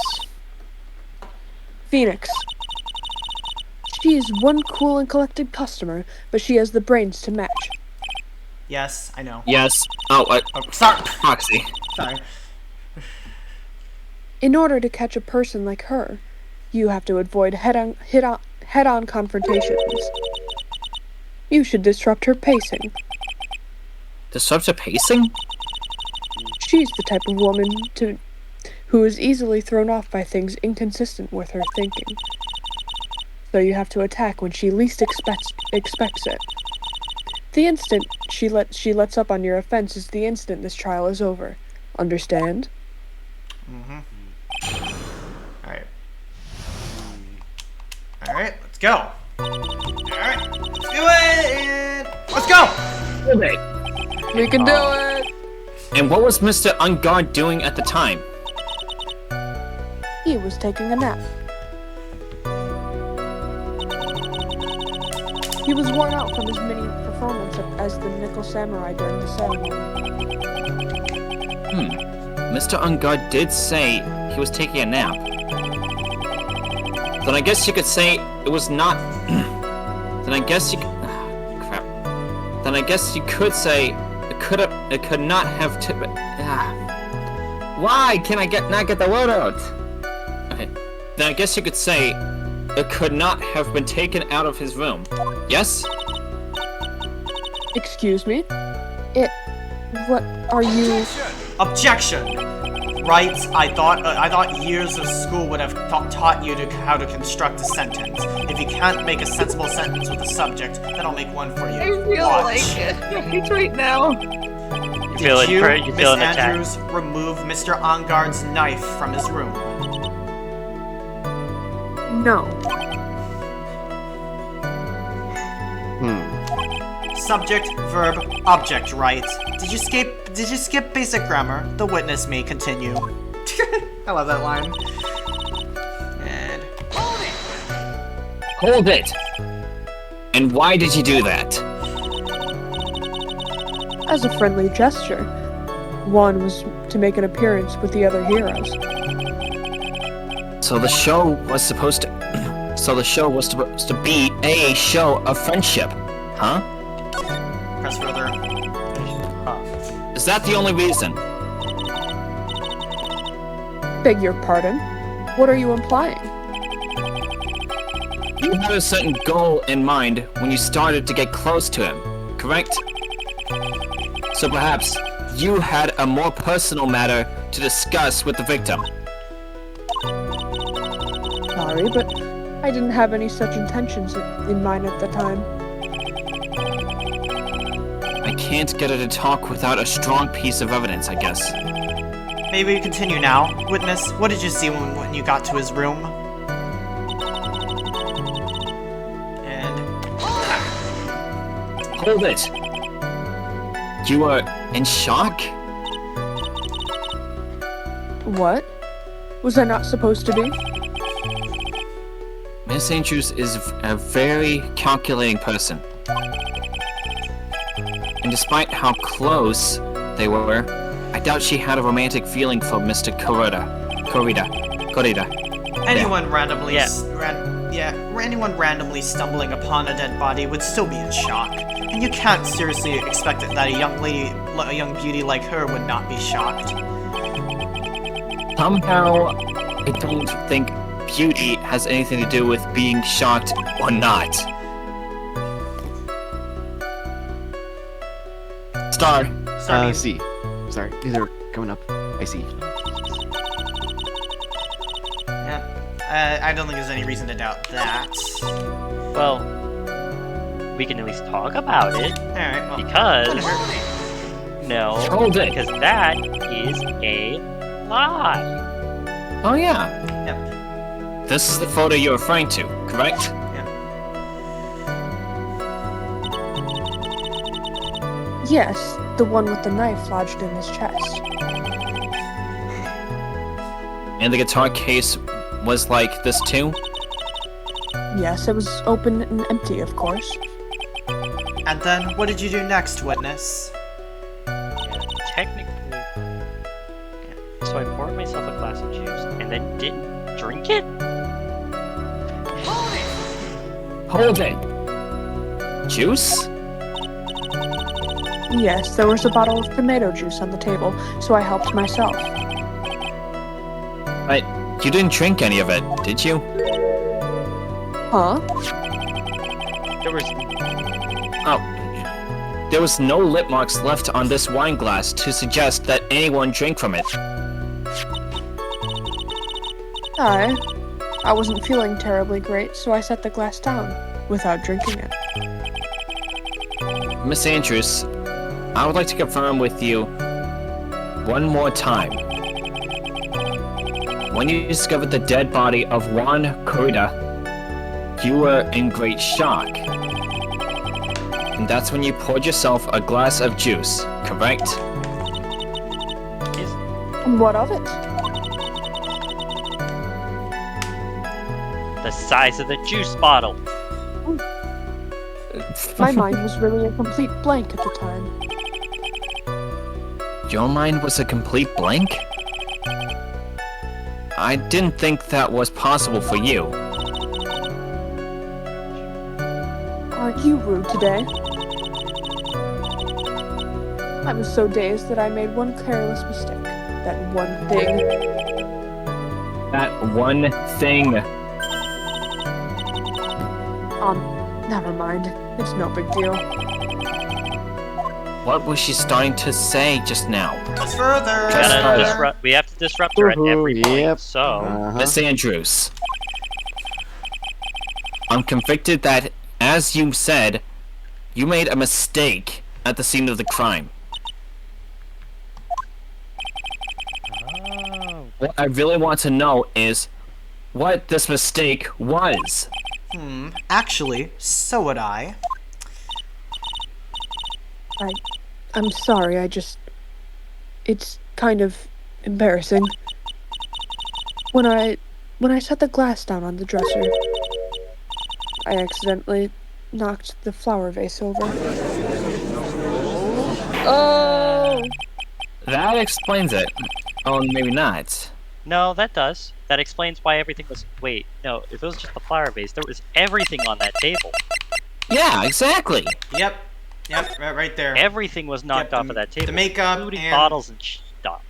Phoenix. She is one cool and collected customer, but she has the brains to match. Yes, I know. Yes. Oh, Oh, sorry. Foxy. Sorry. In order to catch a person like her, you have to avoid head-on confrontations. You should disrupt her pacing. Disrupt the pacing? She's the type of woman who is easily thrown off by things inconsistent with her thinking. So you have to attack when she least expects it. The instant she lets up on your offense is the instant this trial is over. Understand? Mm-hmm. Alright, let's go. Alright, let's do it! Let's go! Okay. We can do it! And what was Mr. Ungard doing at the time? He was taking a nap. He was worn out from his mini performance as the Nickel Samurai during the ceremony. Mr. Ungard did say he was taking a nap. Then I guess you could say it was not... Then I guess you... crap. Then I guess you could say it could not have... Why can I not get the word out? Okay. Then I guess you could say it could not have been taken out of his room. Yes? Excuse me? What are you... Objection! Right, I thought years of school would have taught you how to construct a sentence. If you can't make a sensible sentence with a subject, then I'll make one for you. I feel Watch. like it right now. You feel Did you, you feel an Miss attack. Andrews, remove Mr. Ongard's knife from his room? No. Subject, verb, object, right? Did you skip basic grammar? The witness may continue. I love that line. And Hold it! And why did you do that? As a friendly gesture. One was to make an appearance with the other heroes. So the show was supposed to... So the show was supposed to be a show of friendship, huh? Press further. Is that the only reason? Beg your pardon? What are you implying? You had a certain goal in mind when you started to get close to him, correct? So perhaps you had a more personal matter to discuss with the victim. Sorry, but I didn't have any such intentions in mind at the time. I can't get her to talk without a strong piece of evidence, I guess. Maybe we continue now. Witness, what did you see when you got to his room? And... Hold it! You were in shock? What? Was I not supposed to be? Miss Andrews is a very calculating person. And despite how close they were, I doubt she had a romantic feeling for Mr. Corrida. Anyone randomly, Yeah. anyone randomly stumbling upon a dead body would still be in shock, and you can't seriously expect that a young beauty like her would not be shocked. Somehow, I don't think beauty has anything to do with being shocked or not. Star. C. Sorry, these are coming up. I see. Yeah, I don't think there's any reason to doubt that. Well, we can at least talk about it. All right, well, Because... wouldn't hurt me. No. Hold it. Because that is a lie. Oh yeah. Yep. This is the photo you're referring to, correct? Yes, the one with the knife lodged in his chest. And the guitar case was like this too? Yes, it was open and empty, of course. And then, what did you do next, witness? Yeah, technically. So I poured myself a glass of juice and then didn't drink it? Hold it! Juice? Yes, there was a bottle of tomato juice on the table, so I helped myself. But you didn't drink any of it, did you? Huh? There was... Oh. There was no lip marks left on this wine glass to suggest that anyone drank from it. I wasn't feeling terribly great, so I set the glass down without drinking it. Miss Andrews, I would like to confirm with you one more time. When you discovered the dead body of Juan Corrida, you were in great shock. And that's when you poured yourself a glass of juice, correct? And what of it? The size of the juice bottle. My mind was really a complete blank at the time. Your mind was a complete blank? I didn't think that was possible for you. Aren't you rude today? I was so dazed that I made one careless mistake. That one thing. That one thing. Never mind. It's no big deal. What was she starting to say just now? Press further. We have to disrupt her at every point. Yep. So, Miss Andrews. I'm convicted that, as you said, you made a mistake at the scene of the crime. What I really want to know is what this mistake was. Actually, so would I. I'm sorry, it's kind of embarrassing. When I set the glass down on the dresser, I accidentally knocked the flower vase over. Oh! That explains it. Oh, maybe not. No, that does. That explains why everything was. Wait, no. If it was just the flower vase, there was everything on that table. Yeah, exactly. Yep. Yep, right there. Everything was knocked Yep, off of that table. The makeup including and bottles and stuff.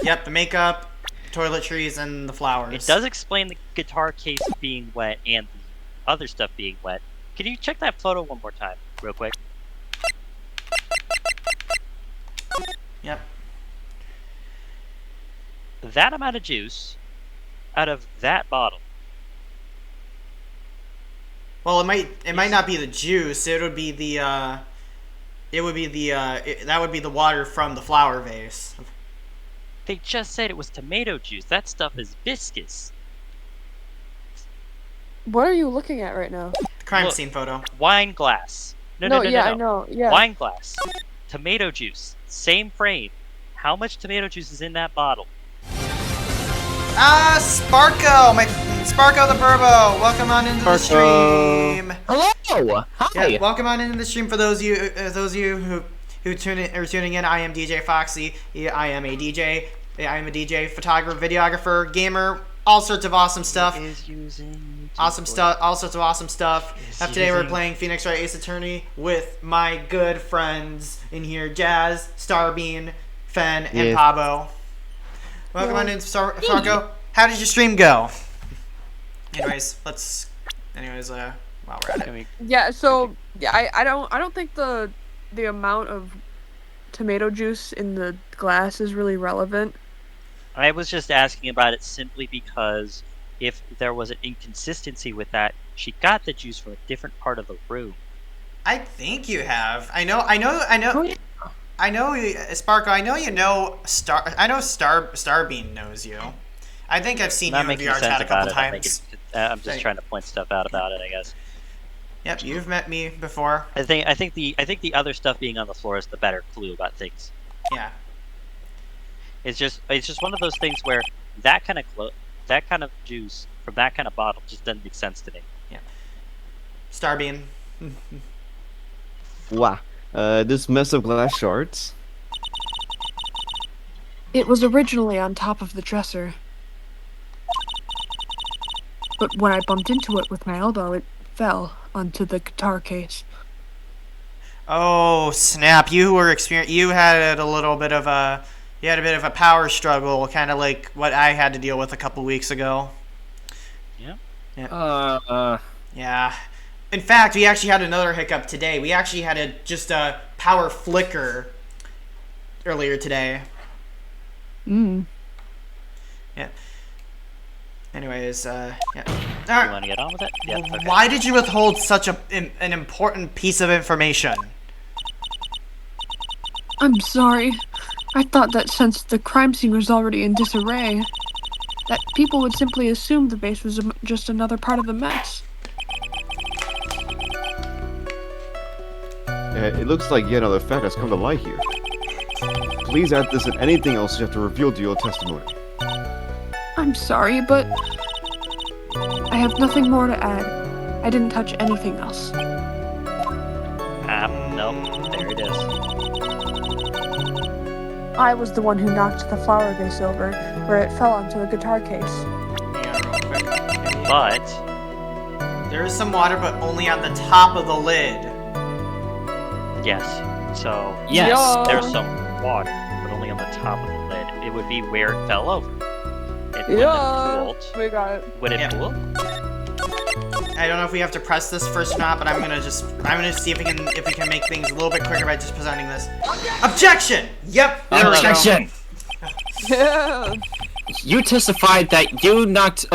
Yep, the makeup, toiletries, and the flowers. It does explain the guitar case being wet and the other stuff being wet. Can you check that photo one more time, real quick? Yep. That amount of juice out of that bottle. Well, it might not be the juice. It would be the that would be the water from the flower vase. They just said it was tomato juice. That stuff is viscous. What are you looking at right now? The crime Look. scene photo. Wine glass. No. I know. Yeah. Wine glass. Tomato juice. Same frame. How much tomato juice is in that bottle? Sparko, Sparko the Pabo. Welcome on into the stream. Hello. Hi. Yeah, welcome on into the stream for those of you who tuning in. I am DJ Foxy. I am a DJ. I am a DJ, photographer, videographer, gamer, all sorts of awesome stuff. All sorts of awesome stuff. Today we're playing Phoenix Wright Ace Attorney with my good friends in here, Jazz, Starbean, Fen, and Pabo. Welcome on in, Sparko. How did your stream go? Anyways, while we're at it. Yeah. So yeah, I don't think the amount of tomato juice in the glass is really relevant. I was just asking about it simply because if there was an inconsistency with that, she got the juice from a different part of the room. I think you have. I know, Sparko. I know you know Starbean knows you. I think I've seen you in VR chat a couple times. I'm just trying to point stuff out about it, I guess. Yep, you've met me before. I think the other stuff being on the floor is the better clue about things. Yeah. It's just one of those things where that kind of juice from that kind of bottle just doesn't make sense to me. Yeah. Starbean. Wow. This mess of glass shards. It was originally on top of the dresser, but when I bumped into it with my elbow, it fell onto the guitar case. Oh snap! You had a bit of a power struggle, kind of like what I had to deal with a couple weeks ago. Yeah. Yeah. Yeah. In fact, we actually had another hiccup today. We actually had a power flicker earlier today. Yeah. Anyways, yeah. All right. You want to get on with it? Yeah. Okay. Why did you withhold such an important piece of information? I'm sorry. I thought that since the crime scene was already in disarray, that people would simply assume the base was just another part of the mess. It looks like yet another fact has come to light here. Please add this and anything else you have to reveal to your testimony. I'm sorry, but I have nothing more to add. I didn't touch anything else. Nope. There it is. I was the one who knocked the flower vase over, where it fell onto the guitar case. Yeah, real quick. But There is some water, but only on the top of the lid. yes. So Yes. Yeah. there's some water, but only on the top of the lid. It would be where it fell over. It wouldn't have pooled. We got it. Would it Yeah. pool? I don't know if we have to press this first or not, but I'm gonna see if we can make things a little bit quicker by just presenting this. Objection! Yep. There we go. Objection. Yeah. You testified that you knocked.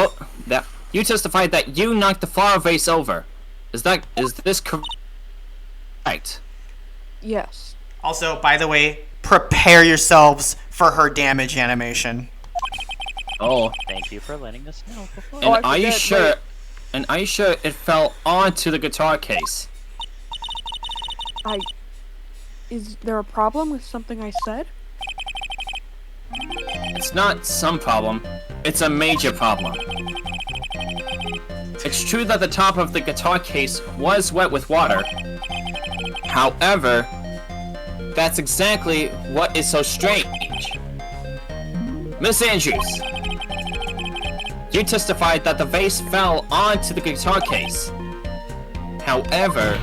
You testified that you knocked the flower vase over. Is this correct? Yes. Also, by the way, prepare yourselves for her damage animation. Oh. Thank you for letting us know before. And I are you forget, sure? wait. And are you sure it fell onto the guitar case? Is there a problem with something I said? It's not some problem. It's a major problem. It's true that the top of the guitar case was wet with water. However, that's exactly what is so strange. Miss Andrews, you testified that the vase fell onto the guitar case. However,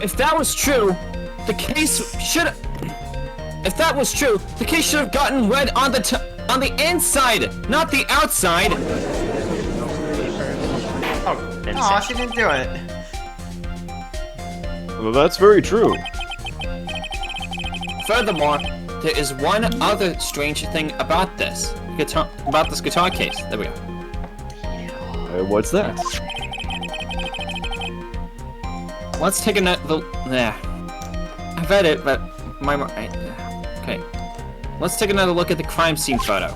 if that was true, the case should. If that was true, the case should have gotten wet on the inside, not the outside. Oh, she didn't do it. Well, that's very true. Furthermore, there is one other strange thing about this guitar case. There we go. What's that? Let's take another. Yeah, I read it, but okay. Let's take another look at the crime scene photo.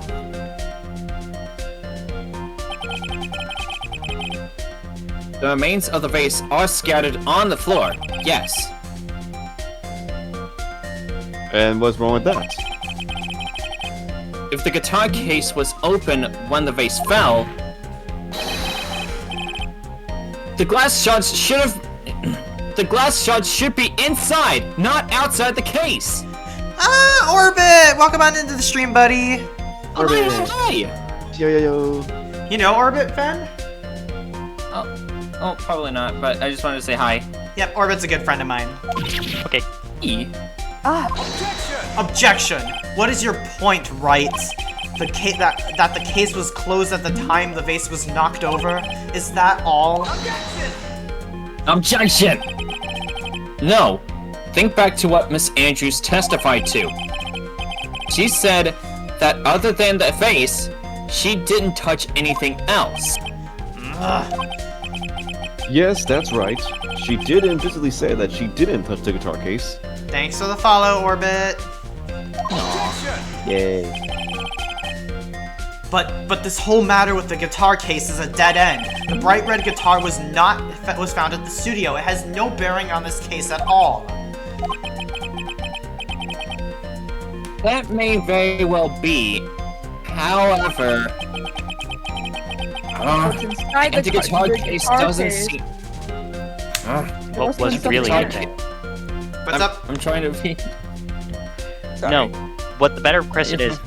The remains of the vase are scattered on the floor. Yes. And what's wrong with that? If the guitar case was open when the vase fell, the glass shards should have. The glass shards should be inside, not outside the case. Orbit! Welcome on into the stream, buddy. Orbit. Hi. Yo. You know Orbit, Fen? Oh, probably not, but I just wanted to say hi. Yep, Orbit's a good friend of mine. Okay. Objection! What is your point, Wright? That the case was closed at the time the vase was knocked over? Is that all? Objection! No. Think back to what Miss Andrews testified to. She said that other than the vase, she didn't touch anything else. Yes, that's right. She did implicitly say that she didn't touch the guitar case. Thanks for the follow, Orbit. Yay. But this whole matter with the guitar case is a dead end. The bright red guitar was found at the studio. It has no bearing on this case at all. That may very well be. However, What's inside the guitar case doesn't seem. What was really in there? What's up? I'm trying to be. Sorry. No. What the better question is,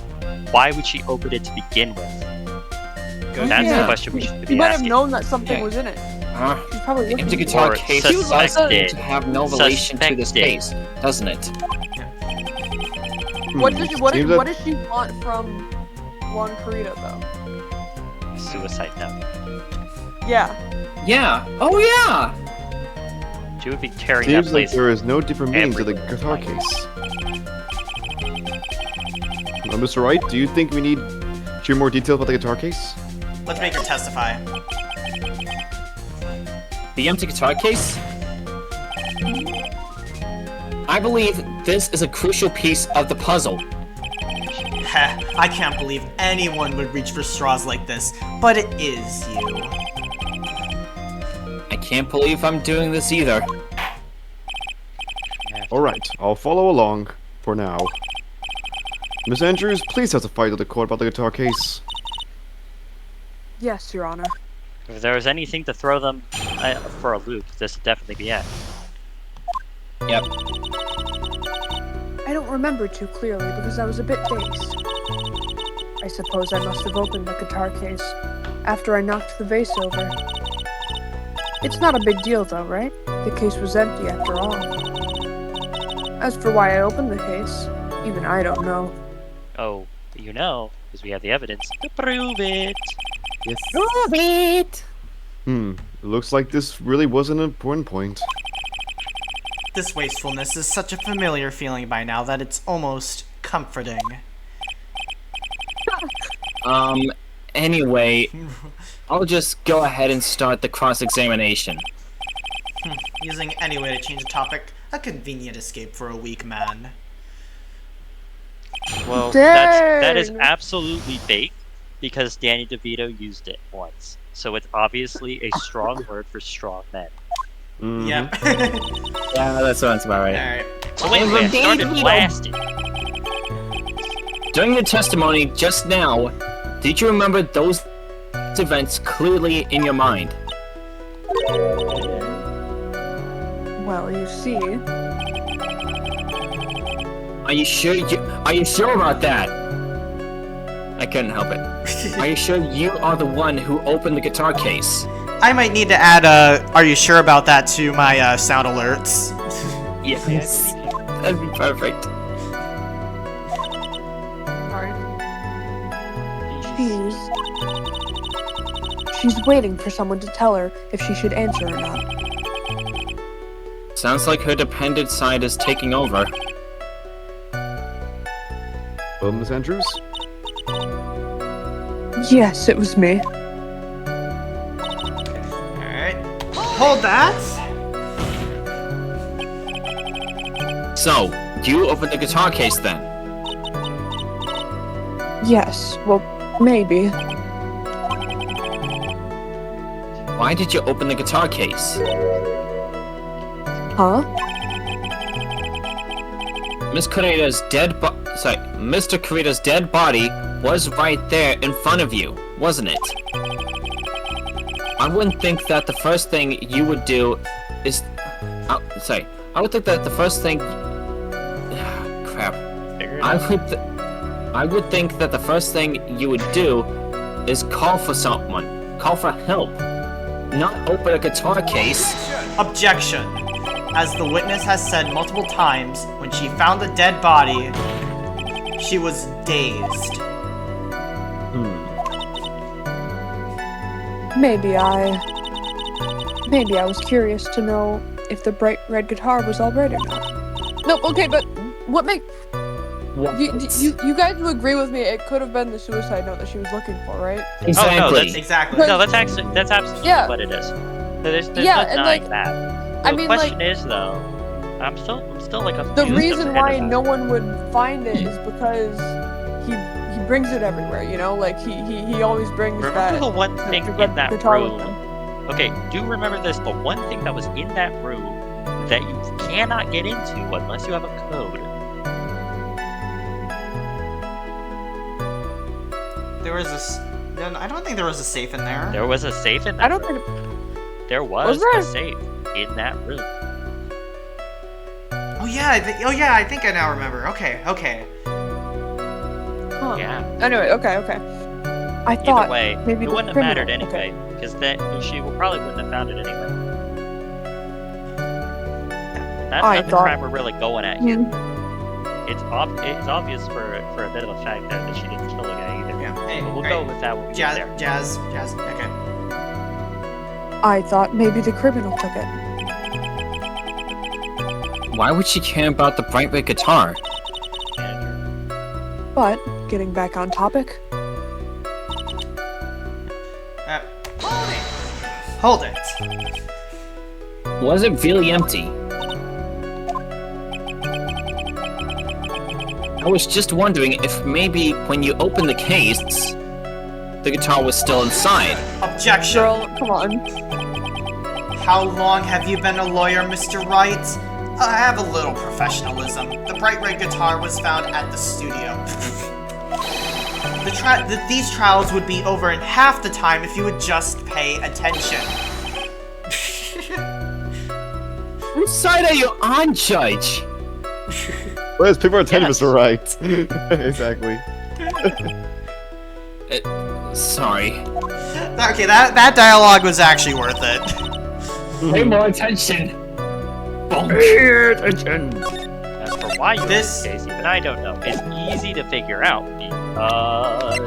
why would she open it to begin with? That's the question we should be You might have asking. known that something was in it. She's probably The looking guitar Or case suspected. to have no relation to this case, doesn't it? What does Seems what that- does she want from Juan Carita though? Suicide note. Yeah. Yeah. Oh yeah. She would be tearing that Seems like place. there is no different meaning to the everywhere. guitar case. Mr. Wright, do you think we need to hear more details about the guitar case? Let's make her testify. The empty guitar case? I believe this is a crucial piece of the puzzle. Heh, I can't believe anyone would reach for straws like this, but it is you. I can't believe I'm doing this either. Alright, I'll follow along for now. Miss Andrews, please testify to the court about the guitar case. Yes, Your Honor. If there was anything to throw them for a loop, this would definitely be it. Yep. I don't remember too clearly because I was a bit dazed. I suppose I must have opened the guitar case after I knocked the vase over. It's not a big deal though, right? The case was empty after all. As for why I opened the case, even I don't know. Oh, you know, because we have the evidence to prove it. Yes. Prove it! Looks like this really was an important point. This wastefulness is such a familiar feeling by now that it's almost comforting. Anyway, I'll just go ahead and start the cross-examination. Using any way to change the topic, a convenient escape for a weak man. Well, Dang. that is absolutely fake, because Danny DeVito used it once. So it's obviously a strong word for strong men. Yep. Yeah, that sounds about right. Alright. So wait, it started blasting. During the testimony just now, Did you remember those events clearly in your mind? Well, you see, Are you sure about that? I couldn't help it. Are you sure you are the one who opened the guitar case? I might need to add are you sure about that to my sound alerts? Yes. That'd be perfect. sorry. She's waiting for someone to tell her if she should answer or not. Sounds like her dependent side is taking over. Miss Andrews? Yes, it was me. Alright. Hold that! So, you opened the guitar case then? Yes, well, maybe. Why did you open the guitar case? Huh? Mr. Kurita's dead body was right there in front of you, wasn't it? I wouldn't think that the first thing you would do is... I would think that the first thing... Crap. I would think that the first thing you would do is call for someone. Call for help. Not open a guitar case. Objection. As the witness has said multiple times, when she found the dead body, she was dazed. Maybe I was curious to know if the bright red guitar was all right or not. No, okay, but what make... You guys would agree with me it could have been the suicide note that she was looking for, right? Exactly. Oh, no, that's Exactly. No, that's absolutely Yeah. what it is. There's Yeah, no and, denying like, that. I The mean, question like, is though, I'm still like the confused reason as to why that. no one would find it is because he brings it everywhere, you know? Like, he always brings Remember that... the one thing the in that guitar with room? him. Okay, do remember this. The one thing that was in that room that you cannot get into unless you have a code. There was I don't think there was a safe in there. There was a safe in that I don't room. think... There was there? a safe in that room. Oh yeah, I think I now remember. Okay. Huh. Yeah. Anyway, okay. I Either thought way, maybe it the wouldn't have mattered criminal- anyway, because she probably wouldn't have found it anyway. That's I not the thought- crime we're really going at here. Hmm. It's obvious for a bit of a fact there that she didn't kill the guy either. Yeah. Hey, But we'll right. go with that when we get there. Jazz. Okay. I thought maybe the criminal took it. Why would she care about the bright red guitar? Andrew. But, getting back on topic, Hold it. Was it really empty? I was just wondering if maybe when you opened the case, the guitar was still inside. Objection. girl, come on. How long have you been a lawyer, Mr. Wright? I have a little professionalism. The bright red guitar was found at the studio. These trials would be over in half the time if you would just pay attention. Whose side are you on, Judge? Well, it's people are telling Yes. Mr. Right. Exactly. Sorry. Okay, that dialogue was actually worth it. Pay more attention. Pay attention. As for why you This- this case, even I don't know. It's easy to figure out because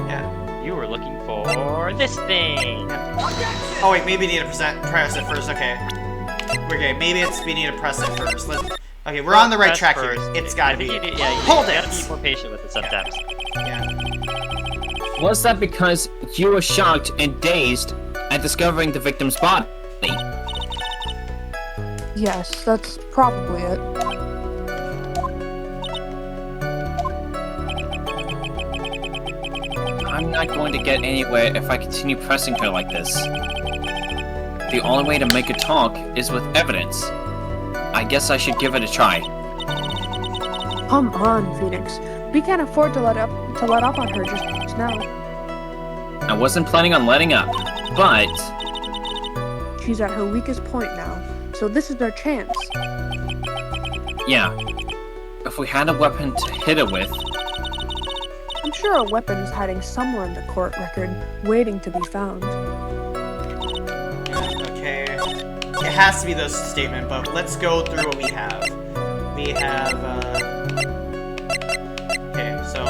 Yeah. you were looking for this thing. Oh wait, maybe we need to press it first. Okay. Okay, maybe we need to press it first. Okay, we're on the right Press track first. here. It's gotta I think be. you need- yeah, you Hold gotta it. be more patient with it sometimes. Yeah. Was that because you were shocked and dazed at discovering the victim's body? Yes, that's probably it. I'm not going to get anywhere if I continue pressing her like this. The only way to make her talk is with evidence. I guess I should give it a try. Come on, Phoenix. We can't afford to let up on her just now. I wasn't planning on letting up, but She's at her weakest point now, so this is our chance. yeah. If we had a weapon to hit it with, I'm sure a weapon is hiding somewhere in the court record, waiting to be found. Okay. It has to be this statement, but let's go through what we have. We have, okay, so,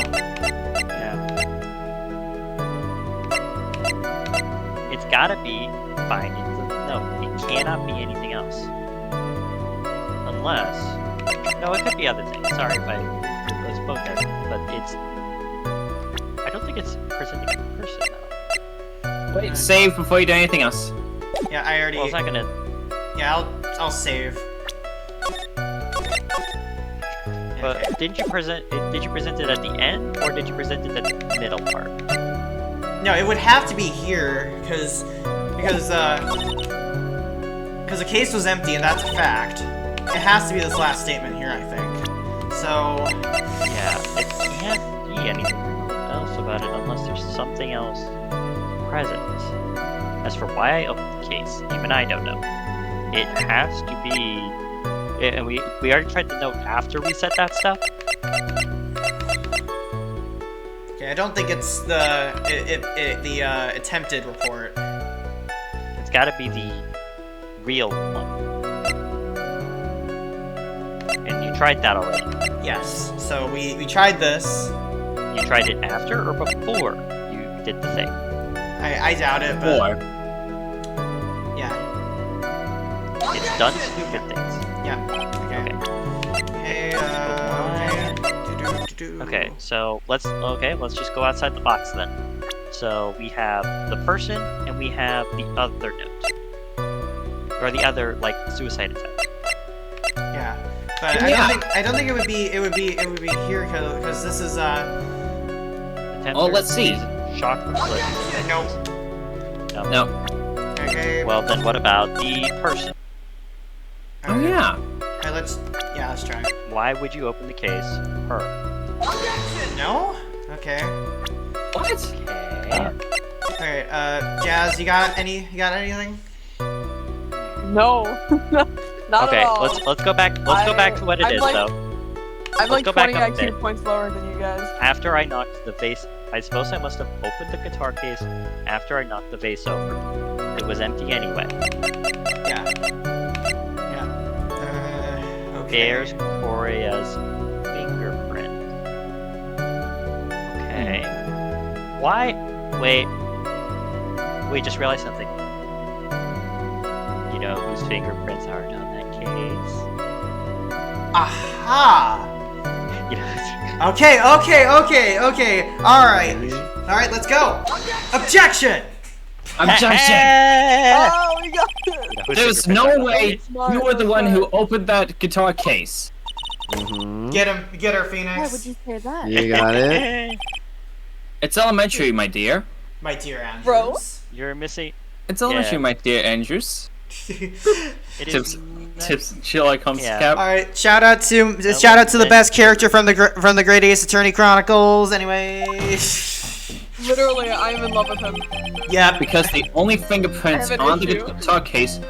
Yeah. It's gotta be findings of the note. It cannot be anything else. Unless... No, it could be other things. Sorry if I spoke there. But it's... I don't think it's presenting a person, though. wait, save before you do anything else. yeah, I already, Well, it's not gonna... yeah, I'll save. But did you present it at the end, or did you present it at the middle part? No, it would have to be here, because the case was empty, and that's a fact. It has to be this last statement here, I think. So, Yeah, it can't be anything else about it unless there's something else present. As for why I opened the case, even I don't know. It has to be... And we already tried the note after we said that stuff. okay, I don't think it's the attempted report. It's gotta be the real one. And you tried that already. Yes. So we tried this. You tried it after or before you did the thing? I doubt it, but Or yeah. It's done stupid things. Yeah. Okay. Okay, so let's just go outside the box then. So we have the person and we have the other note. Or the other, like, suicide attempt. Yeah. But I don't think it would be here because this is Attempt Oh, or let's see. Shock or split. nope. no. Okay. Well, then what about the person? Oh yeah. Okay, let's try. Why would you open the case? Her. No? Okay. What? Okay. Alright, Jazz, you got anything? No, not Okay, at all. let's go back. Let's go back to what it I'm is, like- though. I'm let's like go back 20 up a IQ bit. points lower than you guys. After I knocked the vase, I suppose I must have opened the guitar case after I knocked the vase over. It was empty anyway. Yeah. Okay. There's Coria's fingerprint. Okay. Why? Wait, just realized something. You know whose fingerprints aren't on that case? Aha! You know, Okay. Alright, let's go. Objection! Objection! Oh, we got it! you know whose There's fingerprints no aren't on that way case? you were the one who opened that guitar case. Get her, Why Phoenix. would you say that? You got it? It's elementary, my dear. My dear Andrews. Bro. You're missing. It's elementary, Yeah. my dear Andrews. It Tips, is. tips, chill like comes Yeah. cap. Alright, shout out to the best character from the Great Ace Attorney Chronicles. Anyway, Literally, I am in love with him. yeah. Because the only fingerprints I have an on the issue. guitar case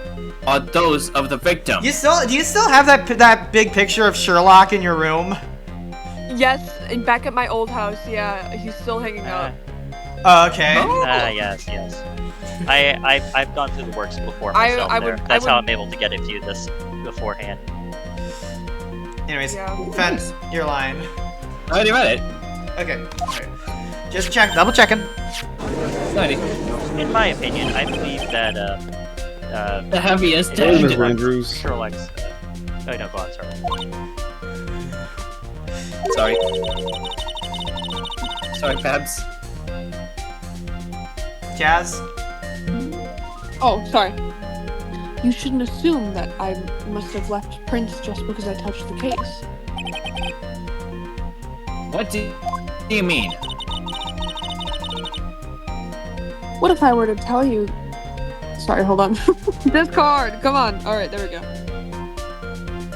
are those of the victim. Do you still have that big picture of Sherlock in your room? Yes, and back at my old house, yeah, he's still hanging out. Oh, okay. Yes. I've gone through the works before myself. I there. would- I That's how would- I'm able to get it to this beforehand. Anyways, Yeah. Fence, you're lying. I already read it. Okay. Alright. Just double checking. Alrighty. In my opinion, I believe that The heaviest it Hey, is Mr. Sherlock's- Andrews. Sherlock's. Oh no, go on, sorry. Sorry, Babs. Jazz. Oh, sorry. You shouldn't assume that I must have left prints just because I touched the case. What do you mean? What if I were to tell you... Sorry, hold on. Discard! Come on! Alright, there we go.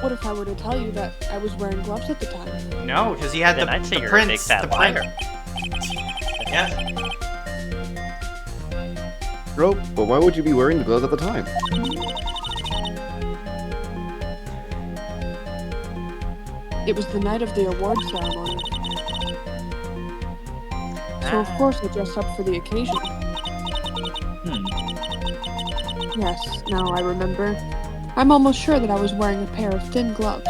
What if I were to tell you that I was wearing gloves at the time? No, because he had Then the, I'd say the you're a prints. big fat the print. liar. Yeah. Bro, but why would you be wearing the gloves at the time? It was the night of the award ceremony. So of course I dressed up for the occasion. Yes, now I remember. I'm almost sure that I was wearing a pair of thin gloves.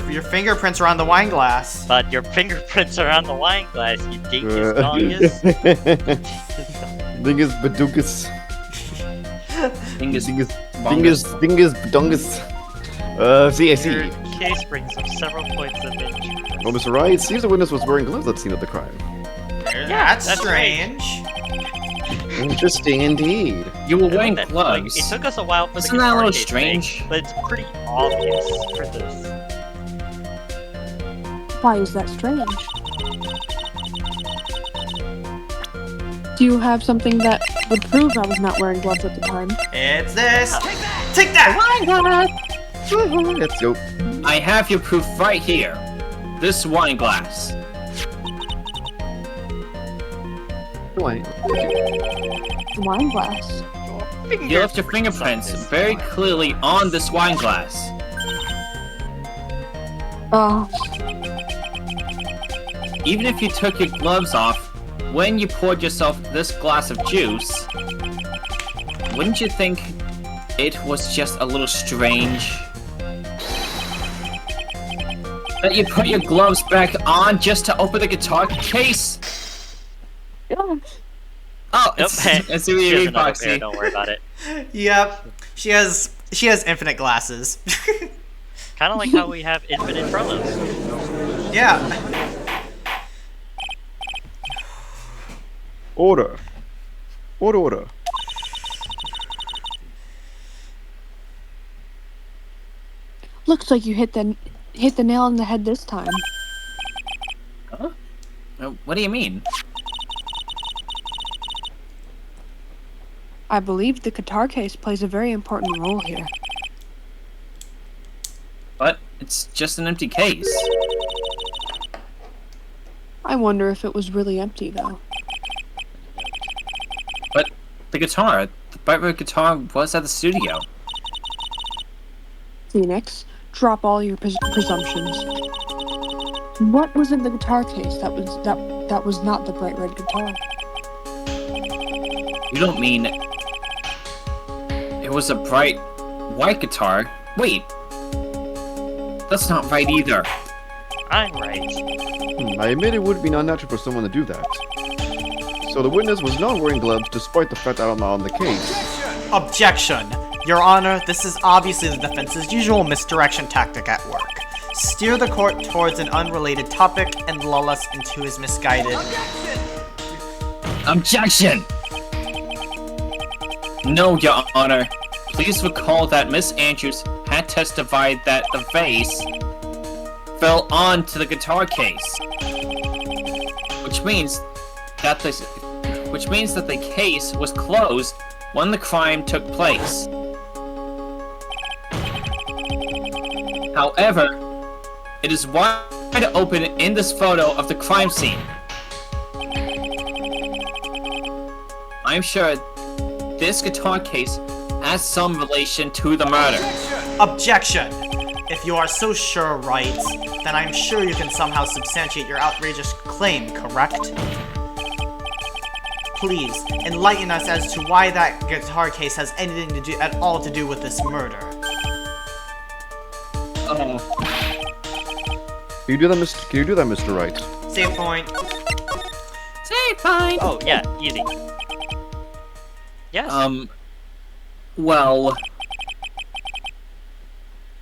Your fingerprints are on the wine glass. But your fingerprints are on the wine glass, you dingus dongus. Dingus badungus. Dingus. Dingus badungus. See, I see. Your case brings up several points of interest. Well, Mr. Wright, seems the witness was wearing gloves at the scene of the crime. That's that's strange. Interesting indeed. You were wearing Like, gloves. it took us a while for Isn't the that a guitar little case strange? thing, but it's pretty obvious for this. Why is that strange? Do you have something that would prove I was not wearing gloves at the time? It's this. Take that! Let's go. I have your proof right here. This wine glass. Wine. Wine glass. You left your fingerprints very clearly on this wine glass. Even if you took your gloves off when you poured yourself this glass of juice, wouldn't you think it was just a little strange that you put your gloves back on just to open the guitar case? Oh, it's Nope. what She you has mean, another pair, Foxy. don't worry about it. Yep. She has infinite glasses. Kind of like how we have infinite Frollos. Yeah. Order. Order. Looks like you hit the nail on the head this time. What do you mean? I believe the guitar case plays a very important role here. But it's just an empty case. I wonder if it was really empty, though. But the guitar, the bright red guitar was at the studio. Phoenix, drop all your presumptions. What was in the guitar case that was not the bright red guitar? You don't mean it was a bright white guitar? Wait, that's not right either. I'm right. I admit it would be unnatural for someone to do that. So the witness was not wearing gloves despite the fact that I'm not on the case. Objection. Your Honor, this is obviously the defense's usual misdirection tactic at work. Steer the court towards an unrelated topic and lull us into his misguided... Objection! No, Your Honor. Please recall that Miss Andrews had testified that the vase fell onto the guitar case, which means that the case was closed when the crime took place. However, it is wide open in this photo of the crime scene. I'm sure this guitar case has some relation to the murder. Objection. If you are so sure, Wright, then I'm sure you can somehow substantiate your outrageous claim, correct? Please, enlighten us as to why that guitar case has anything to do at all to do with this murder. Can you do that, Mr. Wright? Save point. Say fine. Oh, yeah, easy. Yes. Well,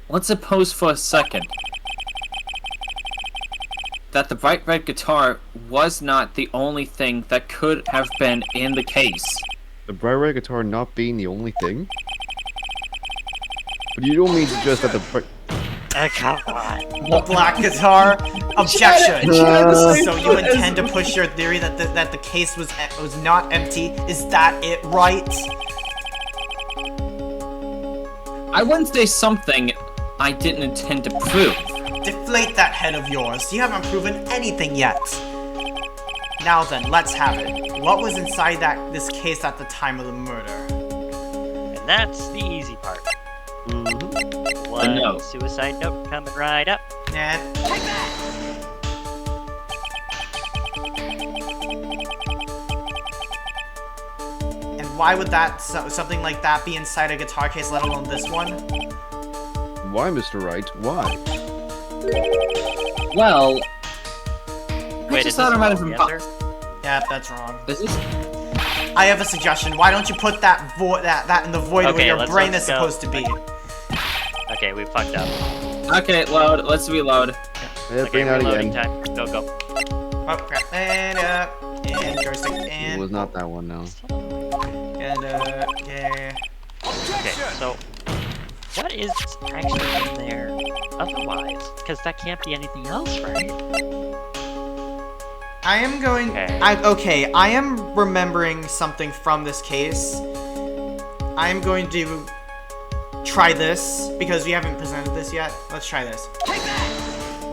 let's suppose for a second that the bright red guitar was not the only thing that could have been in the case. The bright red guitar not being the only thing? But you don't mean to suggest that the bright... Come on. The black guitar. Objection. Uh, So you intend to push your theory that the case was not empty? Is that it, right? I wouldn't say something I didn't intend to prove. Deflate that head of yours. You haven't proven anything yet. Now then, let's have it. What was inside this case at the time of the murder? And that's the easy part. A One note. suicide note coming right up. And take that! And why would something like that be inside a guitar case, let alone this one? Why, Mr. Wright? Why? Well, Wait, just is thought this I might all have been the answer? Yeah, that's wrong. This is I have a suggestion. Why don't you put that that in the void where Okay, your let's brain is go. supposed to be? Okay, we fucked up. okay. Load. Let's reload. Yeah, Okay, bring out reloading again. time. Go, go. Oh crap! And joystick It and was not that one, no. yeah. Okay, so what is actually in there otherwise? Because that can't be anything else, right? I am going. Okay. I am remembering something from this case. I am going to try this because we haven't presented this yet. Let's try this.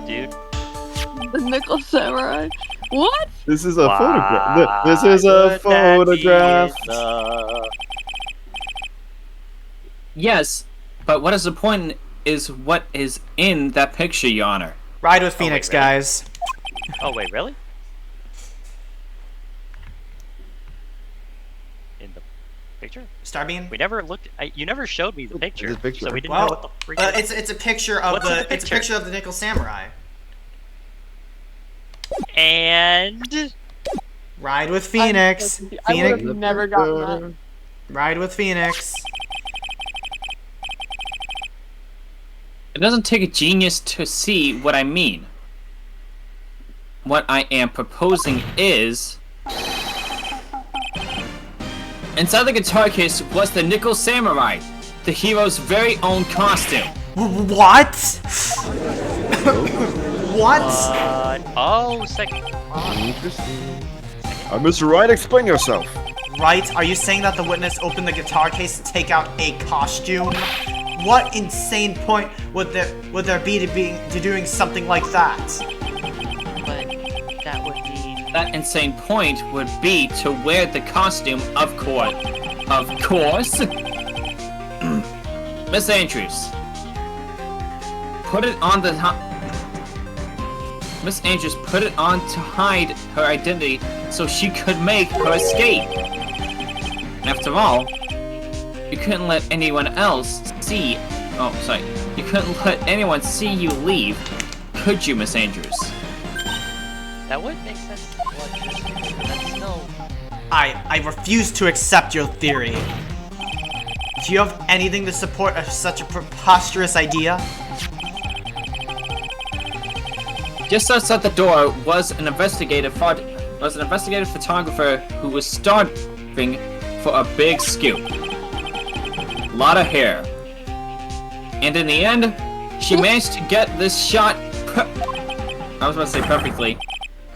Dude. The nickel samurai. What? This is a Why photograph. This is a would that be photograph. the- Yes, but what is the point? Is what is in that picture, Your Honor? Ride with Phoenix, really? guys. Oh, wait, really? In the picture? Starbeam. We never looked. You never showed me the picture, the picture. so we didn't know Well, what the freak. it's a picture of What's in the it's a picture? picture of the nickel samurai. And Ride with Phoenix. I would Phoenix. have never gotten that. Ride with Phoenix. It doesn't take a genius to see what I mean. What I am proposing is... Inside the guitar case was the Nickel Samurai, the hero's very own costume. What? What? oh, second. Interesting. Mr. Wright, explain yourself. Right? Are you saying that the witness opened the guitar case to take out a costume? What insane point would there be to doing something like that? But that would mean. That insane point would be to wear the costume, of course. Of course. Miss Andrews. Put it on the... Miss Andrews put it on to hide her identity so she could make her escape. After all, you couldn't let anyone else see... Oh, sorry. You couldn't let anyone see you leave, could you, Miss Andrews? That would make sense. Logically, but that's still. I refuse to accept your theory. Do you have anything to support such a preposterous idea? Just outside the door was an investigative photographer who was starving for a big scoop. Lot of hair. And in the end, she managed to get this shot I was about to say perfectly.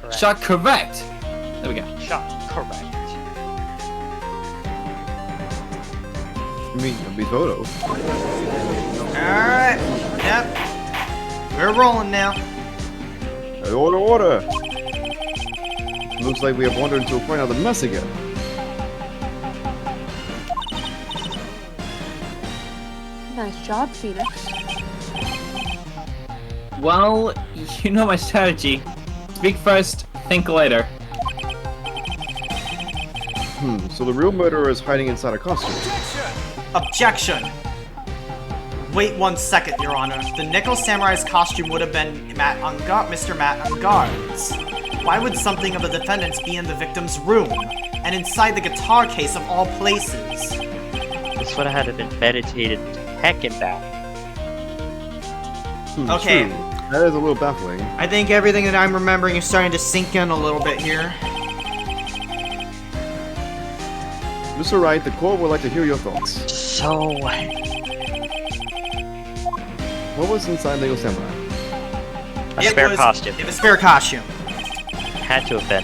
Correct. Shot correct. There we go. Shot correct. You mean a photo? Alright. Yep. We're rolling now. Order, order! Looks like we have wandered into quite another mess again. Nice job, Phoenix. Well, you know my strategy. Speak first, think later. So the real murderer is hiding inside a costume. Objection! Wait 1 second, Your Honor. The Nickel Samurai's costume would have been Mr. Matt Ungard's. Why would something of the defendant's be in the victim's room? And inside the guitar case of all places? This would have had to been meditated heckin' back. Okay. True. That is a little baffling. I think everything that I'm remembering is starting to sink in a little bit here. Mr. Wright, the court would like to hear your thoughts. So. What was inside Lego Samurai? A spare costume. It was a spare costume. Had to have been.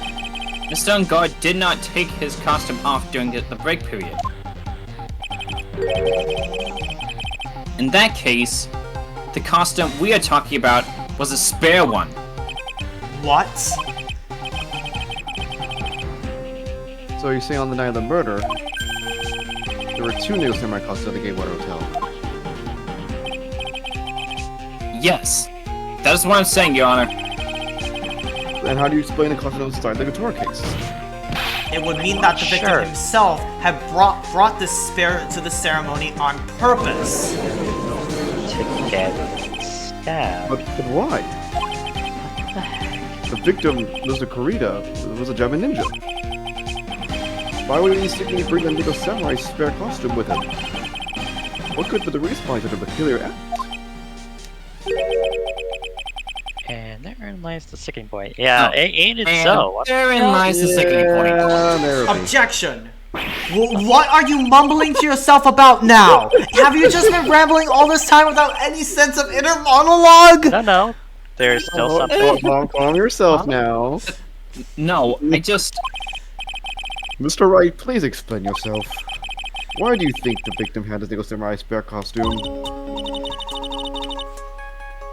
Mr. Ungard did not take his costume off during the break period. In that case, the costume we are talking about was a spare one. What? So you're saying on the night of the murder, there were 2 Nickel Samurai costumes at the Gatewater Hotel? Yes. That is what I'm saying, Your Honor. Then how do you explain the costume inside the guitar case? It would mean that the victim Sure. himself had brought this spare to the ceremony on purpose. To get stabbed. But why? The victim, Mr. Kurita, was a German ninja. Why would he secretly bring the Nickel Samurai spare costume with him? What could be the reason behind such a peculiar act? And therein lies the sticking point. Yeah, ain't it And so? therein lies the sticking point. There it is. Objection! What are you mumbling to yourself about now? Have you just been rambling all this time without any sense of inner monologue? No. There's still something. Calm yourself now. No, I just... Mr. Wright, please explain yourself. Why do you think the victim had the Nickel Samurai spare costume?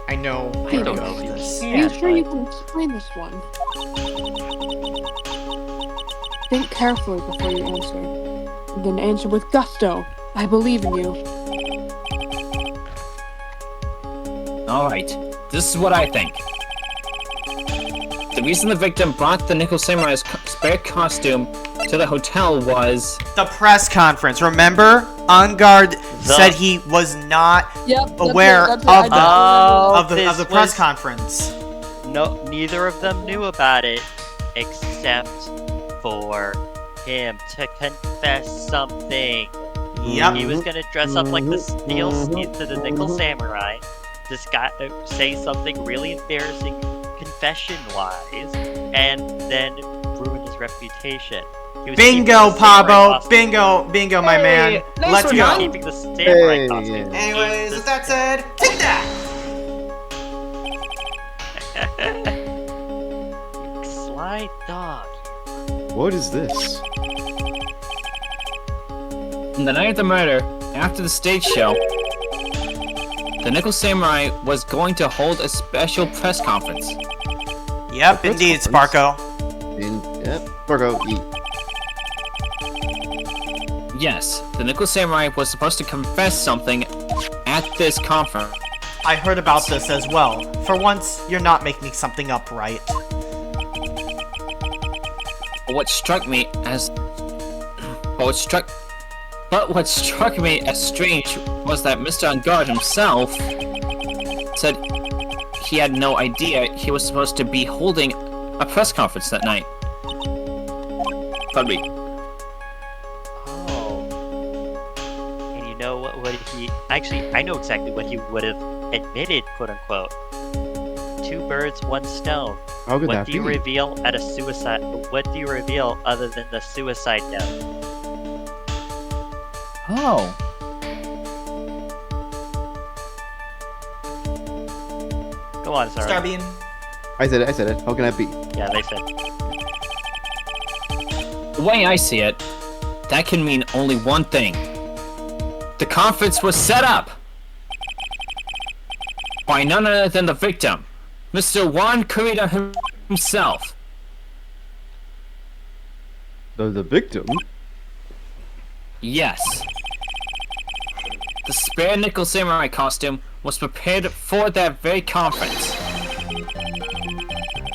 I know. I don't know this. Are you sure you can explain this one? Think carefully before you answer. And then answer with gusto. I believe in you. Alright, this is what I think. The reason the victim brought the Nickel Samurai's spare costume to the hotel was... The press conference. Remember? Ungard said he was not aware of the press conference. No, neither of them knew about it, except for him to confess something. Yep. He was gonna dress up like the Nickel Samurai, say something really embarrassing confession-wise, and then ruin his reputation. He was keeping Bingo, the samurai Pabo. costume. Bingo, my man. nice Let's one, He was go. keeping the samurai Hey, costume. yeah. Anyways, with that said, take that! Sly dog. What is this? On the night of the murder, after the stage show, the Nickel Samurai was going to hold a special press conference. Yep, press indeed, conference? Sparko. Yep, Virgo, eat. Yes, the Nickel Samurai was supposed to confess something at this conference. I heard about this as well. For once, you're not making something up, right? But what struck me as strange was that Mr. Ungard himself said he had no idea he was supposed to be holding a press conference that night. Pardon me. Oh. And you know what he... Actually, I know exactly what he would have admitted, quote-unquote. 2 birds, 1 stone. How could What that do be? you reveal at a suicide... What do you reveal other than the suicide note? Oh. Go on, sorry. Starbeam. I said it. How can that be? Yeah, they said. The way I see it, that can mean only one thing. The conference was set up by none other than the victim, Mr. Juan Kurita himself. The victim? Yes. The spare Nickel Samurai costume was prepared for that very conference.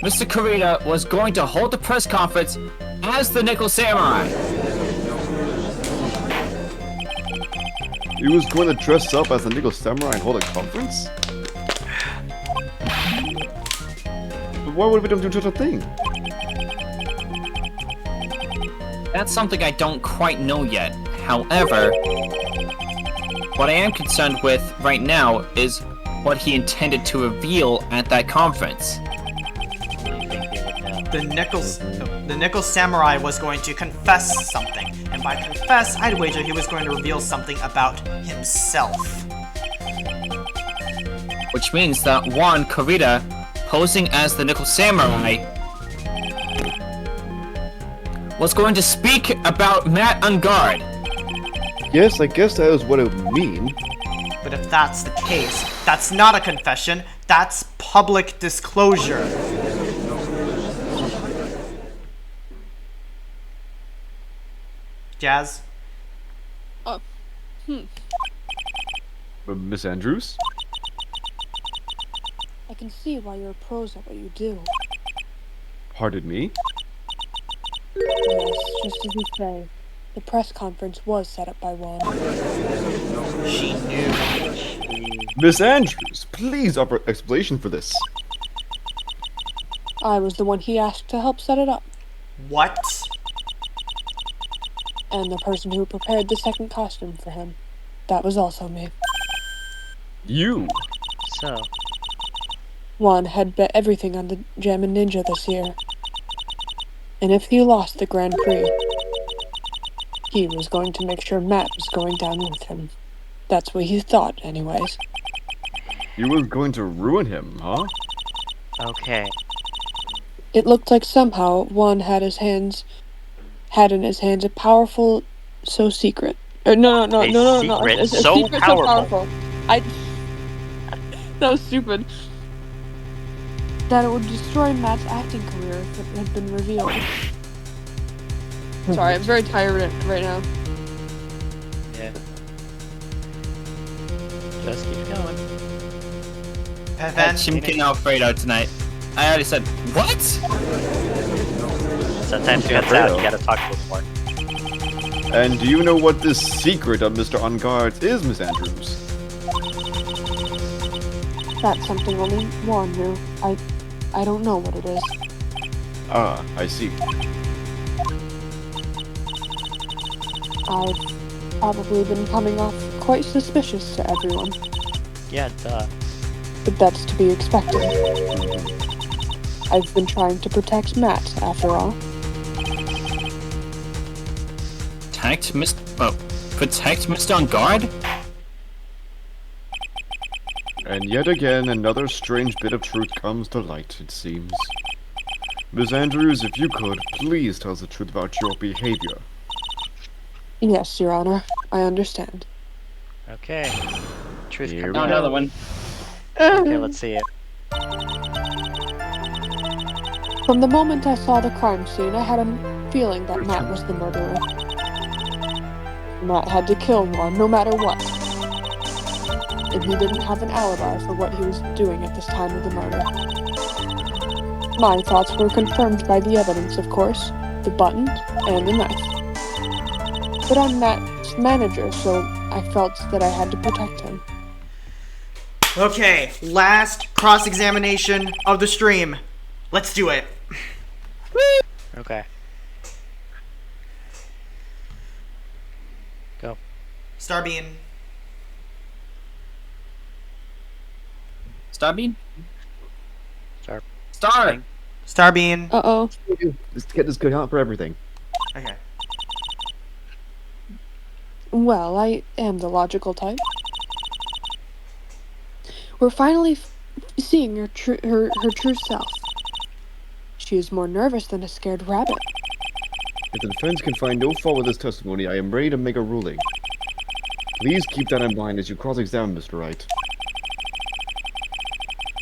Mr. Kurita was going to hold the press conference as the Nickel Samurai. He was going to dress up as a Nickel Samurai and hold a conference? But why would a victim do such a thing? That's something I don't quite know yet. However, what I am concerned with right now is what he intended to reveal at that conference. What do you think they would know? The Nickel Samurai was going to confess something, and by confess, I'd wager he was going to reveal something about himself. Which means that Juan Kurita, posing as the Nickel Samurai, was going to speak about Matt Ungard. Yes, I guess that is what it would mean. but if that's the case, that's not a confession, that's public disclosure. Jazz? Miss Andrews? I can see why you're pros at what you do. Pardon me? Yes, just as you say. The press conference was set up by Juan. She knew. Miss Andrews, please offer explanation for this. I was the one he asked to help set it up. What? And the person who prepared the second costume for him. That was also me. You? So, Juan had bet everything on the Jammin' Ninja this year. And if he lost the Grand Prix, he was going to make sure Matt was going down with him. That's what he thought, anyways. You were going to ruin him, huh? okay. It looked like somehow Juan had in his hands a powerful, so secret. No. Secret A so secret powerful. That was stupid. That it would destroy Matt's acting career if it had been revealed. Sorry, I'm very tired right now. Yeah. Just keep going. Had Pepen? Chimkin Alfredo tonight. I already said, what? Sometimes it gets out, you gotta talk to us more. And do you know what this secret of Mr. On Guard is, Miss Andrews? That's something only Juan knew. I don't know what it is. Ah, I see. I've probably been coming off quite suspicious to everyone, Yeah, duh. but that's to be expected. I've been trying to protect Matt, after all. Protect Mr. On Guard? And yet again, another strange bit of truth comes to light, it seems. Miss Andrews, if you could, please tell us the truth about your behavior. Yes, Your Honor, I understand. Okay. Truth Here comes we Oh, out. another one. Okay, let's see it. From the moment I saw the crime scene, I had a feeling that Matt was the murderer. Matt had to kill Juan, no matter what. And he didn't have an alibi for what he was doing at this time of the murder. My thoughts were confirmed by the evidence, of course, the button and the knife. But I'm Matt's manager, so I felt that I had to protect him. Okay, last cross-examination of the stream. Let's do it. Okay. Go. Starbeam. Starbeam? Star. Star! Thing. Starbeam. Uh-oh. Let's get this good out for everything. Okay. Well, I am the logical type. We're finally seeing her true self. She is more nervous than a scared rabbit. If the defense can find no fault with this testimony, I am ready to make a ruling. Please keep that in mind as you cross-examine Mr. Wright.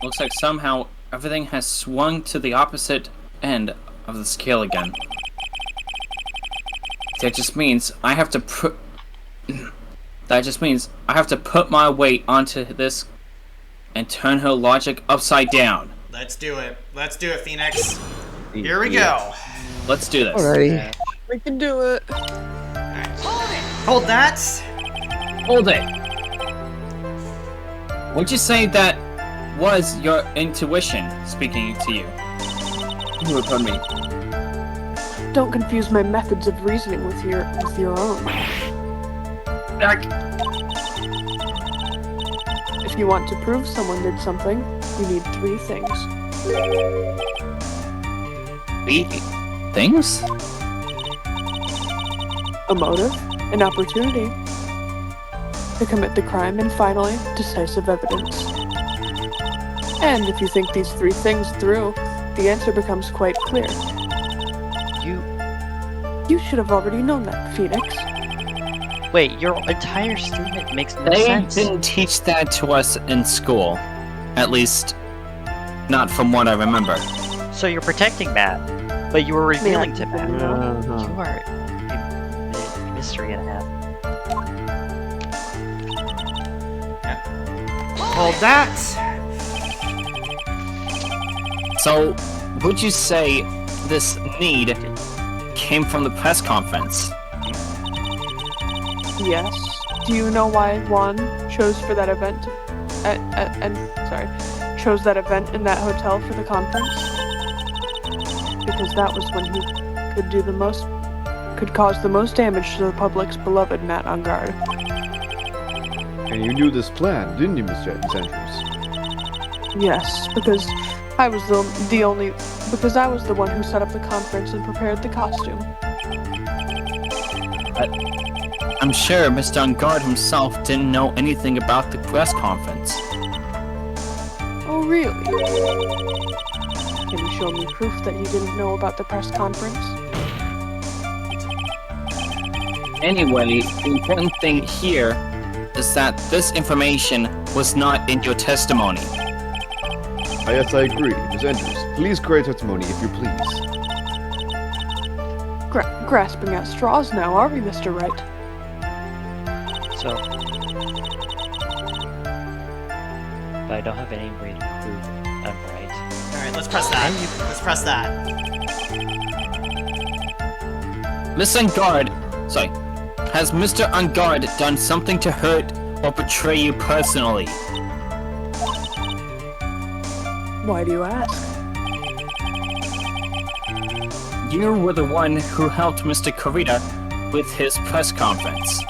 Looks like somehow everything has swung to the opposite end of the scale again. That just means I have to put my weight onto this and turn her logic upside down. Let's do it. Let's do it, Phoenix. Here we go. Let's do this. Yeah. We can do it. Hold that. Hold it. Would you say that was your intuition speaking to you? Pardon me. Don't confuse my methods of reasoning with your own. If you want to prove someone did something, you need 3 things. 3 things? A motive, an opportunity to commit the crime, and finally, decisive evidence. And if you think these 3 things through, the answer becomes quite clear. You should have already known that, Phoenix. Wait, your entire statement makes no They sense. didn't teach that to us in school. At least, not from what I remember. So you're protecting Matt, but you were revealing to Matt. Uh-huh. You are a mystery and a half. Hold that. So, would you say this need came from the press conference? Yes. Do you know why Juan chose for that event? Chose that event in that hotel for the conference? Because that was when he could cause the most damage to the public's beloved Matt on guard. And you knew this plan, didn't you, Miss Andrews? Yes, because I was the one who set up the conference and prepared the costume. I'm sure Mr. Ungard himself didn't know anything about the press conference. Oh, really? Can you show me proof that you didn't know about the press conference? Anyway, the important thing here is that this information was not in your testimony. Yes, I agree. Miss Andrews, please create testimony if you please. Grasping at straws now, are we, Mr. Wright? So, but I don't have any way to prove I'm right. All right, let's press that. Let's press that. Miss Ungard, sorry, has Mr. Ungard done something to hurt or betray you personally? Why do you ask? You were the one who helped Mr. Kurita with his press conference.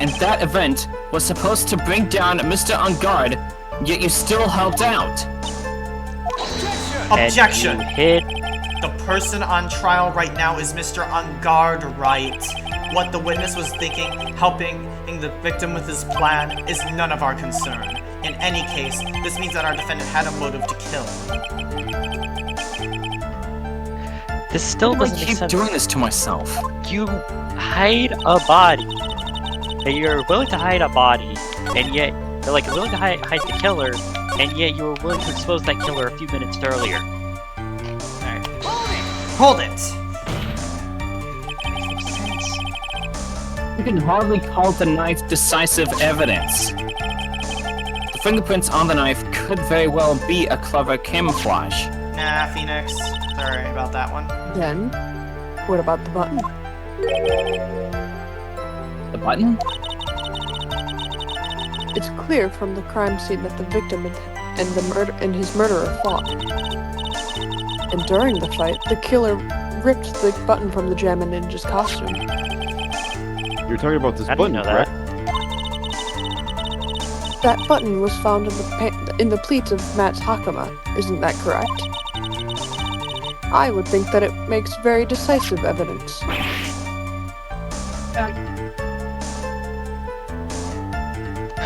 And that event was supposed to bring down Mr. Ungard, yet you still helped out. Objection. And you hid. The person on trial right now is Mr. Ungard Wright. What the witness was thinking, helping the victim with his plan, is none of our concern. In any case, this means that our defendant had a motive to kill. This still I doesn't make keep sense. doing this to myself. You hide a body, and you're willing to hide a body, and yet you're like willing to hide the killer, and yet you were willing to expose that killer a few minutes earlier. Alright. Hold it! That makes no sense. You can hardly call the knife decisive evidence. The fingerprints on the knife could very well be a clever camouflage. Nah, Phoenix. Sorry about that one. Then, what about the button? The button? It's clear from the crime scene that the victim and his murderer fought. And during the fight, the killer ripped the button from the Jamma Ninja's costume. You're talking about this How do you button, know that? correct? That button was found in the pleats of Matt's hakama, isn't that correct? I would think that it makes very decisive evidence.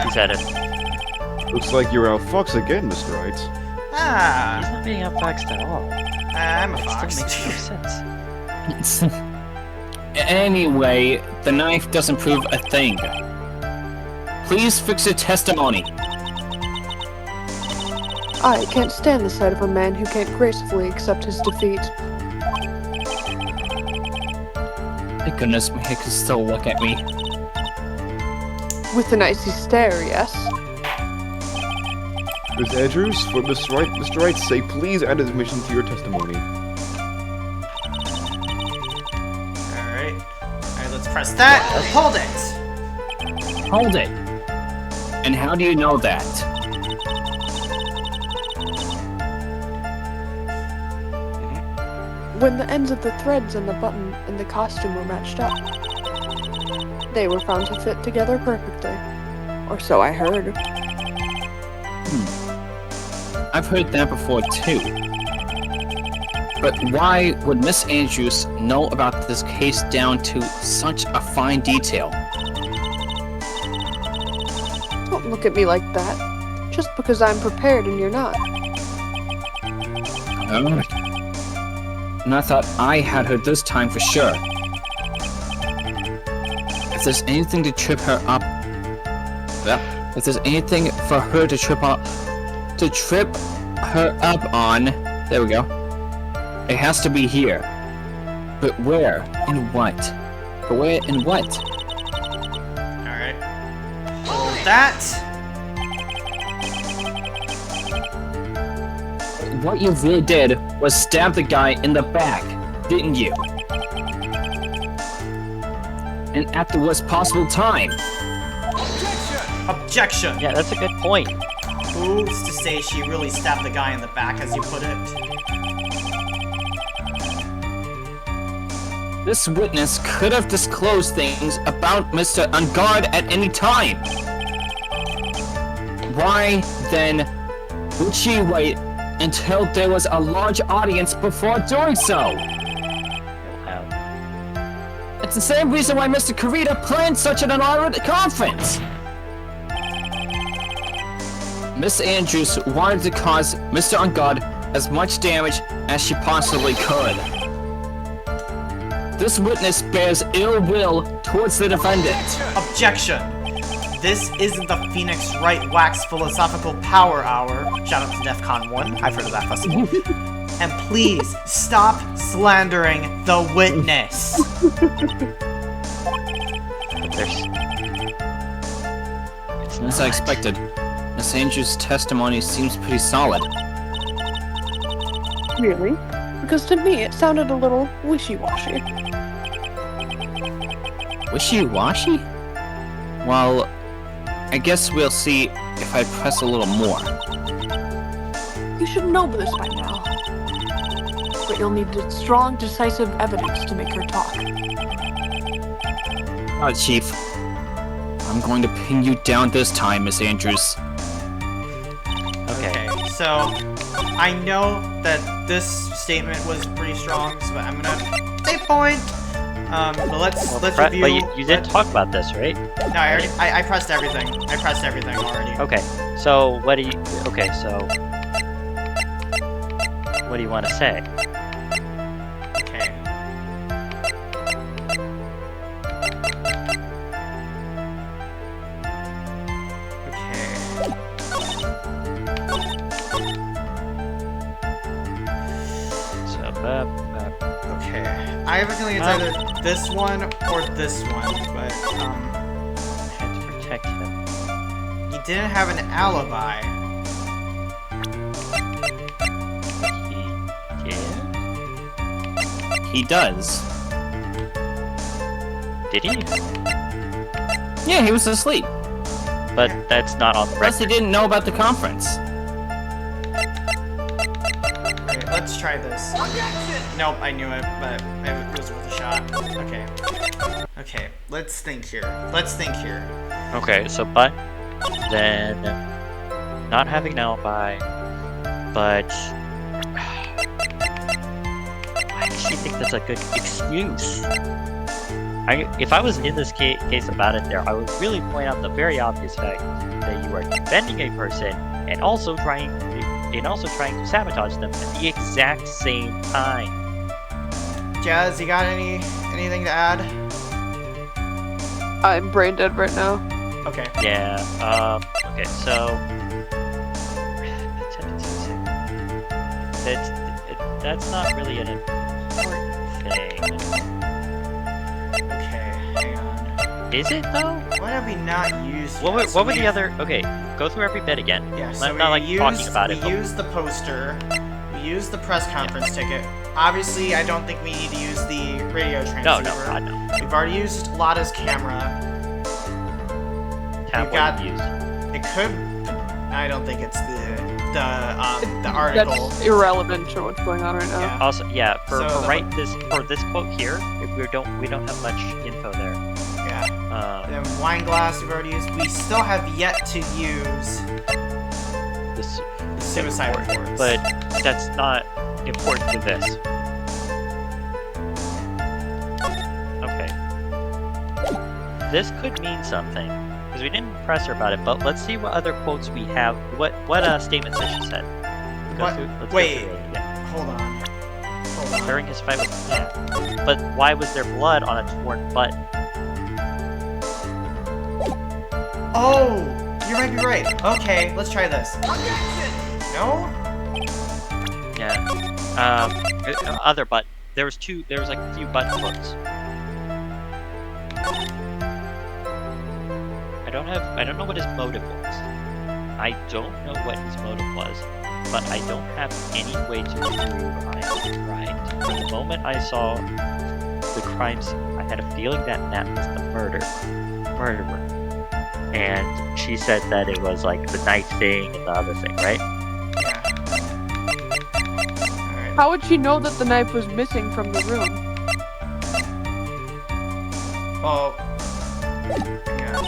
He said it. Looks like you're out fox again, Mr. Wright. He's Ah, not being outfoxed at all. I'm a It fox. still makes no sense. Anyway, the knife doesn't prove a thing. Please fix your testimony. I can't stand the sight of a man who can't gracefully accept his defeat. Thank goodness Mick can still look at me. With an icy stare, yes? Miss Andrews, for Mr. Wright's sake, please add admission to your testimony. Alright. Alright, let's press that. Hold it! Hold it. And how do you know that? When the ends of the threads and the button and the costume were matched up, they were found to fit together perfectly. Or so I heard. I've heard that before too. But why would Miss Andrews know about this case down to such a fine detail? Don't look at me like that. Just because I'm prepared and you're not. And I thought I had her this time for sure. if there's anything to trip her up, if there's anything for her to trip her up on, there we go. It has to be here. But where and what? But where and what? Alright. Hold that. What you really did was stab the guy in the back, didn't you? And at the worst possible time. Objection! Yeah, that's a good point. Who's to say she really stabbed the guy in the back, as you put it? This witness could have disclosed things about Mr. Ungard at any time. Why, then, would she wait until there was a large audience before doing so? It's the same reason why Mr. Kurita planned such an elaborate conference. Miss Andrews wanted to cause Mr. Ungard as much damage as she possibly could. This witness bears ill will towards the defendant. Objection! This isn't the Phoenix Wright Wax Philosophical Power Hour. Shout out to DEF CON 1. I've heard of that festival. And please, stop slandering the witness. As I expected, Miss Andrews' testimony seems pretty solid. Really? Because to me, it sounded a little wishy-washy. Wishy-washy? Well, I guess we'll see if I press a little more. You should know this by now. But you'll need strong, decisive evidence to make her talk. Chief. I'm going to pin you down this time, Miss Andrews. Okay, so I know that this statement was pretty strong, so I'm gonna say point. But let's review. But you did talk about this, right? No, I pressed everything. I pressed everything already. Okay, so what do you? Okay, so what do you want to say? Okay. Okay, I have a feeling it's either this one or this one, but Had to protect him. he didn't have an alibi. He did? He does. Did he? Yeah, he was asleep. But that's not on the Plus, he record. didn't know about the conference. Okay, let's try this. Nope, I knew it, but it was worth a shot. Okay. Okay, let's think here. Okay, so but then not having an alibi, but I actually think that's a good excuse. If I was in this case about it there, I would really point out the very obvious fact that you are defending a person and also trying to sabotage them at the exact same time. Jazz, you got anything to add? I'm brain dead right now. Okay. Yeah, okay, so that's not really an important thing. Okay, hang on. Is it though? What have we not used What yet? were the other? Okay, go through every bit again. Yeah, so I'm not like talking about it. We used the poster. We used the press conference ticket. Obviously, I don't think we need to use the radio transceiver. No, God, no. We've already used Lada's camera. Tablet used. It could. I don't think it's the article. That's irrelevant to what's going on right now. Yeah. Also, yeah, for So this quote here, we don't have much info there. Yeah. The wine glass we've already used. We still have yet to use This, the suicide reports. but that's not important to this. Okay. This could mean something because we didn't press her about it. But let's see what other quotes we have. What statements that she said. What? Let's go Wait. through it again. Hold on. Hold on. During his fight with Matt. But why was there blood on a torn button? Oh, you might be right. Okay, let's try this. No? Yeah. Other button. There was like a few button clicks. I don't know what his motive was. I don't know what his motive was, but I don't have any way to prove I'm right. From the moment I saw the crime scene, I had a feeling that Matt was the murderer. And she said that it was like the knife thing and the other thing, right? Yeah. Alright. How would she know that the knife was missing from the room? Well, yeah.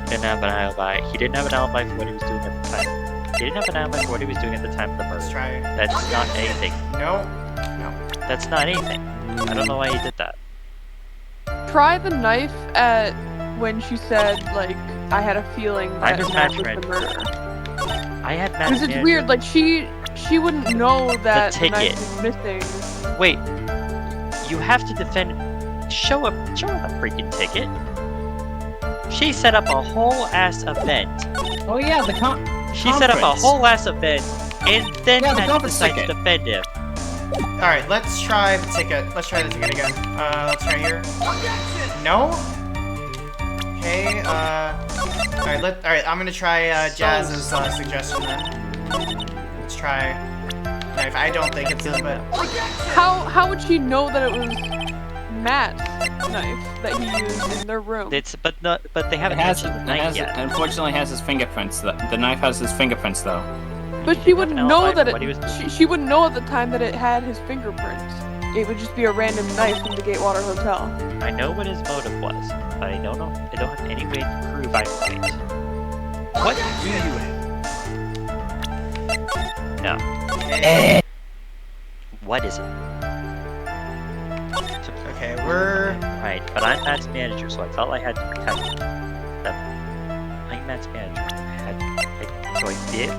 Didn't have an alibi. He didn't have an alibi for what he was doing at the time. He didn't have an alibi for what he was doing at the time of the Let's murder. try. That's not anything. No. That's not anything. I don't know why he did that. Try the knife at when she said, like, I had a feeling I that just Matt was matched the Red. murderer. I had Matt's Because it's manager. weird, like, she wouldn't know that the ticket. knife was missing. Wait, you have to defend. Show up the freaking ticket. She set up a whole ass event. Oh yeah, the She set up a conference. whole ass event, and then Yeah, the had to conference decide to ticket. defend him. Alright, let's try the ticket. Let's try the ticket again. Let's try here. No? Okay, alright, I'm gonna try, Jazz's, suggestion then. Let's try knife. I don't think it's his, but... How would she know that it was Matt's knife that he used in their room? But they haven't mentioned the knife yet. Unfortunately, has his fingerprints. The knife has his fingerprints, though. But she wouldn't an know alibi that for what he was doing. she wouldn't know at the time that it had his fingerprints. It would just be a random knife from the Gatewater Hotel. I know what his motive was, but I don't know. I don't have any way to prove I'm right. What do you? No. Okay, What is it? okay, we're... Right, but I'm Matt's manager, so I felt I had to protect them. I'm Matt's manager.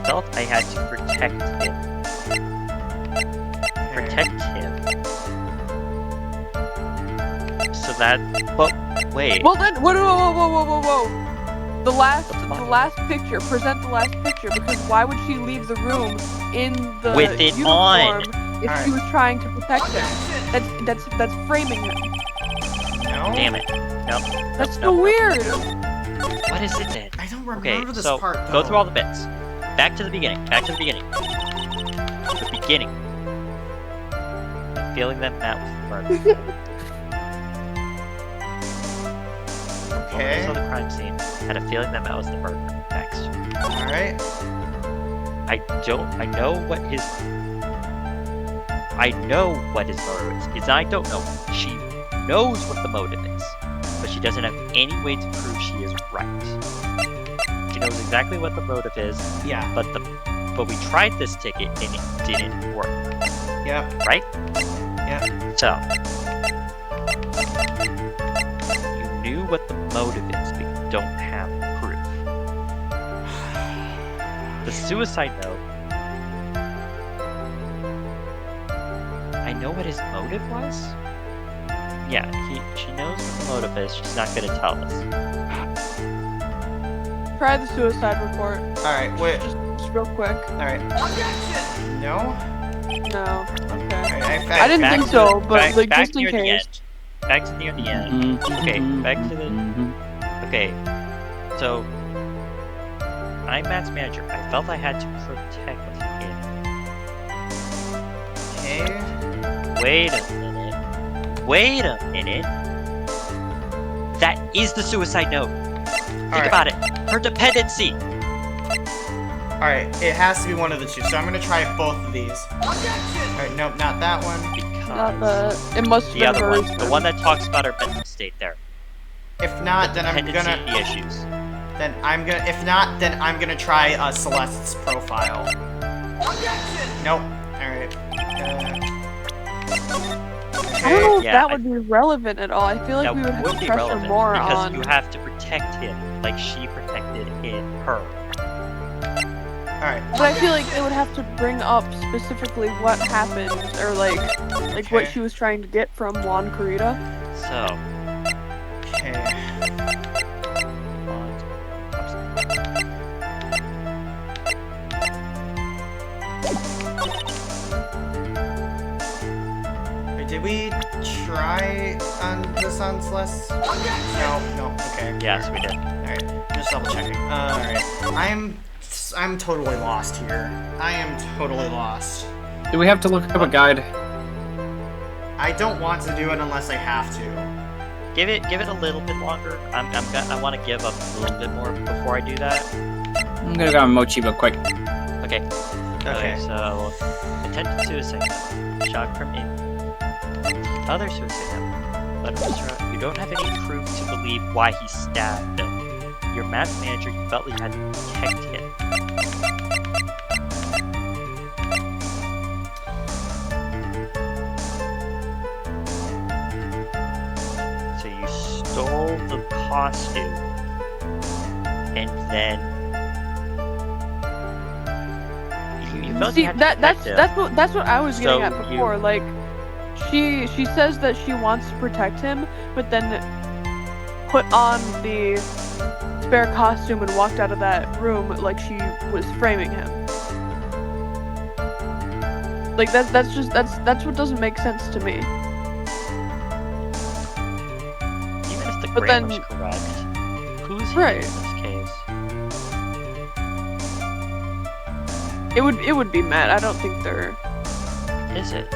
Felt I had to protect him. Protect him. So that. But wait. Well then, whoa. The last picture. Present the last picture, because why would she leave the room in the With it uniform on. if she was trying to protect him? That's framing him. No? Damn it. No. That's so weird. What is it then? I don't Okay, remember this so part, though. go through all the bits. Back to the beginning. The beginning. I'm feeling that Matt was the murderer. Okay. I saw the crime scene. Had a feeling that Matt was the murderer. Next. Alright. I know what his motive is. Because I don't know. She knows what the motive is, but she doesn't have any way to prove she is right. She knows exactly what the motive is, Yeah. but we tried this ticket and it didn't work. Yep. Right? Yep. So you knew what the motive is, but you don't have proof. The suicide note. I know what his motive was. Yeah, she knows what the motive is. She's not gonna tell us. Try the suicide report. Alright, wait. Just real quick. Alright. No? No. Okay. Alright, I didn't think so, but like back just in near the case. end. Back to near the end. Okay, back to the. Okay, so I'm Matt's manager. I felt I had to protect him. Okay. Wait a minute. That is the suicide note. Think Alright. about it. Her dependency. Alright, it has to be one of the two, so I'm gonna try both of these. Alright, nope, not that one. Not Because the. It must have the been other hers. one, the one that talks about her mental state there. If not, then I'm Dependency gonna... issues. If not, then I'm gonna try Celeste's profile. Nope. Alright. I don't know if Yeah, that would be relevant at all. I feel like That we would have would to be pressure relevant more because on. you have to protect him like she protected her. Alright. But I feel like they would have to bring up specifically what happened, or like what Okay. she was trying to get from Juan Carita. So Okay. Wait, did we try on this on Celeste? No, okay. Yes, we did. Alright, just double checking. Alright. I'm totally lost here. I am totally lost. Do we have to look up a guide? I don't want to do it unless I have to. Give it a little bit longer. I want to give up a little bit more before I do that. I'm gonna go Mochi real quick. Okay. Okay. So, attempted suicide. Shock from in. Other suicide. But you don't have any proof to believe why he stabbed him. Your match manager felt he had to protect him. So you stole the costume, and then you felt See, you had to protect him. that's what I was getting So at before. Like, she says that she wants to protect him, but then put on the spare costume and walked out of that room like she was framing him. Like that's what doesn't make sense to me. Even if the But then- grammar's correct, who's he Right. in this case? It would be Matt. I don't think they're. Is it?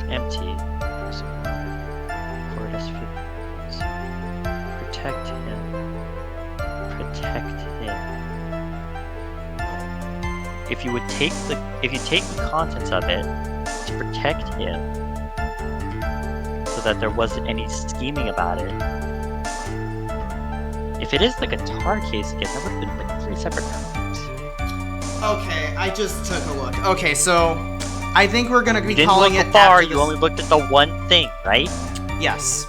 Empty. Corvus Philippines. Protect him. Protect him. If you take the contents of it to protect him, so that there wasn't any scheming about it. If it is the guitar case again, that would have been like 3 separate times. Okay, I just took a look. Okay, so I think we're gonna be You didn't calling look it far, after you this- only looked at the one thing, right? Yes.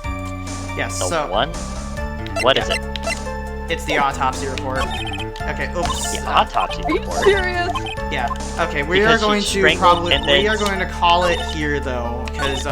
Yes, The so one? What is it? it's the autopsy report. Okay, oops. The autopsy Are you report. serious? Yeah. Okay, we Because are going she to strangled probably and then- we are going to call it here though, because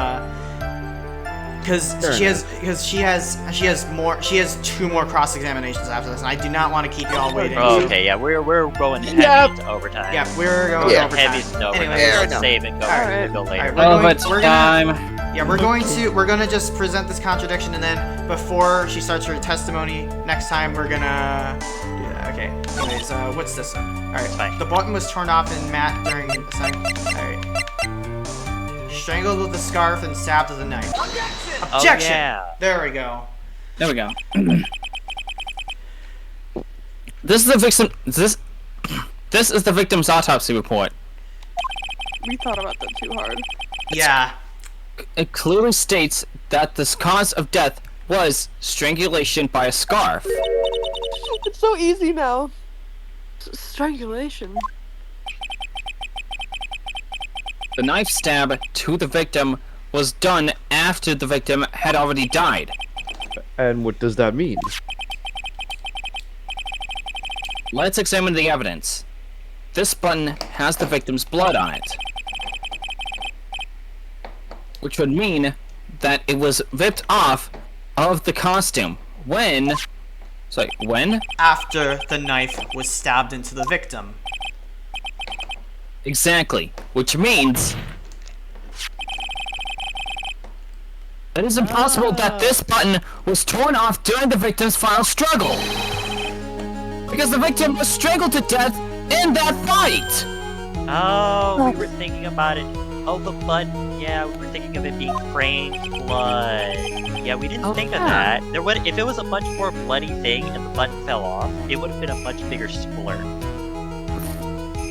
she has 2 more cross examinations after this, and I do not want to keep you all waiting. Oh, okay, yeah, we're going heavy Yep. into overtime. Yeah, we're going Yeah. overtime. Heavy into overtime. Anyway, Fair Let's enough. save and go, Alright. go later. Alright, we're gonna Overtime. we're gonna just present this contradiction, and then before she starts her testimony next time, we're gonna do that. Okay. Anyways, what's this one? All right. Fine. The button was torn off in Matt during the sign. All right. Strangled with a scarf and stabbed with a knife. Objection. Oh, yeah. There we go. There we go. This is the victim. This is the victim's autopsy report. We thought about that too hard. Yeah. It clearly states that the cause of death was strangulation by a scarf. It's so easy now. Strangulation. The knife stab to the victim was done after the victim had already died. And what does that mean? Let's examine the evidence. This button has the victim's blood on it, which would mean that it was ripped off of the costume when... Sorry, when? After the knife was stabbed into the victim. Exactly. Which means... it is impossible that this button was torn off during the victim's final struggle. Because the victim was strangled to death in that fight! Oh, we were thinking about it. Oh, the button. Yeah, we were thinking of it being framed blood. Yeah, we didn't think of that. There would, if it was a much more bloody thing and the button fell off, it would have been a much bigger splurt.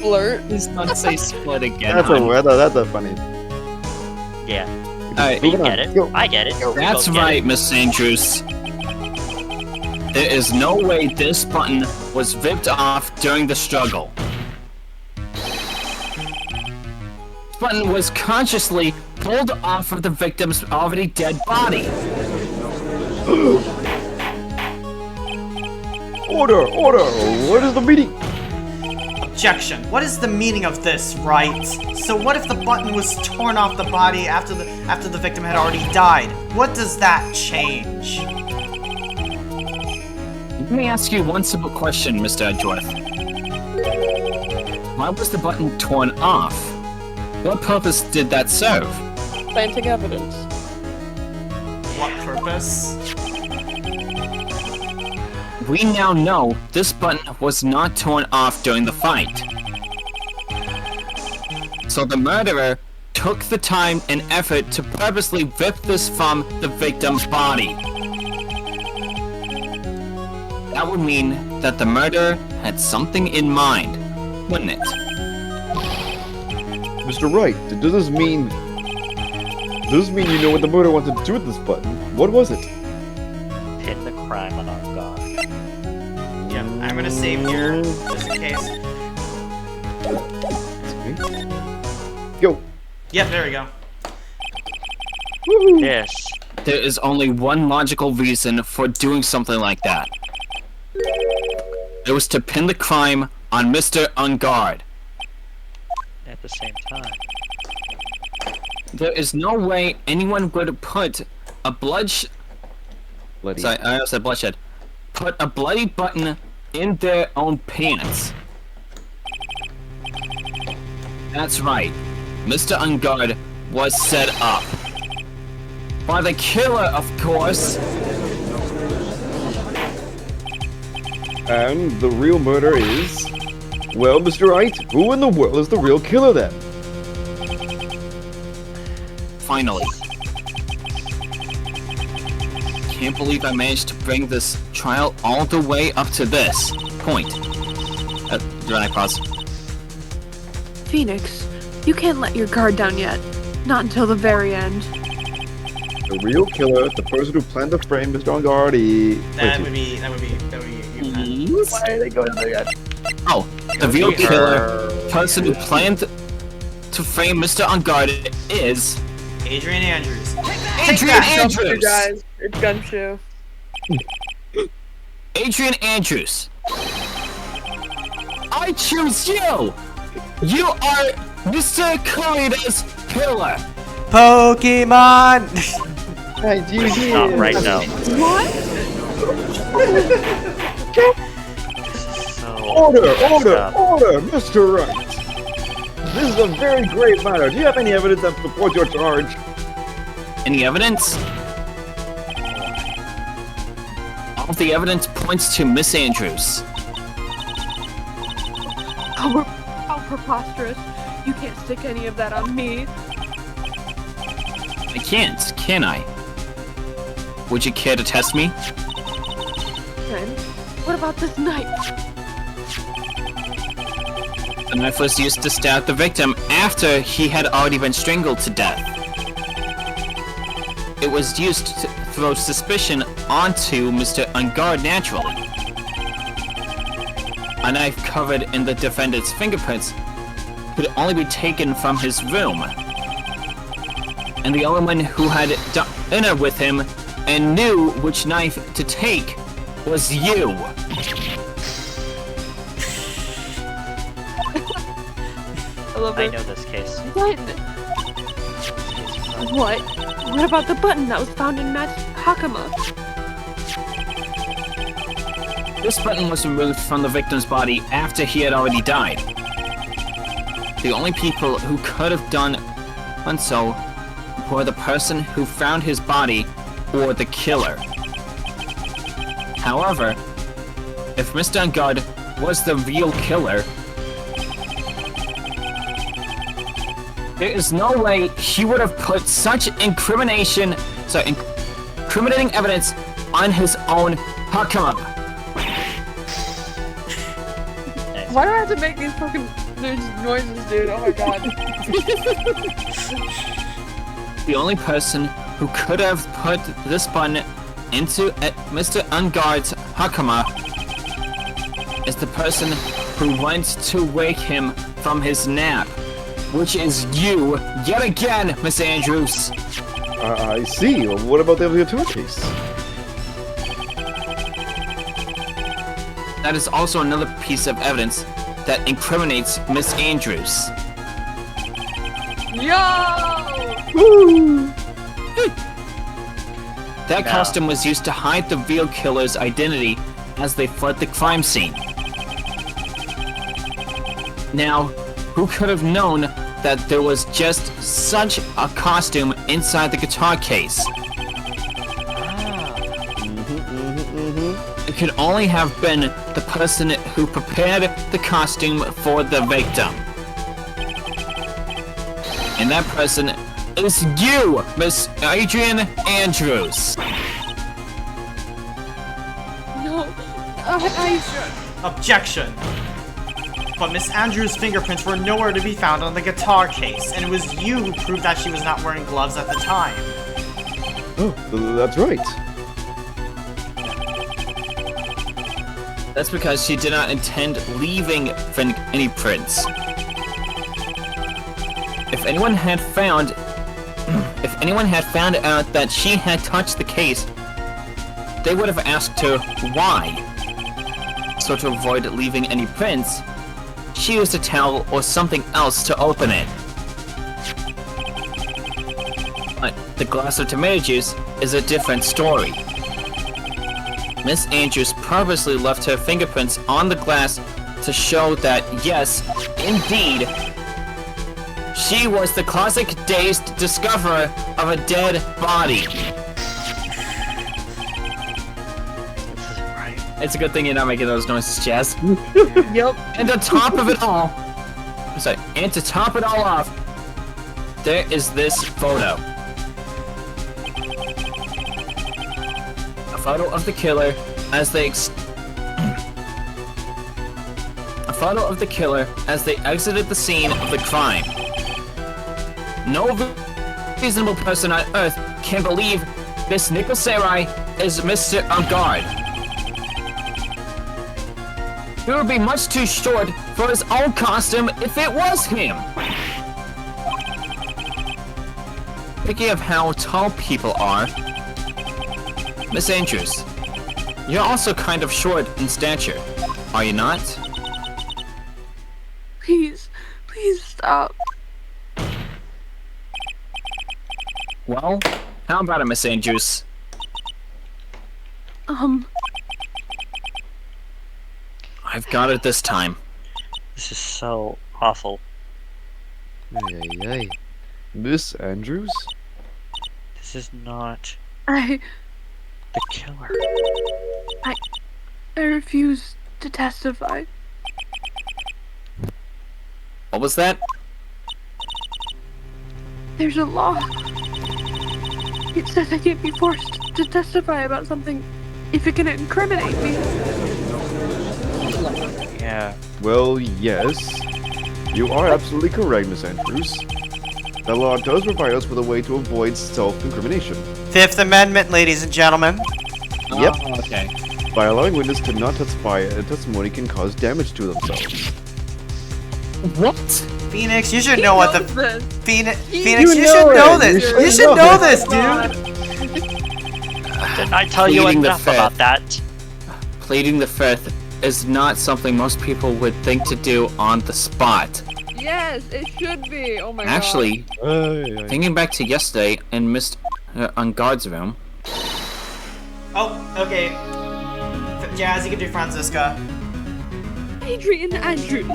Flirt. Please don't say split again. That's a funny. Yeah, Alright, you get it. I get it. We that's both get right, it. Miss Andrews. There is no way this button was ripped off during the struggle. This button was consciously pulled off of the victim's already dead body. Order! Order! What is the meeting? Objection. What is the meaning of this, Wright? So what if the button was torn off the body after the victim had already died? What does that change? Let me ask you one simple question, Mr. Edgeworth. Why was the button torn off? What purpose did that serve? Planting evidence. What purpose? We now know this button was not torn off during the fight. So the murderer took the time and effort to purposely rip this from the victim's body. That would mean that the murderer had something in mind, wouldn't it? Mr. Wright, does this mean you know what the murderer wanted to do with this button? What was it? Pin the crime on our god. Yep, I'm gonna save here, just in case. Go. Yep, there we go. Yes. There is only one logical reason for doing something like that. It was to pin the crime on Mr. Ungard. At the same time. There is no way anyone would put a Bloody. Sorry, I almost said bloodshed. Put a bloody button in their own pants. That's right. Mr. Ungard was set up. By the killer, of course. And the real murder is... Well, Mr. Wright, who in the world is the real killer then? Finally. Can't believe I managed to bring this trial all the way up to this point. Do I pause? Phoenix, you can't let your guard down yet. Not until the very end. The real killer, the person who planned the frame, Mr. Angardi. That would be you, man. Why are they going there yet? Oh, the real killer, person who planned to frame Mr. Ungard is... Adrian Andrews. Adrian Gumshoe, Andrews! guys. It's Gumshoe. Adrian Andrews. I choose you! You are Mr. Corrida's killer! Pokemon! Not right now. What? So, Order, Mr. Wright. This is a very grave matter. Do you have any evidence that supports your charge? Any evidence? All of the evidence points to Miss Andrews. How preposterous. You can't stick any of that on me. I can't, can I? Would you care to test me? Friend, what about this knife? The knife was used to stab the victim after he had already been strangled to death. It was used to throw suspicion onto Mr. Ungard naturally. A knife covered in the defendant's fingerprints could only be taken from his room. And the only one who had dinner with him and knew which knife to take was you. I love I it. know this case. What? What? What about the button that was found in Matt's Hakama? This button was removed from the victim's body after he had already died. The only people who could have done so were the person who found his body or the killer. However, if Mr. Ungard was the real killer, there is no way he would have put such incriminating evidence on his own Hakama. Why do I have to make these fucking noises, dude? Oh my god. The only person who could have put this button into Mr. Ungard's Hakama is the person who went to wake him from his nap, which is you, yet again, Miss Andrews. I see. What about the other two case? That is also another piece of evidence that incriminates Miss Andrews. That No. costume was used to hide the real killer's identity as they fled the crime scene. Now, who could have known that there was just such a costume inside the guitar case? It could only have been the person who prepared the costume for the victim. And that person is you, Miss Adrian Andrews. No, Objection. But Miss Andrews' fingerprints were nowhere to be found on the guitar case, and it was you who proved that she was not wearing gloves at the time. Oh, that's right. That's because she did not intend leaving any prints. If anyone had found out that she had touched the case, they would have asked her why. So to avoid leaving any prints, she used a towel or something else to open it. But the glass of tomato juice is a different story. Miss Andrews purposely left her fingerprints on the glass to show that, yes, indeed, she was the closet-dazed discoverer of a dead body. This isn't right. It's a good thing you're not making those noises, Jazz. Yep. And to top of it all, and to top it all off, there is this photo. A photo of the killer as they exited the scene of the crime. No reasonable person on Earth can believe this Nickel Sarai is Mr. Guard. He would be much too short for his own costume if it was him. Thinking of how tall people are, Miss Andrews, you're also kind of short in stature, are you not? Please stop. Well, how about it, Miss Andrews? I've got it this time. This is so awful. Ay. Miss Andrews? This is not I the killer. refuse to testify. What was that? There's a law. It says I can't be forced to testify about something if it can incriminate me. Yeah. Well, yes. You are absolutely correct, Miss Andrews. The law does provide us with a way to avoid self-incrimination. Fifth Amendment, ladies and gentlemen. Yep. Oh, okay. By allowing witnesses to not testify, a testimony can cause damage to themselves. What? Phoenix, you should know what the... This. Phoenix, You you know should know it. this. You You should should know know this, it. dude. Didn't I tell you Pleading the enough fifth. about that? Pleading the fifth is not something most people would think to do on the spot. Yes, it should be. Oh my Actually, thinking back to yesterday in Miss on Guard's room, Oh, okay. Jazz, you can do Franziska. god. Adrian Andrews.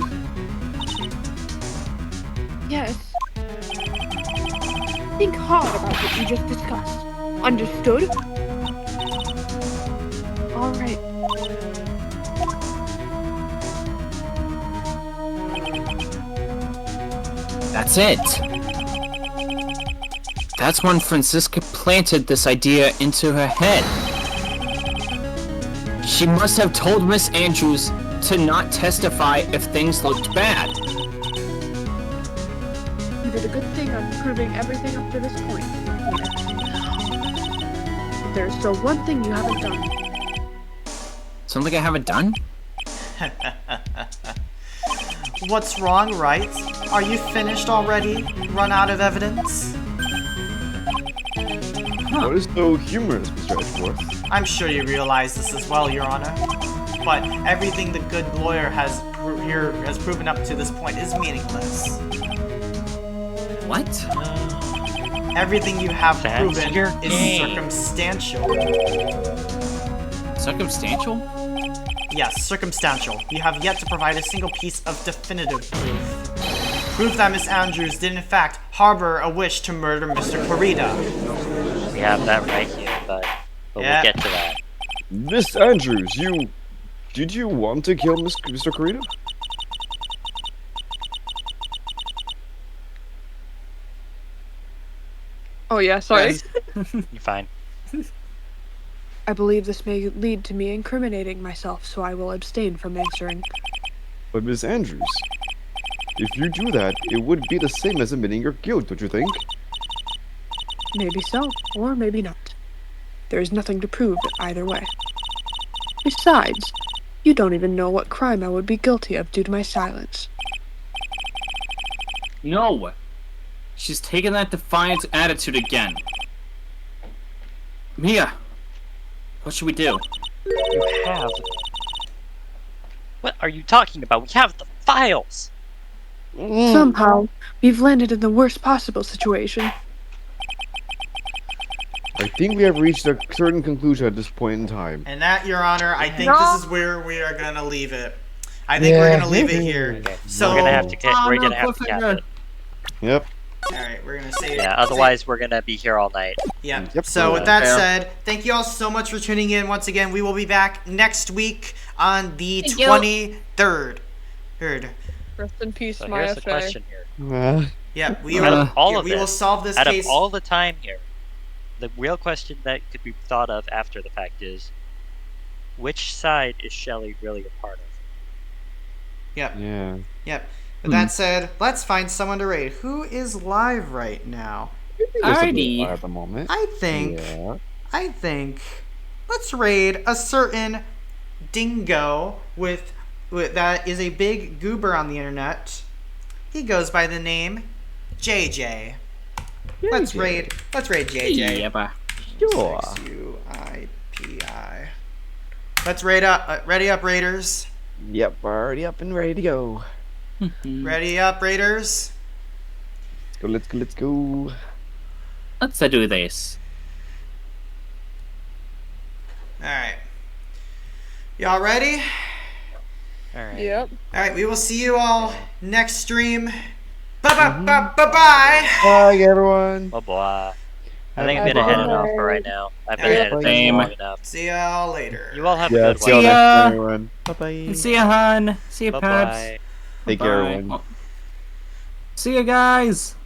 Yes. Think hard about what you just discussed. Understood? Alright. that's it. That's when Franziska planted this idea into her head. She must have told Miss Andrews to not testify if things looked bad. You did a good thing on proving everything up to this point. But there's still one thing you haven't done. Something I haven't done? What's wrong, Wright? Are you finished already? Run out of evidence? What is so humorous, Mr. Edgeworth? I'm sure you realize this as well, Your Honor. But everything the good lawyer has here has proven up to this point is meaningless. What? Everything you have That's proven your is game. circumstantial. Circumstantial? Yes, circumstantial. You have yet to provide a single piece of definitive proof. Proof that Miss Andrews did in fact harbor a wish to murder Mr. Corrida. We have that right here, but Yeah. we'll get to that. Miss Andrews, did you want to kill Mr. Corrida? Oh yeah, sorry. Yes. You're fine. I believe this may lead to me incriminating myself, so I will abstain from answering. But Miss Andrews, if you do that, it would be the same as admitting your guilt, don't you think? Maybe so, or maybe not. There is nothing to prove either way. Besides, you don't even know what crime I would be guilty of due to my silence. No. She's taken that defiant attitude again. Mia, what should we do? You have. What are you talking about? We have the files! Somehow, we've landed in the worst possible situation. I think we have reached a certain conclusion at this point in time. And that, Your Honor, I think this is where we are gonna leave it. I think we're gonna leave it here. Okay. So, we're gonna have to cap it. Yep. alright, we're gonna say Yeah, otherwise we're gonna be here all night. Yeah. Yep. So with that Fair. said, thank you all so much for tuning in once again. We will be back next week on the Thank you. 23rd. Rest in peace, So my here's the affair. question here. Yeah, we Out will. of all yeah, of we will this, solve this Out case. of all the time here, the real question that could be thought of after the fact is, which side is Shelley really a part of? Yep. Yeah. Yep. With that said, let's find someone to raid. Who is live right now? Alrighty. At the moment. I think. Yeah. I think. Let's raid a certain dingo with that is a big goober on the internet. He goes by the name JJ. Let's raid JJ. Yeah, but Sure. XUIPI. Let's raid up. Ready up, raiders. Yep, already up and ready to go. Ready up, raiders. Let's go. let's do this. All right. Y'all ready? Alright. Yep. All right. We will see you all next stream. Bye. Bye, everyone. Oh boy. I think I'm gonna head it off for right now. I've been at it Same. long enough. See y'all later. You all have a Yeah, good see you one. all next ya. time, everyone. Bye-bye. See ya, hun. See ya, Bye Paps. bye. Take care, Bye. everyone. See ya, guys.